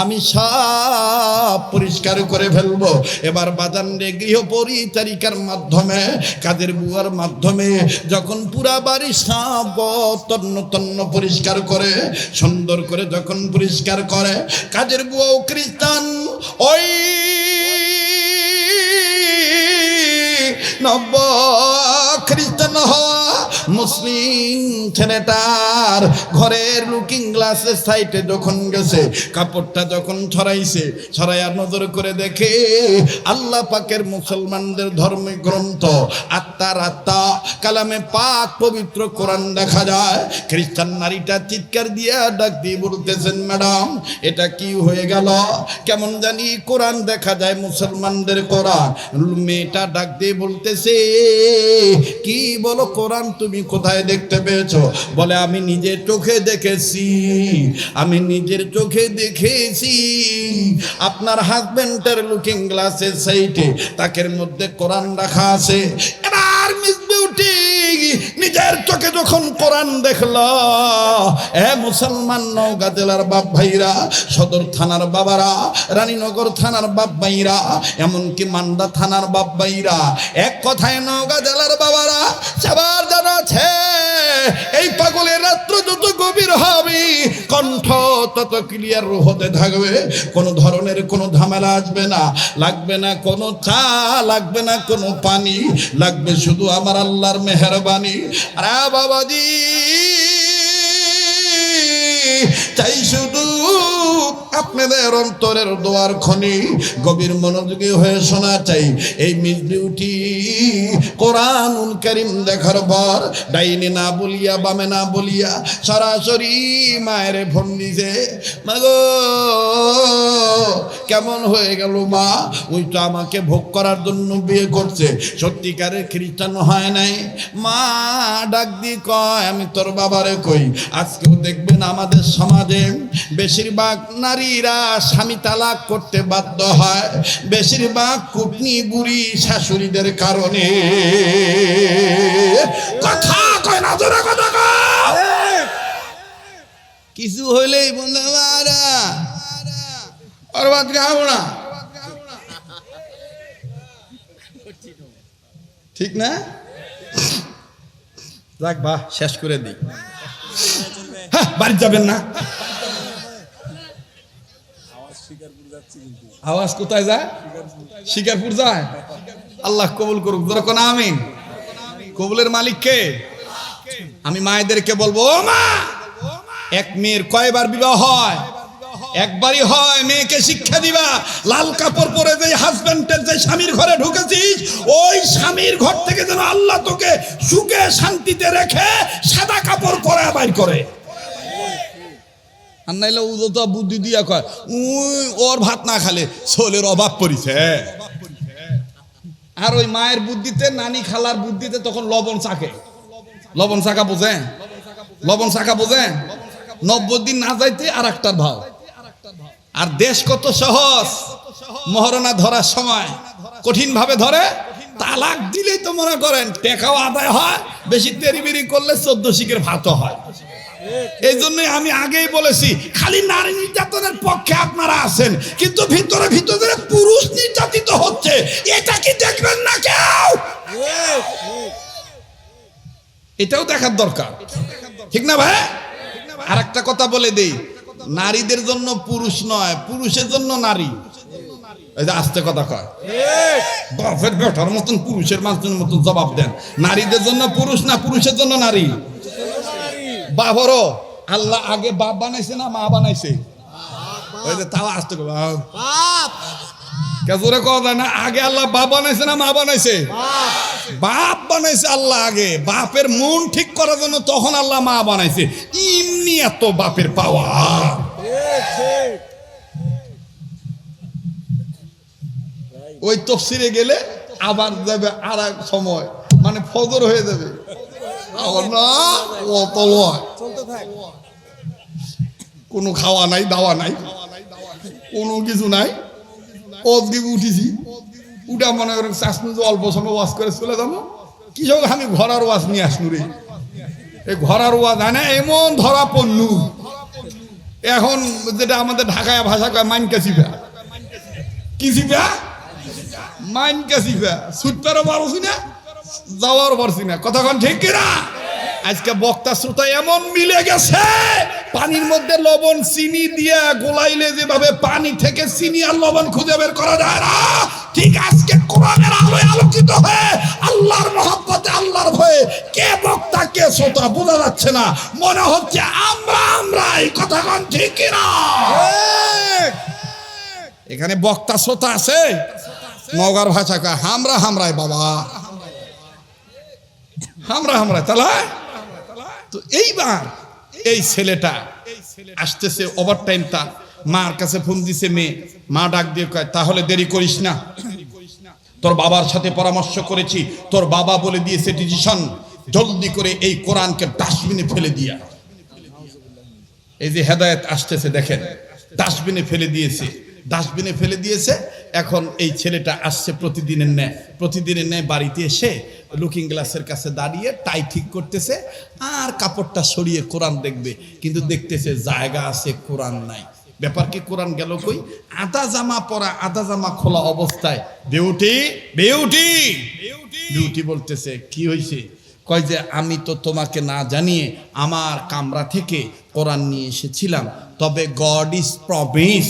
আমি সব পরিষ্কার করে ফেলবো। এবার বাজারে গৃহ পরিচারিকার মাধ্যমে, কাজের বুয়ার মাধ্যমে যখন পুরা বাড়ি সব তন্ন পরিষ্কার করে, সুন্দর করে যখন পরিষ্কার করে, কাজের বুয়াও খ্রিস্টান, ওই নব্য খ্রিস্টান হওয়া মুসলিম ছেলেটার ঘরের লুকিং গ্লাসের সাইডে যখন গেছে, কাপড়টা যখন ছড়াইছে, ছড়াইয়া নজর করে দেখে আল্লাহ পাকের মুসলমানদের ধর্মীয় গ্রন্থ আত্মার আত্মা কালামে পাক পবিত্র কোরআন দেখা যায়। খ্রিস্টান নারীটা চিৎকার দিয়া ডাক দিয়ে বলতেছেন, ম্যাডাম এটা কি হয়ে গেল? কেমন জানি কোরআন দেখা যায়, মুসলমানদের কোরআন। মেয়েটা ডাক দিয়ে বলতেছে, কি বলো কোরআন তুমি কোথায় দেখতে পেয়েছো? বলে আমি নিজের চোখে দেখেছি, আমি নিজের চোখে দেখেছি আপনার হাজবেন্ডের লুকিং গ্লাসের সাইডে তাকের মধ্যে কোরআন রাখা আছে। এবার মিস বিউটি নিজের চোখে যখন কোরআন দেখলো, মুসলমান নওগাঁ জেলার বাপ ভাইরা, সদর থানার বাবারা, রানীনগর থানার বাপ ভাইরা, এমনকি মান্দা থানার বাপ ভাইরা, এক কথায় নওগাঁ জেলার বাবারা সবার জানা আছে, এই পাগলের রাত্র যত গভীর হবে কণ্ঠ তত ক্লিয়ার হতে থাকবে। কোনো ধরনের কোনো ঝামেলা আসবে না, লাগবে না কোনো চা, লাগবে না কোনো পানি, লাগবে শুধু আমার আল্লাহর মেহেরবানি। আরে বাবাজি চাই শুধু আপনাদের অন্তরের দোয়ার খনি গভীর মনোযোগী হয়ে শোনা চাই। এই মিস বিউটি কোরআনুল কারীম দেখার পর ডাইনে না বলিয়া বামে না বলিয়া সরাসরি মায়ের ফোন দিছে, মাগো কেমন হয়ে গেল মা? ওই তো আমাকে ভোগ করার জন্য বিয়ে করছে, সত্যিকারের খ্রিস্টান হয় নাই। মা ডাক দি কয়, আমি তোর বাবারে কই, আজকেও দেখবেন আমাদের সমাজে বেশিরভাগ নারীরা স্বামী তালাক করতে বাধ্য হয়, বেশিরভাগ কুটনি বুড়ি শাশুড়িদের কারণে। কথা কয় না, জোরে কথা কয়। কিছু হইলেই বলে মারা আর বাদ খাবো না, ঠিক না? যাক বাহ, শেষ করে দিই। বাড়ি যাবেন না? আওয়াজ কোথায় যায়? শিকারপুর যায়। আল্লাহ কবুল করুক, যেরকম আমিন। কবুলের মালিক কে? আমি মায়েদেরকে বলবো, ও মা, এক মেয়ের কয়বার বিবাহ হয়? একবারই হয়। মেয়েকে শিক্ষা দিবা, লাল কাপড় পরে যে হাজবেন্ডের যে স্বামীর ঘরে ঢুকেছিস, ওই স্বামীর ঘর থেকে যেন আল্লাহ তোকে সুখে শান্তিতে রেখে সাদা কাপড় পরে বাইর করে। আর নাইলে ও তো বুদ্ধি দিয়া কয়, ওর ভাত না খালে ছোলের অভাব পড়িছে। আর ওই মায়ের বুদ্ধিতে, নানি খালার বুদ্ধিতে তখন লবণ চাকে। লবণ চাকা বোঝেন? লবণ চাকা বোঝেন? 90 দিন না যাইতে আর একটার ভাও। আর দেশ কত সহজ, মহারণা ধরার সময় কঠিন ভাবে ধরে। তালাক দিলেই তো মনে করেন টাকাও আদায় হয়, বেশি তেরিবিরি করলে 14 শিকের ভাতও হয়। এই জন্য আমি আগেই বলেছি, খালি নারী নির্যাতনের পক্ষে আপনারা আছেন, কিন্তু ভিতরে ভিতরে পুরুষ নির্যাতিত হচ্ছে, এটা কি দেখবেন না কেউ? এটাও দেখার দরকার, ঠিক না ভাই? আর একটা কথা বলে দেই, নারীদের জন্য পুরুষ নয়, পুরুষের জন্য নারী। এই যে আস্তে কথা কয়, বাপের বেটার মতন পুরুষের মানুষের মতন জবাব দেন। নারীদের জন্য পুরুষ না পুরুষের জন্য নারী? বাবরও আল্লাহ আগে বাপ বানাইছে না মা বানাইছে? ওই যে তাও আস্তে কেজোরে কথা যায় না, আগে আল্লাহ বাপ বানাইছে না মা বানাইছে? বাপ বানাইছে আল্লাহ আগে। বাপের মন ঠিক করার জন্য তখন আল্লাহ মা বানাইছে। এমনি এত বাপের পাওয়ার। ওই তফসিরে গেলে আবার যাবে আর এক সময়, মানে ফজর হয়ে যাবে। না অত লয়, কোনো খাওয়া নাই দাওয়া নাই কোনো কিছু নাই। অদ্দিকে উঠেছি, উঠা মনে করেন চাষনু অল্প সময় ওয়াশ করে চলে যাবো। কি সব আমি ঘোড়ার ওয়াশ নিয়ে আসনু রে। এই ঘোড়ার ওয়াশ আনে এমন ধরা পড়নু, এখন যেটা আমাদের ঢাকায় ভাষা কয় মাইনকা চিপা। কি চিপা? মাইনকা চিপা। ছুটপারও পারছি না, যাওয়ার পারছি না। কথাক্ষণ ঠিক কিনা? আজকে বক্তা শ্রোতা এমন মিলে গেছে, পানির মধ্যে লবণ চিনি দিয়া গোলাইলে যেভাবে পানি থেকে চিনি আর লবণ খুঁজে বের করা যায় না, ঠিক আজকে কোরআনের আলোয় আলোকিত হয়ে আল্লাহর মহব্বতে আল্লাহর ভয়ে কে বক্তা কে শ্রোতা বোঝা যাচ্ছে না। মনে হচ্ছে আমরা এই কথাক্ষণ ঠিক কিনা? এখানে বক্তা শ্রোতা আছে, নগর ভাষা কয় হামরাই বাবা, হামরাই। তাহলে তো এইবার এই ছেলেটা আসতেছে, ওভার টাইম। তার মার কাছে ফোন দিছে মেয়ে, মা ডাক দিয়ে কয় তাহলে দেরি করিস না, তোর বাবার সাথে পরামর্শ করেছি, তোর বাবা বলে দিয়েছে ডিসিশন, জলদি করে এই কোরআনকে ডাস্টবিনে ফেলে দিয়া। এই যে হেদায়েত আসতেছে দেখেন, ডাস্টবিনে ফেলে দিয়েছে। এখন এই ছেলেটা আসছে প্রতিদিনের ন্যায় বাড়িতে এসে লুকিং গ্লাসের কাছে দাঁড়িয়ে টাই ঠিক করতেছে আর কাপড়টা সরিয়ে কোরআন দেখবে, কিন্তু দেখতেছে জায়গা আছে কোরআন নাই। ব্যাপার কি, কোরআন গেল কই? আধা জামা পরা, আধা জামা খোলা অবস্থায় বিউটি বলতেছে কি হয়েছে? কয় যে আমি তো তোমাকে না জানিয়ে আমার কামরা থেকে কোরআন নিয়ে এসেছিলাম, তবে গড ইজ প্রমিস,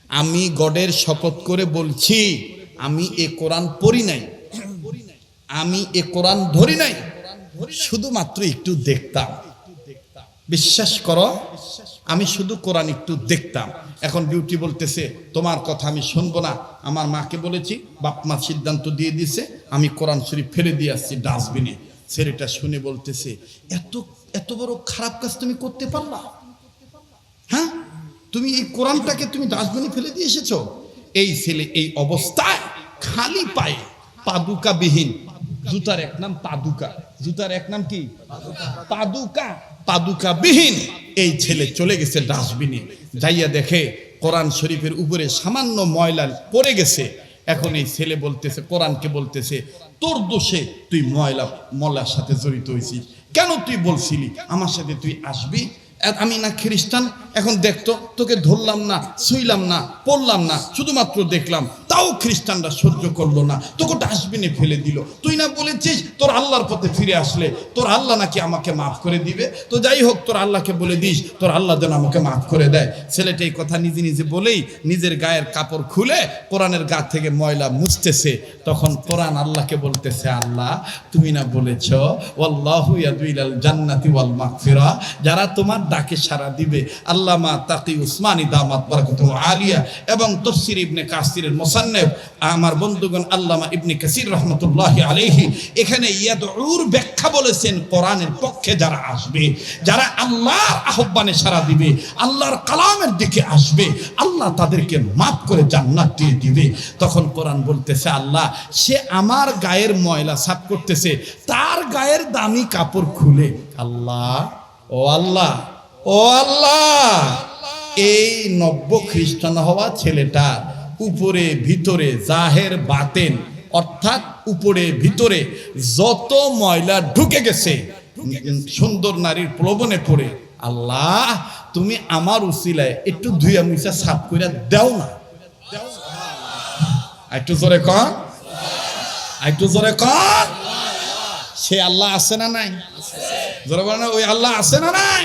আমি গডের শপথ করে বলছি আমি এ কোরআন পড়ি নাই, আমি এ কোরআন ধরি নাই, শুধুমাত্র একটু দেখতাম। বিশ্বাস করো, আমি শুধু কোরআন একটু দেখতাম। এখন বিউটি বলতেছে তোমার কথা আমি শুনবো না, আমার মাকে বলেছি, বাপ মা সিদ্ধান্ত দিয়ে দিয়েছে, আমি কোরআন শরীফ ফেলে দিয়ে আসছি ডাস্টবিনে। ছেলেটা শুনে বলতেছে এত বড় খারাপ কাজ তুমি করতে পারলা? হ্যাঁ, তুমি এই কোরআনটাকে তুমি ডাস্টবিনে ফেলে দিয়ে এসেছো। এই ছেলে এই অবস্থায় খালি পায়ে, পাদুকাবিহীন, জুতার এক নাম পাদুকা, জুতার এক নাম কি? পাদুকাবিহীন এই ছেলে চলে গেছে ডাস্টবিনে। যাইয়া দেখে কোরআন শরীফের উপরে সামান্য ময়লা পড়ে গেছে। এখন এই ছেলে বলতেছে, কোরআনকে বলতেছে, তোর দোষে তুই ময়লার সাথে জড়িত হয়েছিস। কেন তুই বলছিলি আমার সাথে তুই আসবি? আমি না খ্রিস্টান, এখন দেখতো তোকে ধরলাম না, ছুঁইলাম না, পড়লাম না, শুধুমাত্র দেখলাম, তাও খ্রিস্টানরা সহ্য করলো না, তোকে ডাস্টবিনে ফেলে দিল। তুই না বলেছিস তোর আল্লাহর পথে ফিরে আসলে তোর আল্লাহ নাকি আমাকে মাফ করে দিবে। তো যাই হোক, তোর আল্লাহকে বলে দিস তোর আল্লাহ যেন আমাকে মাফ করে দেয়। ছেলেটা এই কথা নিজে বলেই নিজের গায়ের কাপড় খুলে কোরআনের গা থেকে ময়লা মুছতেছে। তখন কোরআন আল্লাহকে বলতেছে, আল্লাহ তুমি না বলেছ ওয়াল্লাহু ইয়াদু ইলাল জান্নাতি ওয়াল মাগফিরা, যারা তোমার ডাকে সাড়া দিবে। আল্লামা তাকি উসমানী দামাত বারাকাতুহু আলিয়া এবং তাফসীর ইবনে কাসিরের মুসান্নিফ আমার বন্ধুগণ আল্লামা ইবনে কাসির রাহমাতুল্লাহি আলাইহি এখানে ইয়াদউর ব্যাখ্যা বলেছেন, কোরআনের পক্ষে যারা আসবে, যারা আল্লাহর আহ্বানে সাড়া দিবে, আল্লাহর কালামের দিকে আসবে, আল্লাহ তাদেরকে মাফ করে জান্নাত দিয়ে দিবে। তখন কোরআন বলতেছে, আল্লাহ সে আমার গায়ের ময়লা সাফ করতেছে, তার গায়ের দামি কাপড় খুলে, আল্লাহ ও আল্লাহ ও আল্লাহ, এই নব্য খ্রিস্টান হওয়া ছেলেটা উপরে ভিতরে জাহের বাতেন, অর্থাৎ উপরে ভিতরে যত ময়লা ঢুকে গেছে সুন্দর নারীর প্রলোভনে পড়ে, আল্লাহ তুমি আমার উসিলায় একটু ধুইয়া মুছা সাফ করে দাও না। একটু জোরে কর, একটু জোরে কর। সে আল্লাহ আছে না নাই? যারা বলে না ওই আল্লাহ আছে না নাই?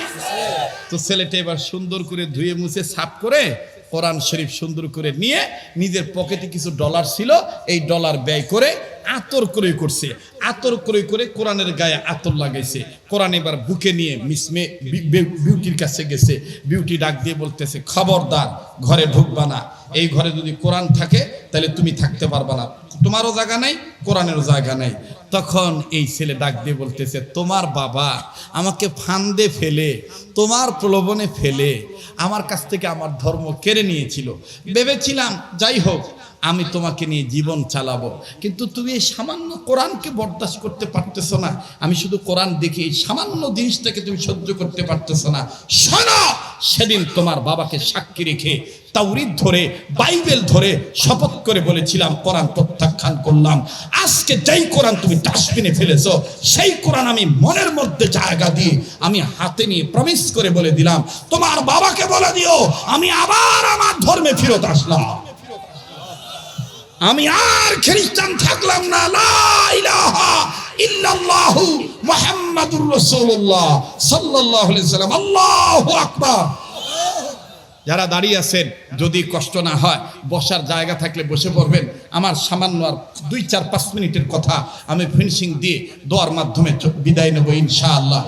তো ছেলেটা এবার সুন্দর করে ধুয়ে মুছে সাফ করে কোরআন শরীফ সুন্দর করে নিয়ে নিজের পকেটে কিছু ডলার ছিল, এই ডলার ব্যয় করে আতর ক্রয় করছে। আতর ক্রয় করে কোরআনের গায়ে আতর লাগাইছে। কোরআন এবার বুকে নিয়ে মিসমে বিউটির কাছে গেছে। বিউটি ডাক দিয়ে বলতেছে, খবরদার ঘরে ঢুকবা না। এই ঘরে যদি কোরআন থাকে তাহলে তুমি থাকতে পারবা না, তোমারও জায়গা নাই, কোরআনেরও জায়গা নাই। তখন এই ছেলে ডাক দিয়ে বলতেছে, তোমার বাবা আমাকে ফান্দে ফেলে, তোমার প্রলোভনে ফেলে আমার কাছ থেকে আমার ধর্ম কেড়ে নিয়েছিল। ভেবেছিলাম যাই হোক আমি তোমাকে নিয়ে জীবন চালাবো, কিন্তু তুমি এই সামান্য কোরআনকে বরদাস্ত করতে পারতেছো না। আমি শুধু কোরআন দেখি, এই সামান্য জিনিসটাকে তুমি সহ্য করতে পারতেছো না। শোনো, সেদিন তোমার বাবাকে সাক্ষী রেখে তাওরীত ধরে বাইবেল ধরে শপথ করে বলেছিলাম কোরআন প্রত্যাখ্যান করলাম। আজকে যেই কোরআন তুমি ডাস্টবিনে ফেলেছো, সেই কোরআন আমি মনের মধ্যে জায়গা দিয়ে আমি হাতে নিয়ে প্রমিস করে বলে দিলাম, তোমার বাবাকে বলে দিও আমি আবার আমার ধর্মে ফেরত আসলাম, আমি আর খ্রিস্টান থাকলাম না। লা ইলাহা ইল্লাল্লাহু মুহাম্মাদুর রাসূলুল্লাহ সাল্লাল্লাহু আলাইহি সাল্লাম। আল্লাহু আকবার। যারা দাঁড়িয়ে আছেন, যদি কষ্ট না হয় বসার জায়গা থাকলে বসে পড়বেন। আমার সামান্য আর 2-4-5 মিনিটের কথা আমি ফিনিশিং দিয়ে দোয়ার মাধ্যমে বিদায় নেব ইনশাআল্লাহ।